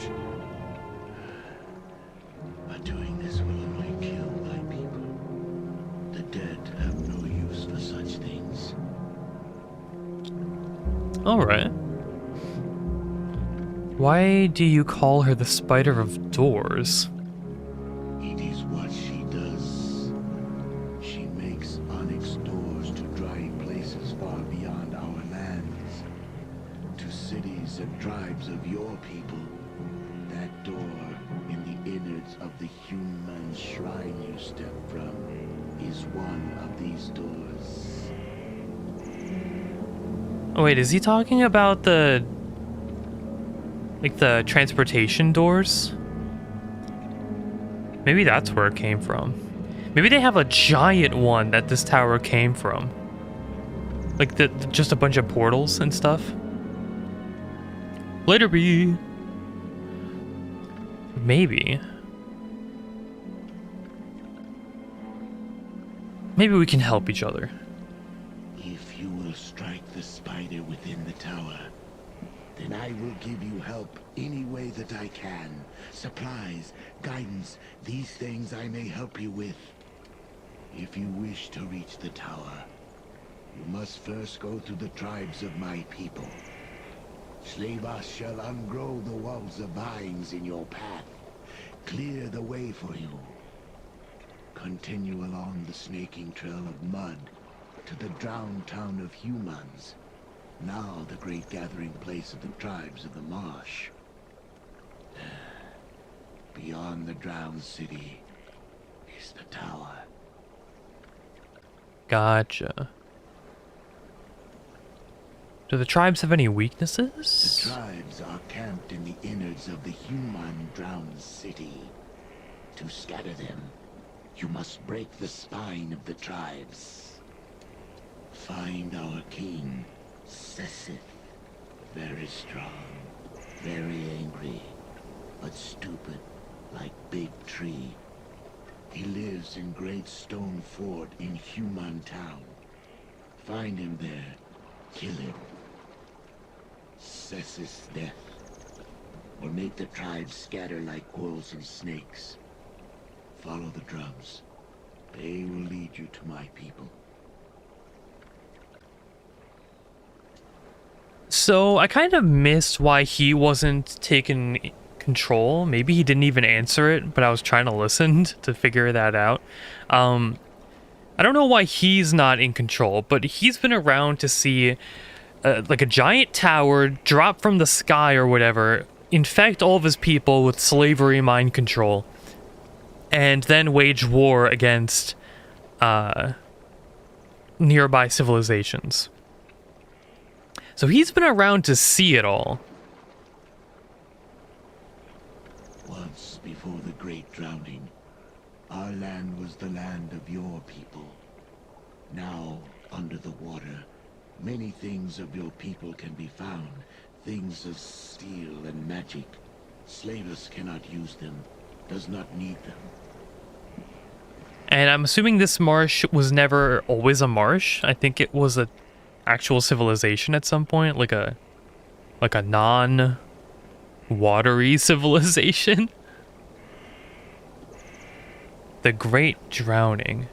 But doing this will only kill my people. The dead have no use for such things. Alright. Why do you call her the Spider of Doors? It is what she does. She makes onyx doors to dry places far beyond our lands. To cities and tribes of your people. That door in the innards of the human shrine you step from is one of these doors. Oh wait, is he talking about the... like the transportation doors? Maybe that's where it came from. Maybe they have a giant one that this tower came from. Like just a bunch of portals and stuff. Later, B. Maybe. Maybe we can help each other. If you will strike the spider within the tower, then I will give you help any way that I can. Supplies, guidance, these things I may help you with. If you wish to reach the tower, you must first go through the tribes of my people. Slavas shall ungrow the walls of vines in your path, clear the way for you. Continue along the snaking trail of mud to the drowned town of humans, now the great gathering place of the tribes of the marsh. Beyond the drowned city is the tower. Gotcha. Do the tribes have any weaknesses? The tribes are camped in the innards of the human drowned city. To scatter them, you must break the spine of the tribes. Find our king, Sessith. Very strong, very angry, but stupid like big tree. He lives in Great Stone Fort in Human Town. Find him there, kill him. Sessith's death will make the tribes scatter like wolves and snakes. Follow the drums. They will lead you to my people. So I kind of missed why he wasn't taking control. Maybe he didn't even answer it, but I was trying to listen to figure that out. I don't know why he's not in control, but he's been around to see like a giant tower drop from the sky or whatever, infect all of his people with slavery mind control, and then wage war against nearby civilizations. So he's been around to see it all. Once before the great drowning, our land was the land of your people. Now, under the water, many things of your people can be found. Things of steel and magic. Slavers cannot use them, does not need them. And I'm assuming this marsh was never always a marsh. I think it was a actual civilization at some point, like a non-watery civilization. The Great Drowning.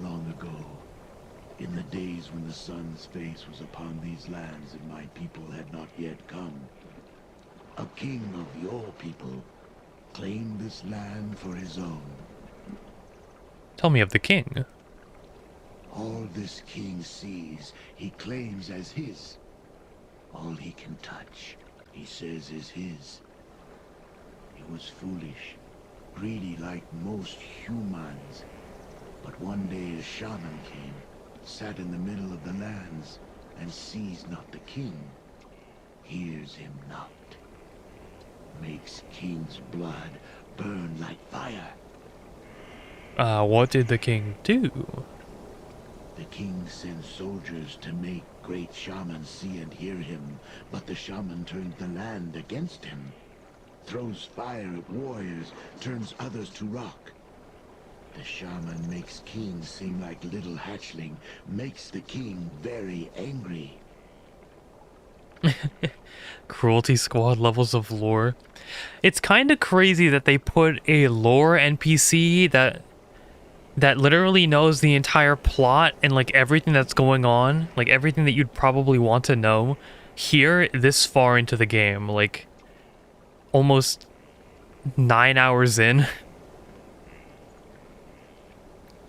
Long ago, in the days when the sun's face was upon these lands and my people had not yet come, a king of your people claimed this land for his own. Tell me of the king. All this king sees, he claims as his. All he can touch, he says is his. He was foolish, greedy like most humans. But one day a shaman came, sat in the middle of the lands, and sees not the king, hears him not. Makes king's blood burn like fire. What did the king do? The king sends soldiers to make great shamans see and hear him, but the shaman turns the land against him. Throws fire at warriors, turns others to rock. The shaman makes kings seem like little hatchling, makes the king very angry. Cruelty Squad levels of lore. It's kind of crazy that they put a lore NPC that literally knows the entire plot and like everything that's going on, like everything that you'd probably want to know here this far into the game, like almost 9 hours in.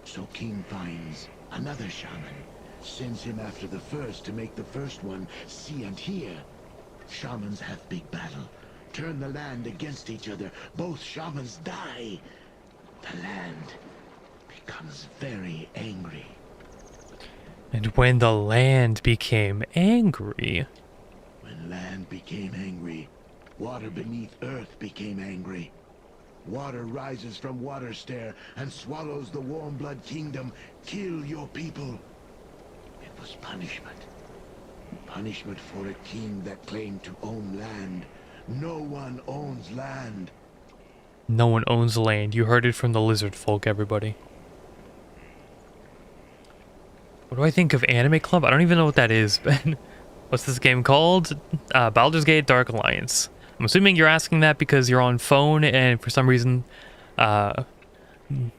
So king finds another shaman, sends him after the first to make the first one see and hear. Shamans have big battle, turn the land against each other. Both shamans die. The land becomes very angry. And when the land became angry... When land became angry, water beneath earth became angry. Water rises from water stair and swallows the warm blood kingdom. Kill your people. It was punishment. Punishment for a king that claimed to own land. No one owns land. No one owns land. You heard it from the lizard folk, everybody. What do I think of Anime Club? I don't even know what that is, Ben. What's this game called? Baldur's Gate Dark Alliance. I'm assuming you're asking that because you're on phone and for some reason the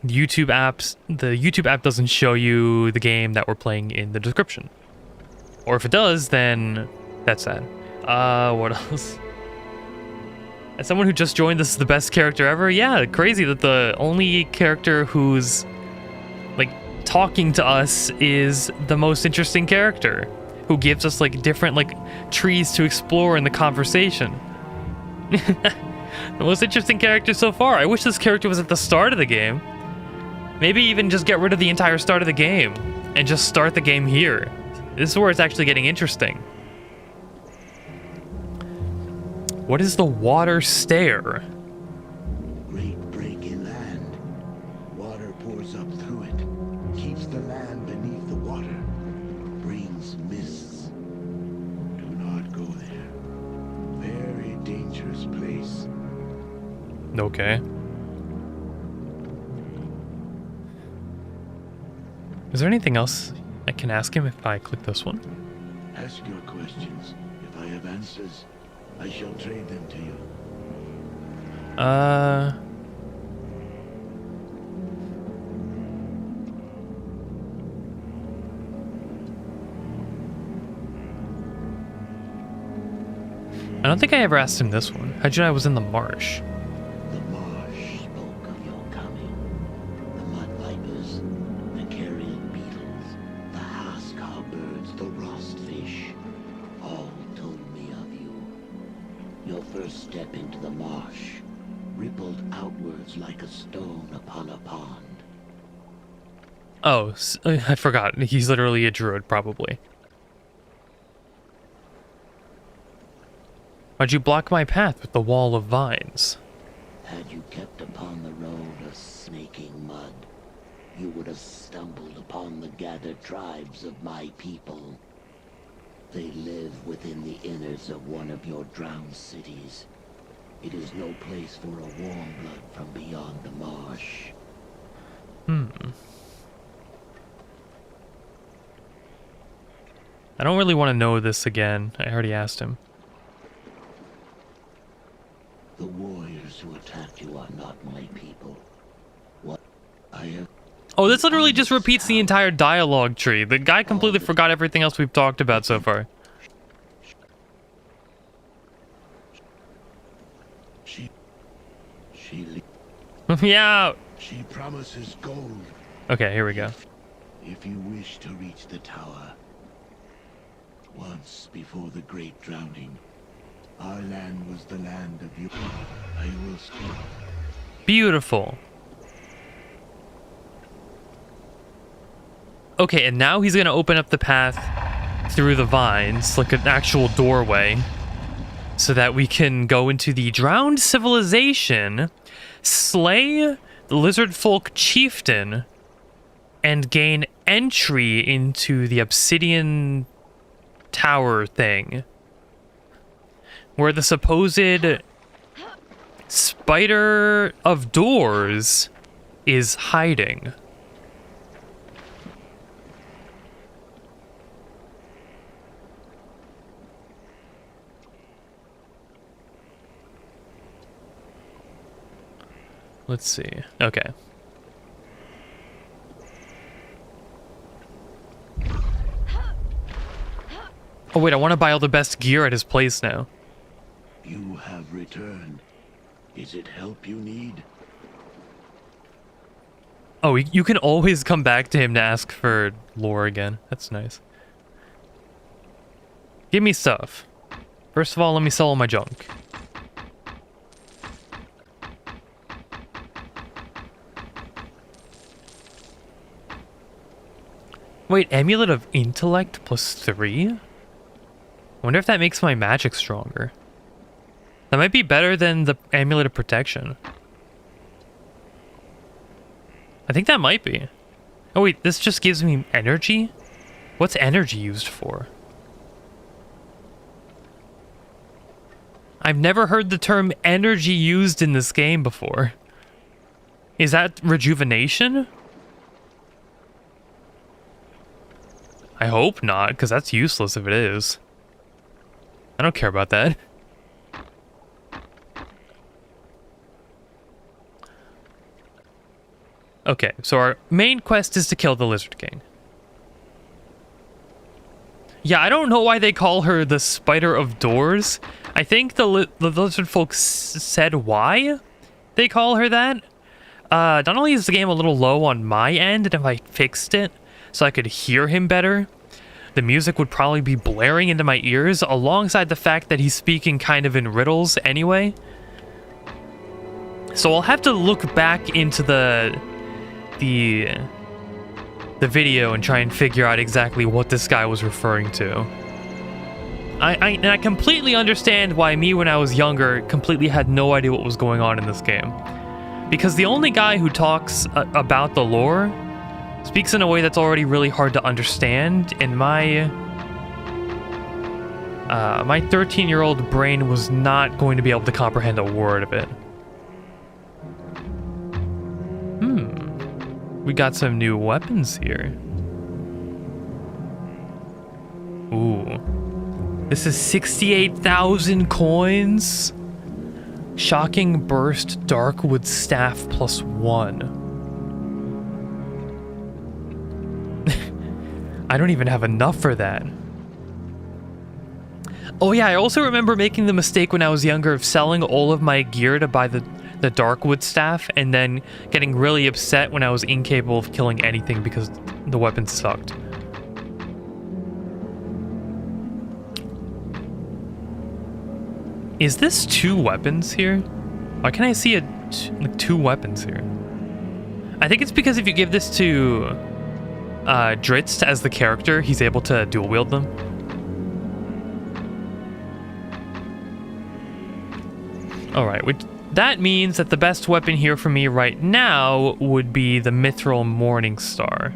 YouTube app doesn't show you the game that we're playing in the description. Or if it does, then that's sad. What else? As someone who just joined, this is the best character ever. Yeah, crazy that the only character who's like talking to us is the most interesting character, who gives us like different like trees to explore in the conversation. The most interesting character so far. I wish this character was at the start of the game. Maybe even just get rid of the entire start of the game and just start the game here. This is where it's actually getting interesting. What is the water stair? Great break in land. Water pours up through it. Keeps the land beneath the water. Brings mists. Do not go there. Very dangerous place. Okay. Is there anything else I can ask him if I click this one? Ask your questions. If I have answers, I shall trade them to you. I don't think I ever asked him this one. How'd you know I was in the marsh? The marsh spoke of your coming. The mud vipers, the carrion beetles, the haskar birds, the rost fish, all told me of you. Your first step into the marsh rippled outwards like a stone upon a pond. Oh, I forgot. He's literally a druid, probably. Why'd you block my path with the wall of vines? Had you kept upon the road of snaking mud, you would have stumbled upon the gathered tribes of my people. They live within the innards of one of your drowned cities. It is no place for a warm blood from beyond the marsh. I don't really want to know this again. I already asked him. The warriors who attacked you are not my people. What I have... Oh, this literally just repeats the entire dialogue tree. The guy completely forgot everything else we've talked about so far. She Yeah. She promises gold. Okay, here we go. If you wish to reach the tower, once before the great drowning, our land was the land of you. I will speak. Beautiful. Okay, and now he's gonna open up the path through the vines, like an actual doorway, so that we can go into the drowned civilization, slay the lizard folk chieftain, and gain entry into the obsidian tower thing, where the supposed spider of doors is hiding. Let's see. Okay. Oh wait, I want to buy all the best gear at his place now. You have returned. Is it help you need? Oh, you can always come back to him to ask for lore again. That's nice. Give me stuff. First of all, let me sell all my junk. Wait, amulet of intellect +3? I wonder if that makes my magic stronger. That might be better than the amulet of protection. I think that might be. Oh wait, this just gives me energy? What's energy used for? I've never heard the term energy used in this game before. Is that rejuvenation? I hope not, because that's useless if it is. I don't care about that. Okay, so our main quest is to kill the Lizard King. Yeah, I don't know why they call her the Spider of Doors. I think the Lizard folks said why they call her that. Not only is the game a little low on my end, and if I fixed it so I could hear him better, the music would probably be blaring into my ears, alongside the fact that he's speaking kind of in riddles anyway. So I'll have to look back into the video and try and figure out exactly what this guy was referring to. I completely understand why me, when I was younger, completely had no idea what was going on in this game. Because the only guy who talks about the lore speaks in a way that's already really hard to understand, and my 13-year-old brain was not going to be able to comprehend a word of it. We got some new weapons here. Ooh. This is 68,000 coins. Shocking Burst Darkwood Staff +1. I don't even have enough for that. Oh yeah, I also remember making the mistake when I was younger of selling all of my gear to buy the Darkwood Staff, and then getting really upset when I was incapable of killing anything because the weapon sucked. Is this 2 weapons here? Why can I see like 2 weapons here? I think it's because if you give this to Dritz as the character, he's able to dual wield them. Alright, that means that the best weapon here for me right now would be the Mithril Morningstar.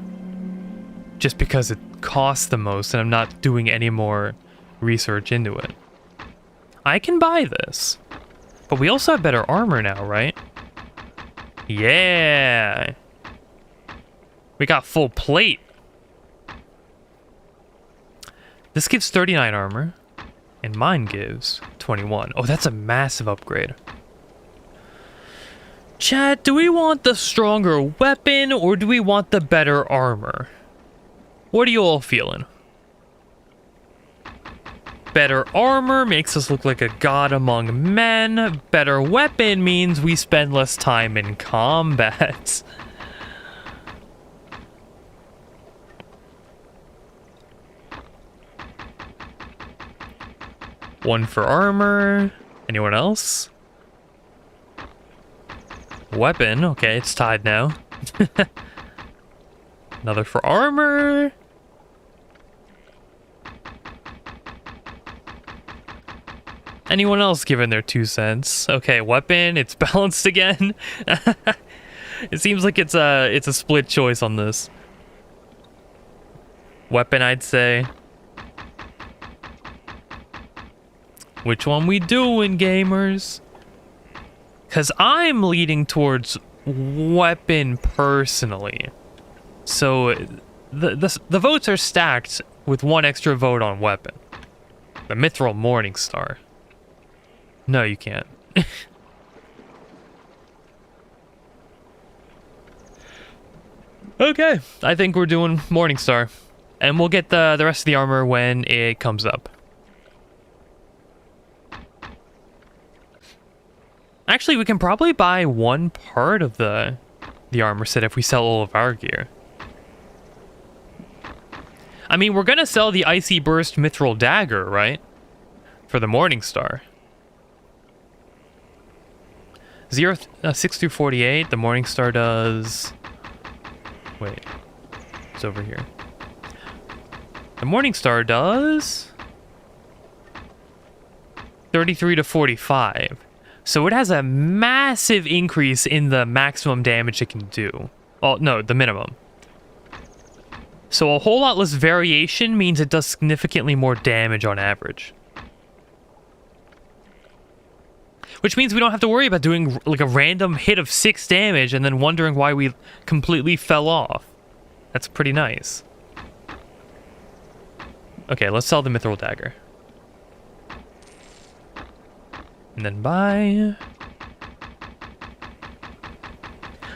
Just because it costs the most and I'm not doing any more research into it. I can buy this. But we also have better armor now, right? Yeah! We got full plate. This gives 39 armor. And mine gives 21. Oh, that's a massive upgrade. Chat, do we want the stronger weapon or do we want the better armor? What are you all feeling? Better armor makes us look like a god among men. Better weapon means we spend less time in combat. One for armor. Anyone else? Weapon. Okay, it's tied now. Another for armor. Anyone else giving their 2 cents? Okay, weapon. It's balanced again. It seems like it's a split choice on this. weapon, I'd say. Which one we doing, gamers? Because I'm leading towards weapon personally. So the votes are stacked with one extra vote on weapon. The Mithril Morningstar. No, you can't. Okay, I think we're doing Morningstar. And we'll get the rest of the armor when it comes up. Actually, we can probably buy one part of the armor set if we sell all of our gear. I mean, we're gonna sell the Icy Burst Mithril Dagger, right? For the Morningstar. 6 through 48, the Morningstar does... Wait, it's over here. The Morningstar does 33 to 45. So it has a massive increase in the maximum damage it can do. Oh, no, the minimum. So a whole lot less variation means it does significantly more damage on average. Which means we don't have to worry about doing like a random hit of 6 damage and then wondering why we completely fell off. That's pretty nice. Okay, let's sell the Mithril Dagger. And then buy...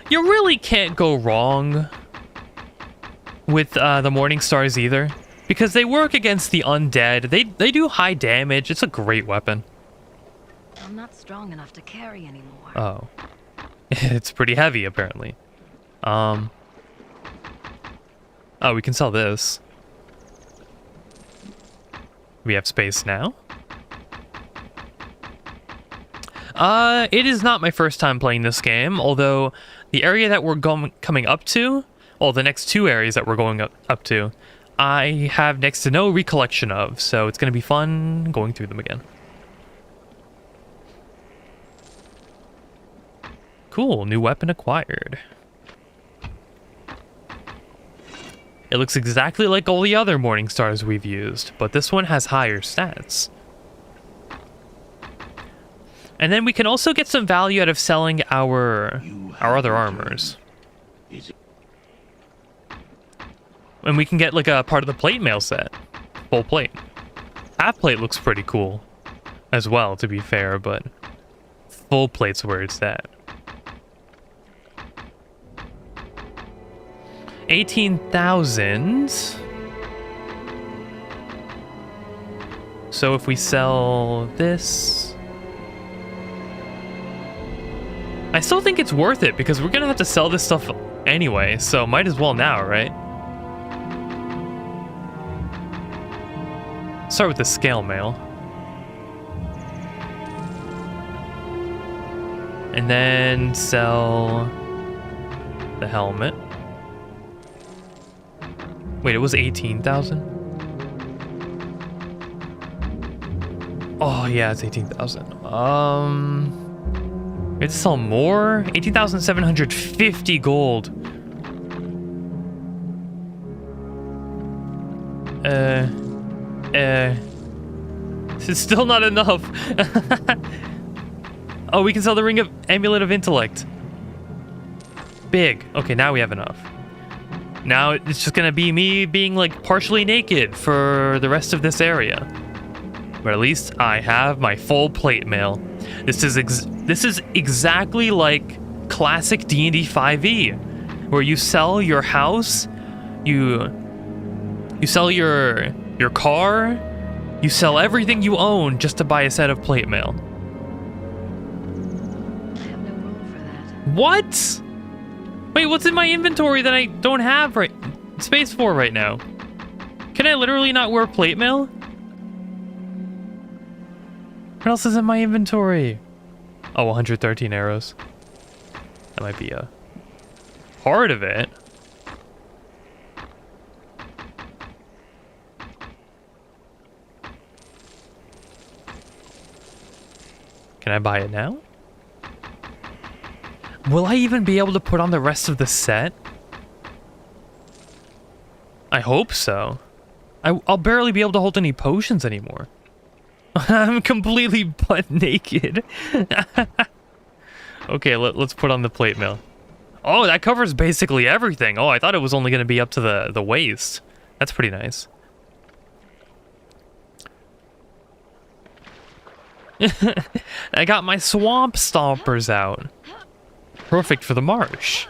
You really can't go wrong with the Morningstars either. Because they work against the undead. They do high damage. It's a great weapon. I'm not strong enough to carry anymore. Oh. It's pretty heavy, apparently. Oh, we can sell this. We have space now? It is not my first time playing this game, although the area that we're coming up to, well, the next 2 areas that we're going up to, I have next to no recollection of, so it's going to be fun going through them again. Cool, new weapon acquired. It looks exactly like all the other Morningstars we've used, but this one has higher stats. And then we can also get some value out of selling our other armors. And we can get like a part of the plate mail set. Full plate. Half plate looks pretty cool as well, to be fair, but full plate's where it's at. 18,000. So if we sell this, I still think it's worth it because we're gonna have to sell this stuff anyway, so might as well now, right? Start with the scale mail. And then sell the helmet. Wait, it was 18,000? Oh, yeah, it's 18,000. We have to sell more? 18,750 gold. It's still not enough. Oh, we can sell the Ring of Amulet of Intellect. Big. Okay, now we have enough. Now it's just gonna be me being like partially naked for the rest of this area. But at least I have my full plate mail. This is exactly like classic D&D 5e, where you sell your house, you sell your car, you sell everything you own just to buy a set of plate mail. I have no room for that. What? Wait, what's in my inventory that I don't have space for right now? Can I literally not wear plate mail? What else is in my inventory? Oh, 113 arrows. That might be a part of it. Can I buy it now? Will I even be able to put on the rest of the set? I hope so. I'll barely be able to hold any potions anymore. I'm completely butt naked. Okay, let's put on the plate mail. Oh, that covers basically everything. Oh, I thought it was only going to be up to the waist. That's pretty nice. I got my swamp stompers out. Perfect for the marsh.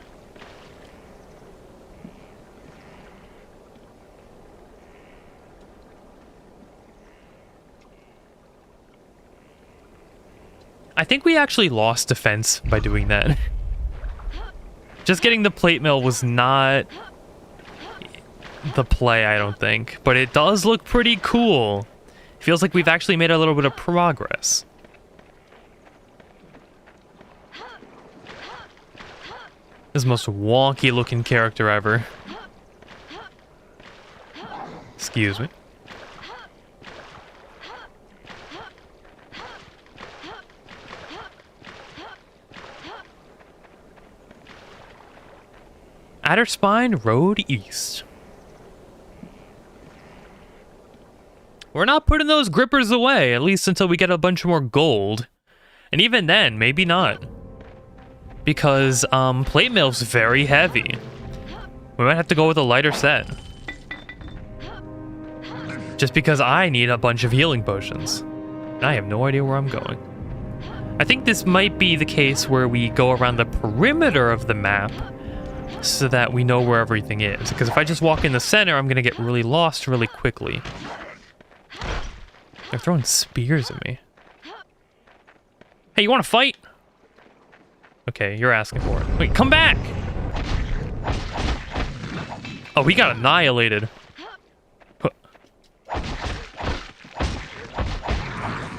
I think we actually lost defense by doing that. Just getting the plate mail was not the play, I don't think. But it does look pretty cool. Feels like we've actually made a little bit of progress. This is the most wonky looking character ever. Excuse me. Adder Spine Road East. We're not putting those grippers away, at least until we get a bunch more gold. And even then, maybe not. Because, plate mail's very heavy. We might have to go with a lighter set. Just because I need a bunch of healing potions. I have no idea where I'm going. I think this might be the case where we go around the perimeter of the map so that we know where everything is. Because if I just walk in the center, I'm going to get really lost really quickly. They're throwing spears at me. Hey, you want to fight? Okay, you're asking for it. Wait, come back! Oh, he got annihilated.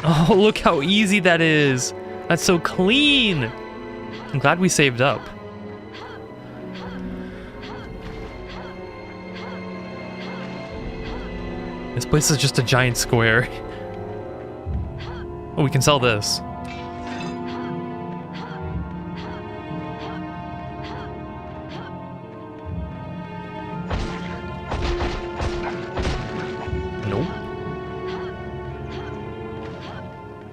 Oh, look how easy that is. That's so clean. I'm glad we saved up. This place is just a giant square. Oh, we can sell this. Nope.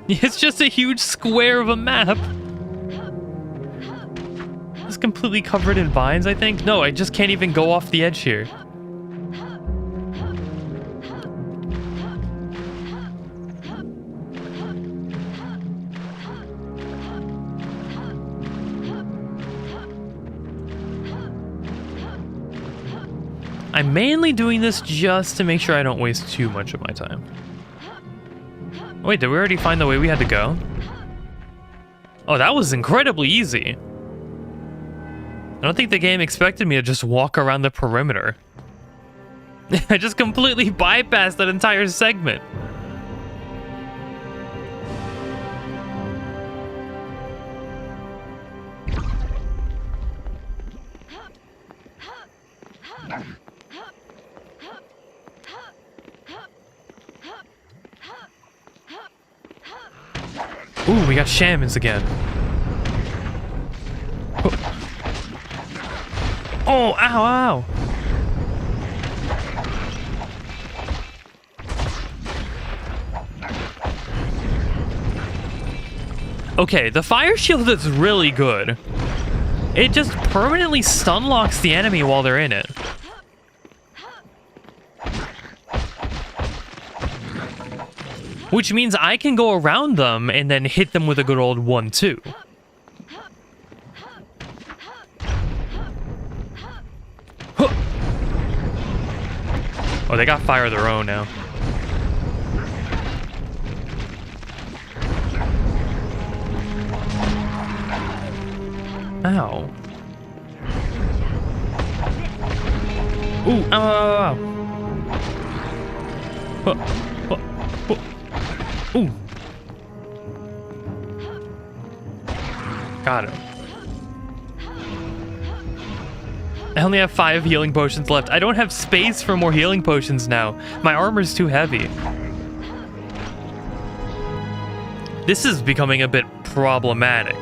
It's just a huge square of a map. It's completely covered in vines, I think. No, I just can't even go off the edge here. I'm mainly doing this just to make sure I don't waste too much of my time. Wait, did we already find the way we had to go? Oh, that was incredibly easy. I don't think the game expected me to just walk around the perimeter. I just completely bypassed that entire segment. Ooh, we got shamans again. Oh, ow, ow. Okay, the fire shield is really good. It just permanently stun locks the enemy while they're in it. Which means I can go around them and then hit them with a good old 1-2. Huh. Oh, they got fire of their own now. Ow. Ooh, ow, ow, ow, ow. Huh. Huh. Ooh. Got him. I only have 5 healing potions left. I don't have space for more healing potions now. My armor's too heavy. This is becoming a bit problematic.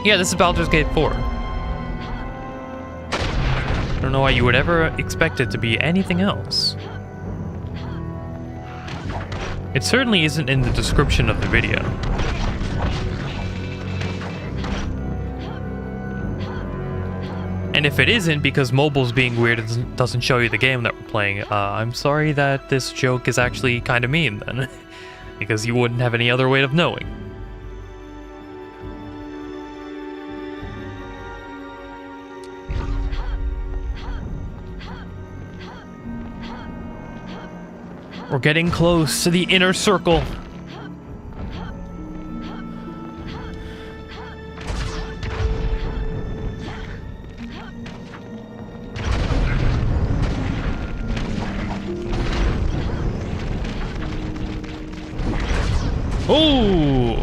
Yeah, this is Baldur's Gate 4. I don't know why you would ever expect it to be anything else. It certainly isn't in the description of the video. And if it isn't because mobile's being weird and doesn't show you the game that we're playing, I'm sorry that this joke is actually kind of mean then. Because you wouldn't have any other way of knowing. We're getting close to the inner circle. Oh,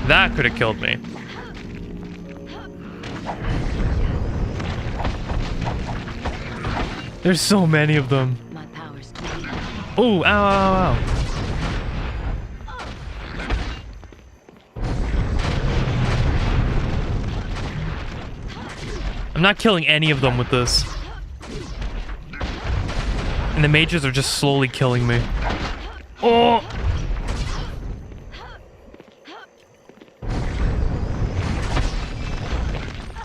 that could have killed me. There's so many of them. Oh, ow, ow, ow. I'm not killing any of them with this. And the mages are just slowly killing me. Oh!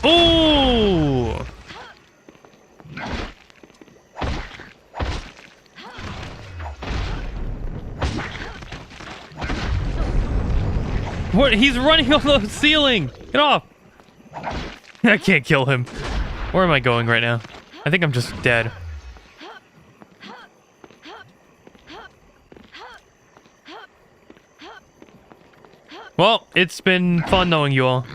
Oh! What? He's running on the ceiling! Get off! I can't kill him. Where am I going right now? I think I'm just dead. Well, it's been fun knowing you all.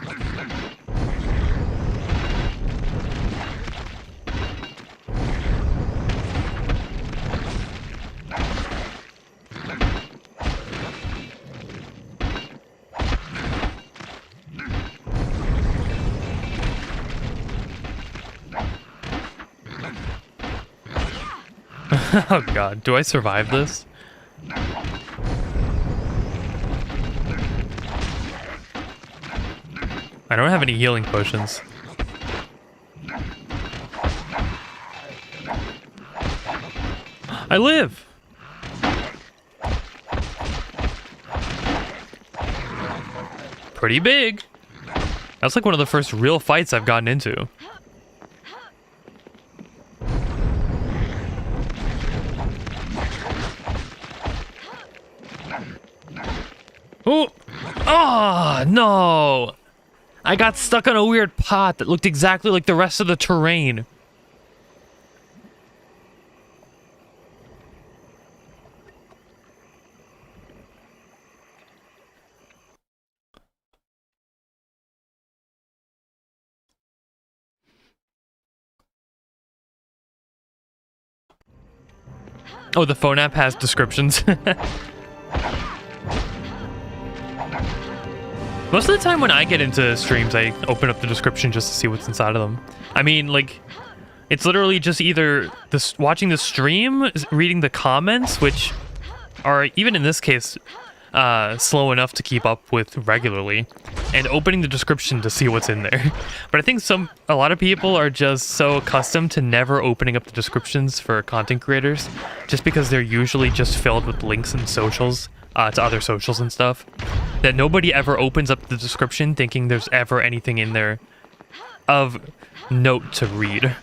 Oh god, do I survive this? I don't have any healing potions. I live! Pretty big. That's like one of the first real fights I've gotten into. Oh! Ah, no! I got stuck on a weird pot that looked exactly like the rest of the terrain. Oh, the phone app has descriptions. Most of the time when I get into streams, I open up the description just to see what's inside of them. I mean, like, it's literally just either this watching the stream, reading the comments, which are, even in this case, slow enough to keep up with regularly, and opening the description to see what's in there. But I think a lot of people are just so accustomed to never opening up the descriptions for content creators, just because they're usually just filled with links and socials, to other socials and stuff, that nobody ever opens up the description thinking there's ever anything in there of note to read.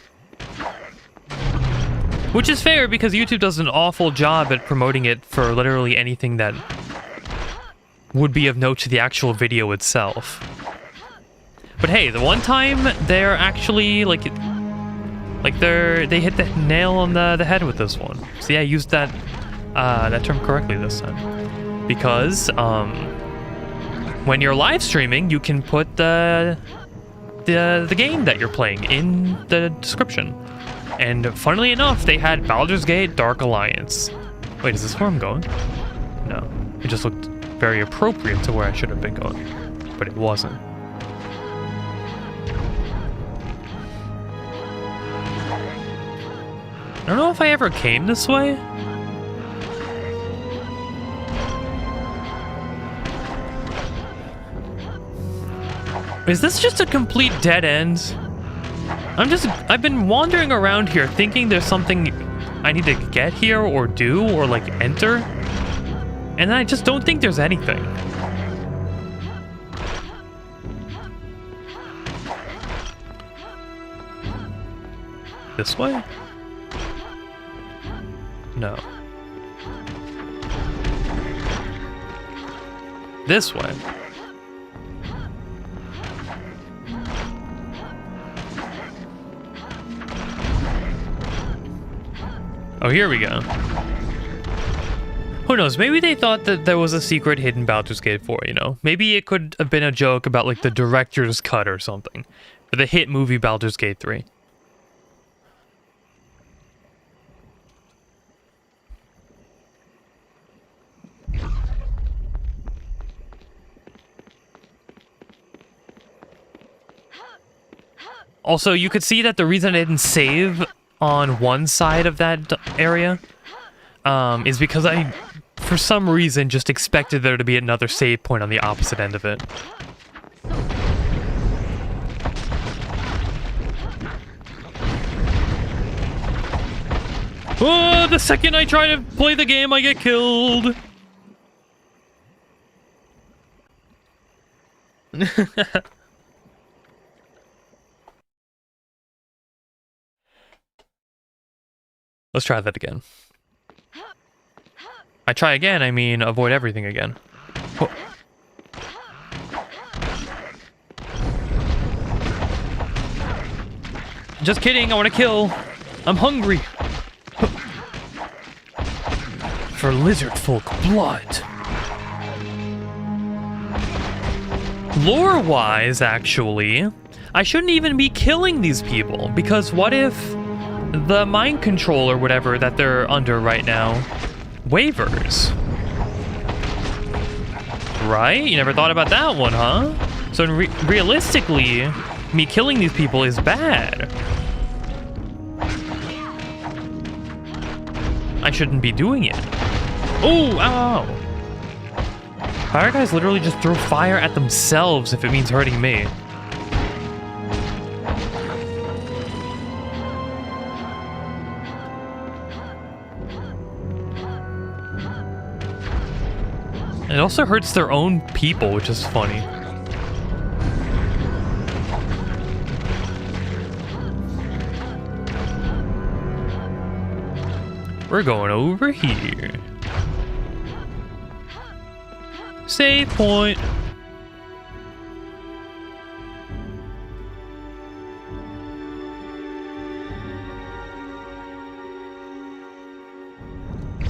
Which is fair, because YouTube does an awful job at promoting it for literally anything that would be of note to the actual video itself. But hey, the one time they're actually they hit the nail on the head with this one. So yeah, I used that term correctly this time. Because when you're live streaming, you can put the game that you're playing in the description. And funnily enough, they had Baldur's Gate Dark Alliance. Wait, is this where I'm going? No, it just looked very appropriate to where I should have been going, but it wasn't. I don't know if I ever came this way. Is this just a complete dead end? I've been wandering around here thinking there's something I need to get here or do or like enter. And I just don't think there's anything. This way? No. This way. Oh, here we go. Who knows? Maybe they thought that there was a secret hidden Baldur's Gate 4, you know? Maybe it could have been a joke about, like, the director's cut or something. For the hit movie Baldur's Gate 3. Also, you could see that the reason I didn't save on one side of that area is because I, for some reason, just expected there to be another save point on the opposite end of it. Oh, the second I try to play the game, I get killed! Let's try that again. I try again, I mean avoid everything again. Oh. Just kidding, I want to kill. I'm hungry. For lizard folk blood. Lore-wise, actually, I shouldn't even be killing these people, because what if the mind control or whatever that they're under right now wavers? Right? You never thought about that one, huh? So realistically, me killing these people is bad. I shouldn't be doing it. Oh, ow! Fire guys literally just throw fire at themselves if it means hurting me. It also hurts their own people, which is funny. We're going over here. Save point.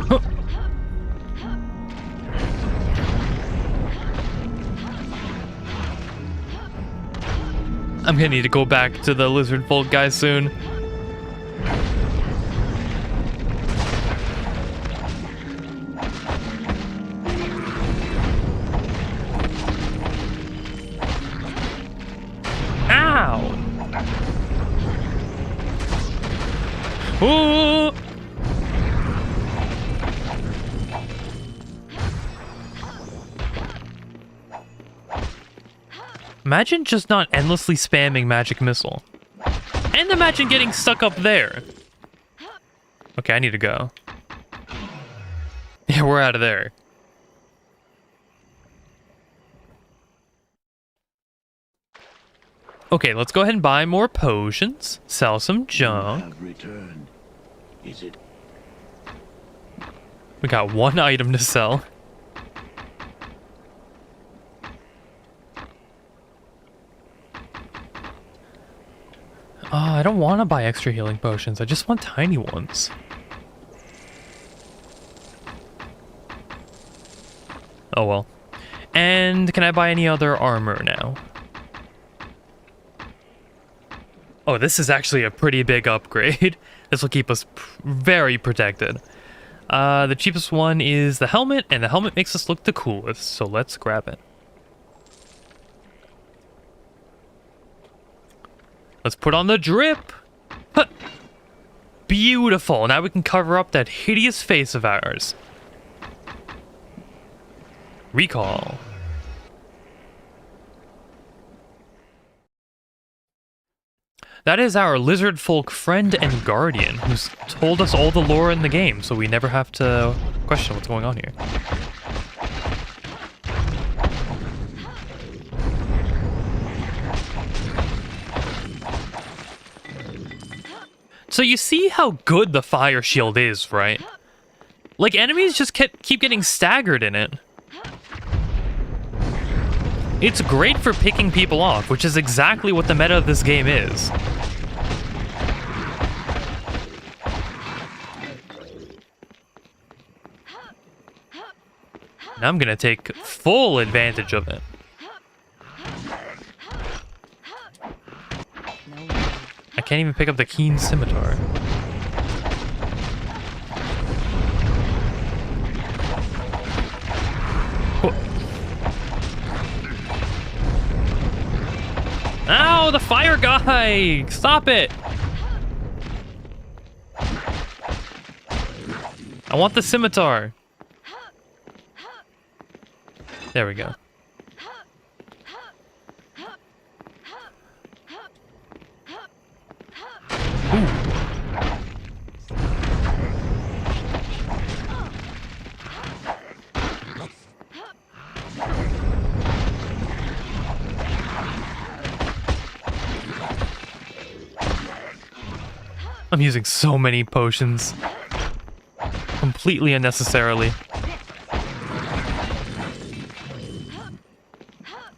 Huh. I'm gonna need to go back to the lizard folk guys soon. Ow! Ooh! Imagine just not endlessly spamming magic missile. And imagine getting stuck up there. Okay, I need to go. Yeah, we're out of there. Okay, let's go ahead and buy more potions. Sell some junk. Have returned. Is it? We got one item to sell. I don't want to buy extra healing potions. I just want tiny ones. Oh well. And can I buy any other armor now? Oh, this is actually a pretty big upgrade. This will keep us very protected. The cheapest one is the helmet, and the helmet makes us look the coolest, so let's grab it. Let's put on the drip. Huh. Beautiful. Now we can cover up that hideous face of ours. Recall. That is our lizard folk friend and guardian, who's told us all the lore in the game, so we never have to question what's going on here. So you see how good the fire shield is, right? Like, enemies just keep getting staggered in it. It's great for picking people off, which is exactly what the meta of this game is. And I'm gonna take full advantage of it. I can't even pick up the keen scimitar. Ow, the fire guy! Stop it! I want the scimitar. There we go. I'm using so many potions. Completely unnecessarily.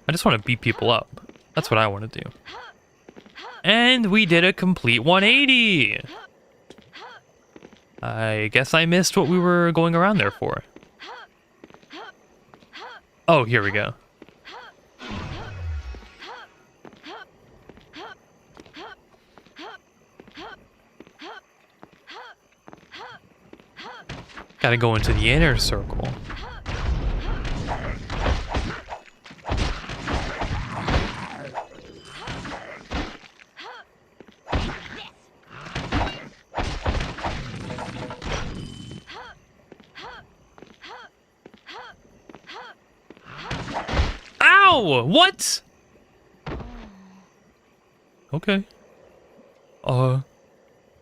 I just want to beat people up. That's what I want to do. And we did a complete 180! I guess I missed what we were going around there for. Oh, here we go. Gotta go into the inner circle. Ow! What? Okay.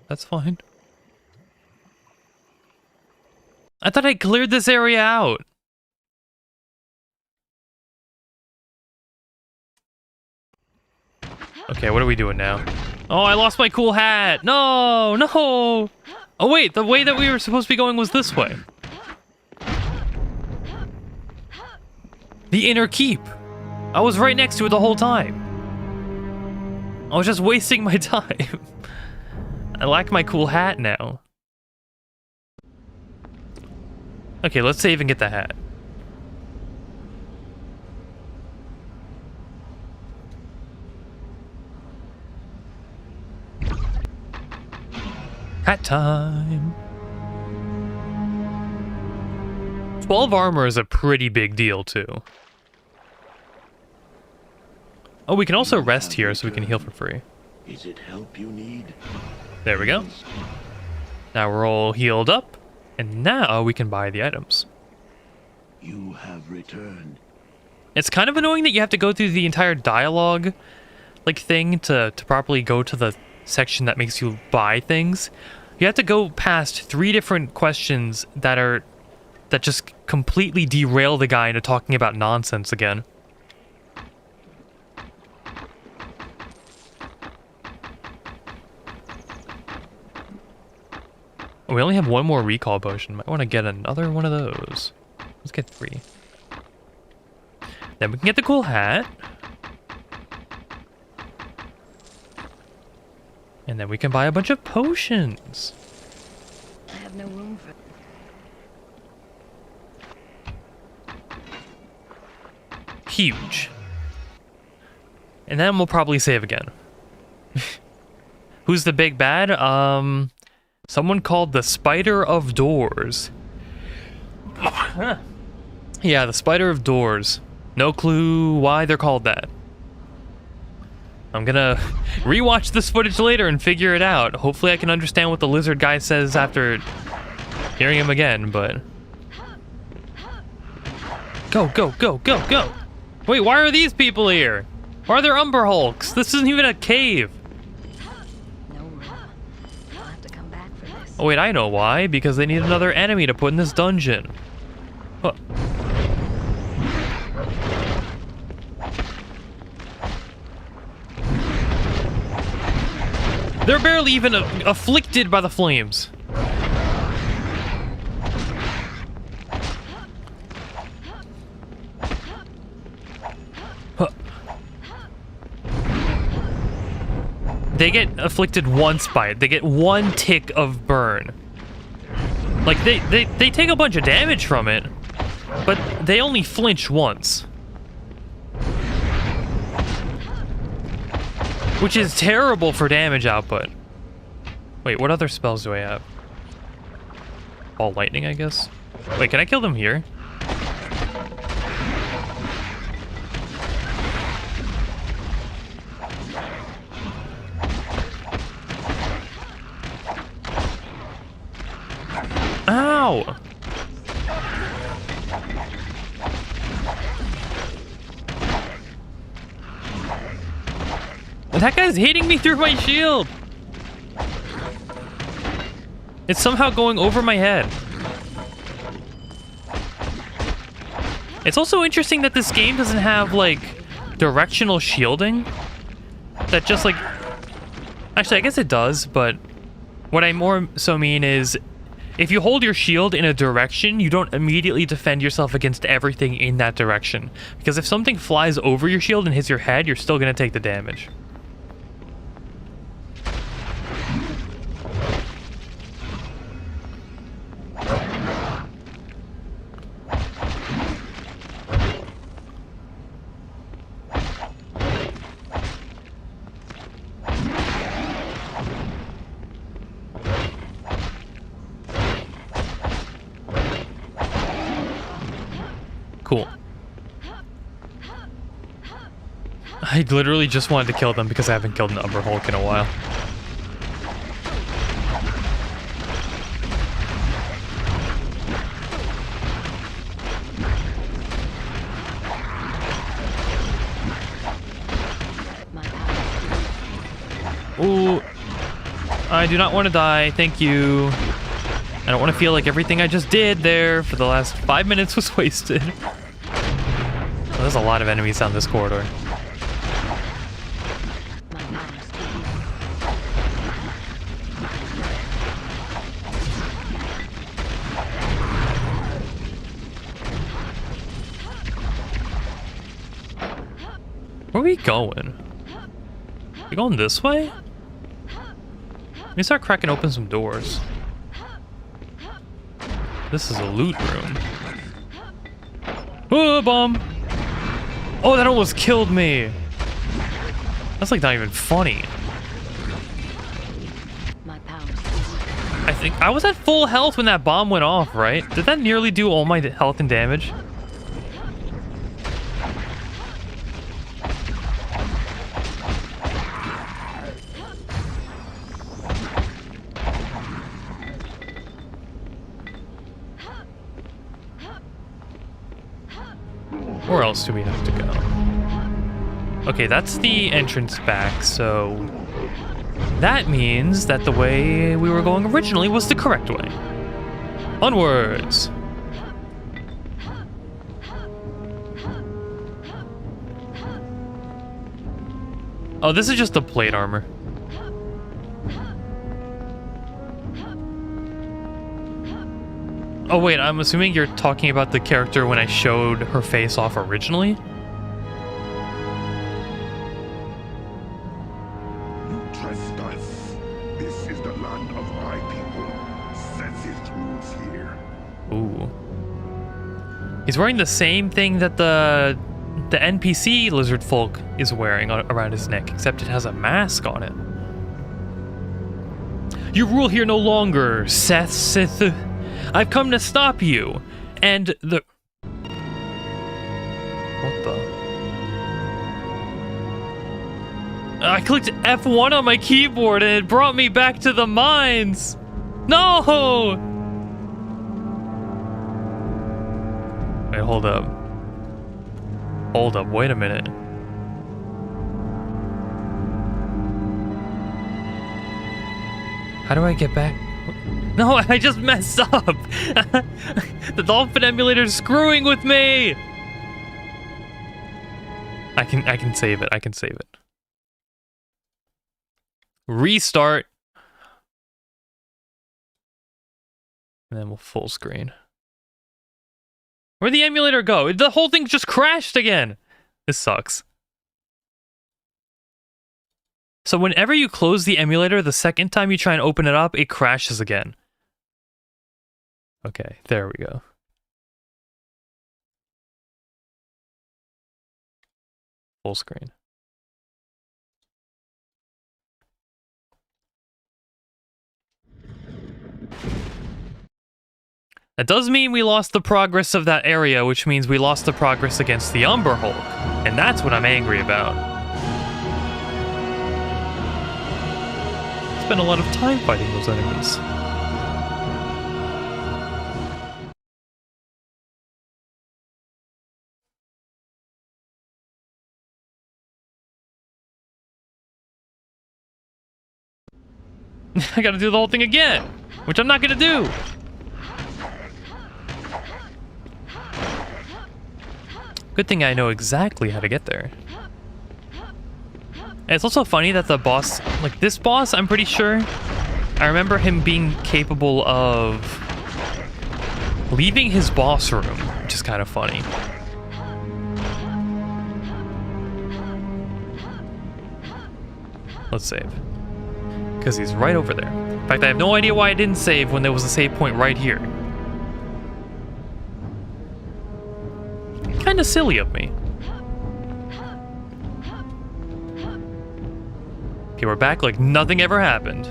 That's fine. I thought I cleared this area out. Okay, what are we doing now? Oh, I lost my cool hat. No, no. Oh, wait, the way that we were supposed to be going was this way. The inner keep. I was right next to it the whole time. I was just wasting my time. I lack my cool hat now. Okay, let's save and get the hat. Hat time. 12 armor is a pretty big deal, too. Oh, we can also rest here so we can heal for free. Is it help you need? There we go. Now we're all healed up, and now we can buy the items. You have returned. It's kind of annoying that you have to go through the entire dialogue like thing to properly go to the section that makes you buy things. You have to go past 3 different questions that just completely derail the guy into talking about nonsense again. We only have 1 more recall potion. Might want to get another one of those. Let's get 3. Then we can get the cool hat. And then we can buy a bunch of potions. I have no room for... Huge. And then we'll probably save again. Who's the big bad? Someone called the Spider of Doors. Yeah, the Spider of Doors. No clue why they're called that. I'm gonna rewatch this footage later and figure it out. Hopefully I can understand what the lizard guy says after hearing him again, but... Go, go, go, go, go! Wait, why are these people here? Why are there Umber Hulks? This isn't even a cave. Oh wait, I know why. Because they need another enemy to put in this dungeon. Huh. They're barely even afflicted by the flames. Huh. They get afflicted once by it. They get one tick of burn. Like, they take a bunch of damage from it, but they only flinch once. Which is terrible for damage output. Wait, what other spells do I have? Ball lightning, I guess? Wait, can I kill them here? Ow! That guy's hitting me through my shield! It's somehow going over my head. It's also interesting that this game doesn't have, like, directional shielding. That just, like... Actually, I guess it does, but... What I more so mean is... If you hold your shield in a direction, you don't immediately defend yourself against everything in that direction. Because if something flies over your shield and hits your head, you're still gonna take the damage. Cool. I literally just wanted to kill them because I haven't killed an Umber Hulk in a while. Ooh. I do not want to die, thank you. I don't want to feel like everything I just did there for the last 5 minutes was wasted. Oh, there's a lot of enemies down this corridor. Where are we going? We going this way? Let me start cracking open some doors. This is a loot room. Oh, bomb! Oh, that almost killed me! That's like not even funny. I think I was at full health when that bomb went off, right? Did that nearly do all my health and damage? Where else do we have to go? Okay, that's the entrance back, so... That means that the way we were going originally was the correct way. Onwards! Oh, this is just the plate armor. Oh wait, I'm assuming you're talking about the character when I showed her face off originally? You trespass. This is the land of my people. Set its rules here. Ooh. He's wearing the same thing that the NPC lizard folk is wearing around his neck, except it has a mask on it. You rule here no longer, Sith. I've come to stop you, and the... What the... I clicked F1 on my keyboard and it brought me back to the mines! No! Wait, hold up. Hold up, wait a minute. How do I get back? No, I just messed up. The dolphin emulator's screwing with me. I can save it. I can save it. Restart. And then we'll full screen. Where'd the emulator go? The whole thing just crashed again. This sucks. So whenever you close the emulator, the second time you try and open it up, it crashes again. Okay, there we go. Full screen. That does mean we lost the progress of that area, which means we lost the progress against the Umber Hulk. And that's what I'm angry about. Spent a lot of time fighting those enemies. I gotta do the whole thing again, which I'm not gonna do. Good thing I know exactly how to get there. And it's also funny that the boss, like this boss, I'm pretty sure, I remember him being capable of leaving his boss room, which is kind of funny. Let's save. Because he's right over there. In fact, I have no idea why I didn't save when there was a save point right here. Kind of silly of me. Okay, we're back like nothing ever happened.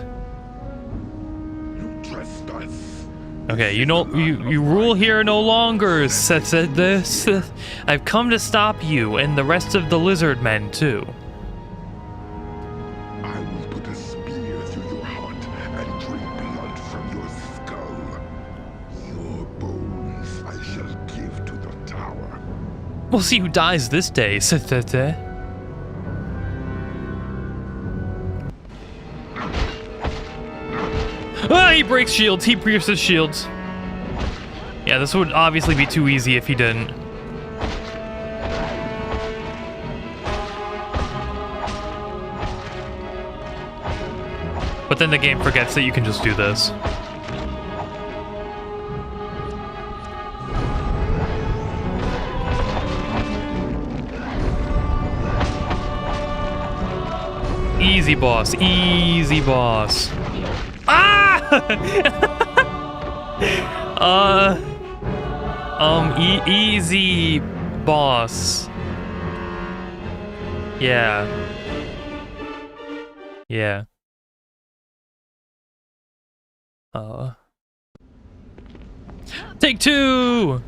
Okay, you know, you rule here no longer, said this. I've come to stop you and the rest of the lizard men too. I will put a spear through your heart and drink blood from your skull. Your bones I shall give to the tower. We'll see who dies this day, said. Ah, he breaks shields. He pierces shields. Yeah, this would obviously be too easy if he didn't. But then the game forgets that you can just do this. Easy boss. Easy boss. Ah! Easy boss. Yeah. Yeah. Take two!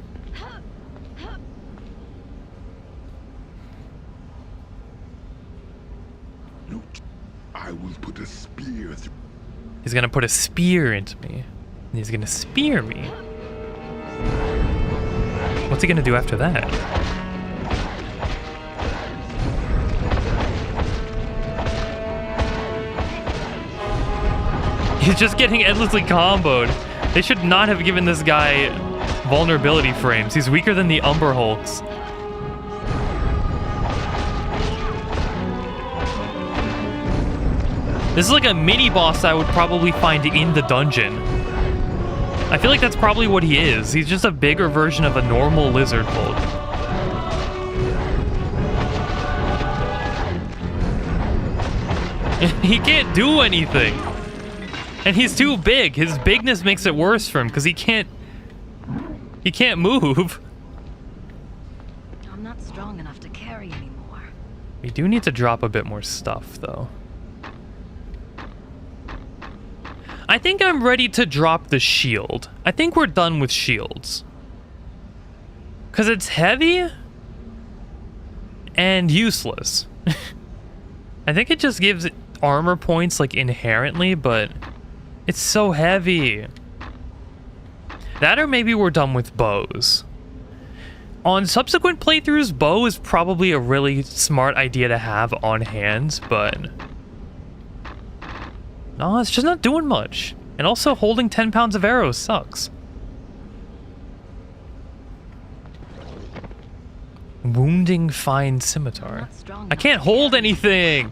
I will put a spear through. He's gonna put a spear into me. And he's gonna spear me. What's he gonna do after that? He's just getting endlessly comboed. They should not have given this guy vulnerability frames. He's weaker than the Umber Hulks. This is like a mini boss I would probably find in the dungeon. I feel like that's probably what he is. He's just a bigger version of a normal lizard folk. He can't do anything. And he's too big. His bigness makes it worse for him because he can't move. I'm not strong enough to carry anymore. We do need to drop a bit more stuff though. I think I'm ready to drop the shield. I think we're done with shields. Because it's heavy and useless. I think it just gives it armor points like inherently, but it's so heavy. That or maybe we're done with bows. On subsequent playthroughs, bow is probably a really smart idea to have on hand, but no, it's just not doing much. And also, holding 10 pounds of arrows sucks. Wounding fine scimitar. I can't hold anything!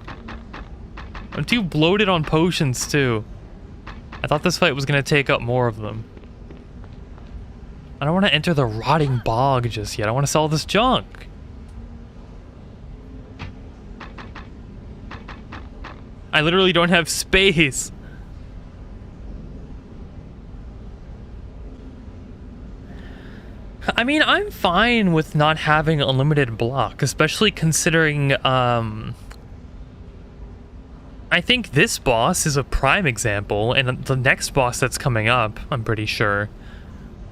I'm too bloated on potions, too. I thought this fight was going to take up more of them. I don't want to enter the rotting bog just yet. I want to sell this junk. I literally don't have space. I mean, I'm fine with not having unlimited block, especially considering, I think this boss is a prime example, and the next boss that's coming up, I'm pretty sure,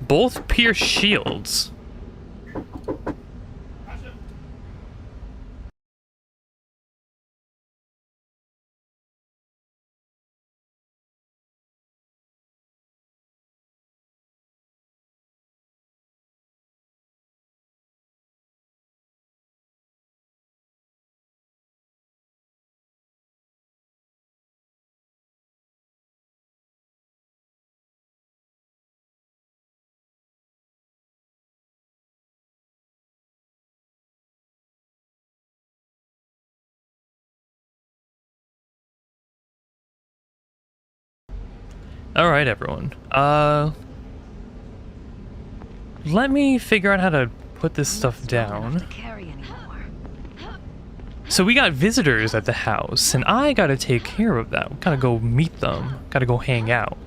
both pierce shields. Alright, everyone. Let me figure out how to put this stuff down. So we got visitors at the house, and I gotta take care of that. Gotta go meet them. Gotta go hang out.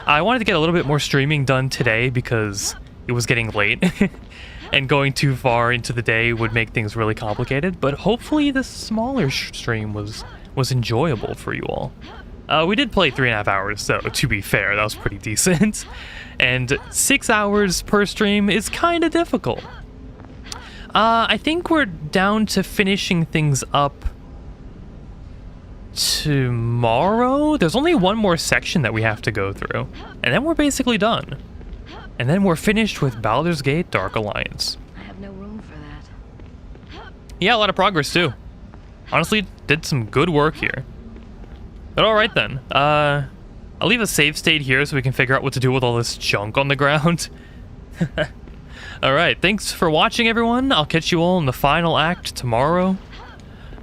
I wanted to get a little bit more streaming done today because it was getting late. And going too far into the day would make things really complicated, but hopefully this smaller stream was enjoyable for you all. We did play 3.5 hours, so to be fair, that was pretty decent. And 6 hours per stream is kind of difficult. I think we're down to finishing things up tomorrow. There's only one more section that we have to go through, and then we're basically done. And then we're finished with Baldur's Gate Dark Alliance. I have no room for that. Yeah, a lot of progress too. Honestly, did some good work here. But alright then, I'll leave a save state here so we can figure out what to do with all this junk on the ground. Alright, thanks for watching everyone. I'll catch you all in the final act tomorrow.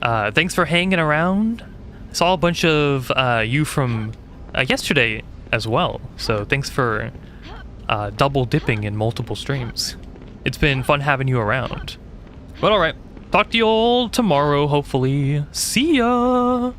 Thanks for hanging around. I saw a bunch of you from yesterday as well, so thanks for double dipping in multiple streams. It's been fun having you around. But alright, talk to you all tomorrow, hopefully. See ya!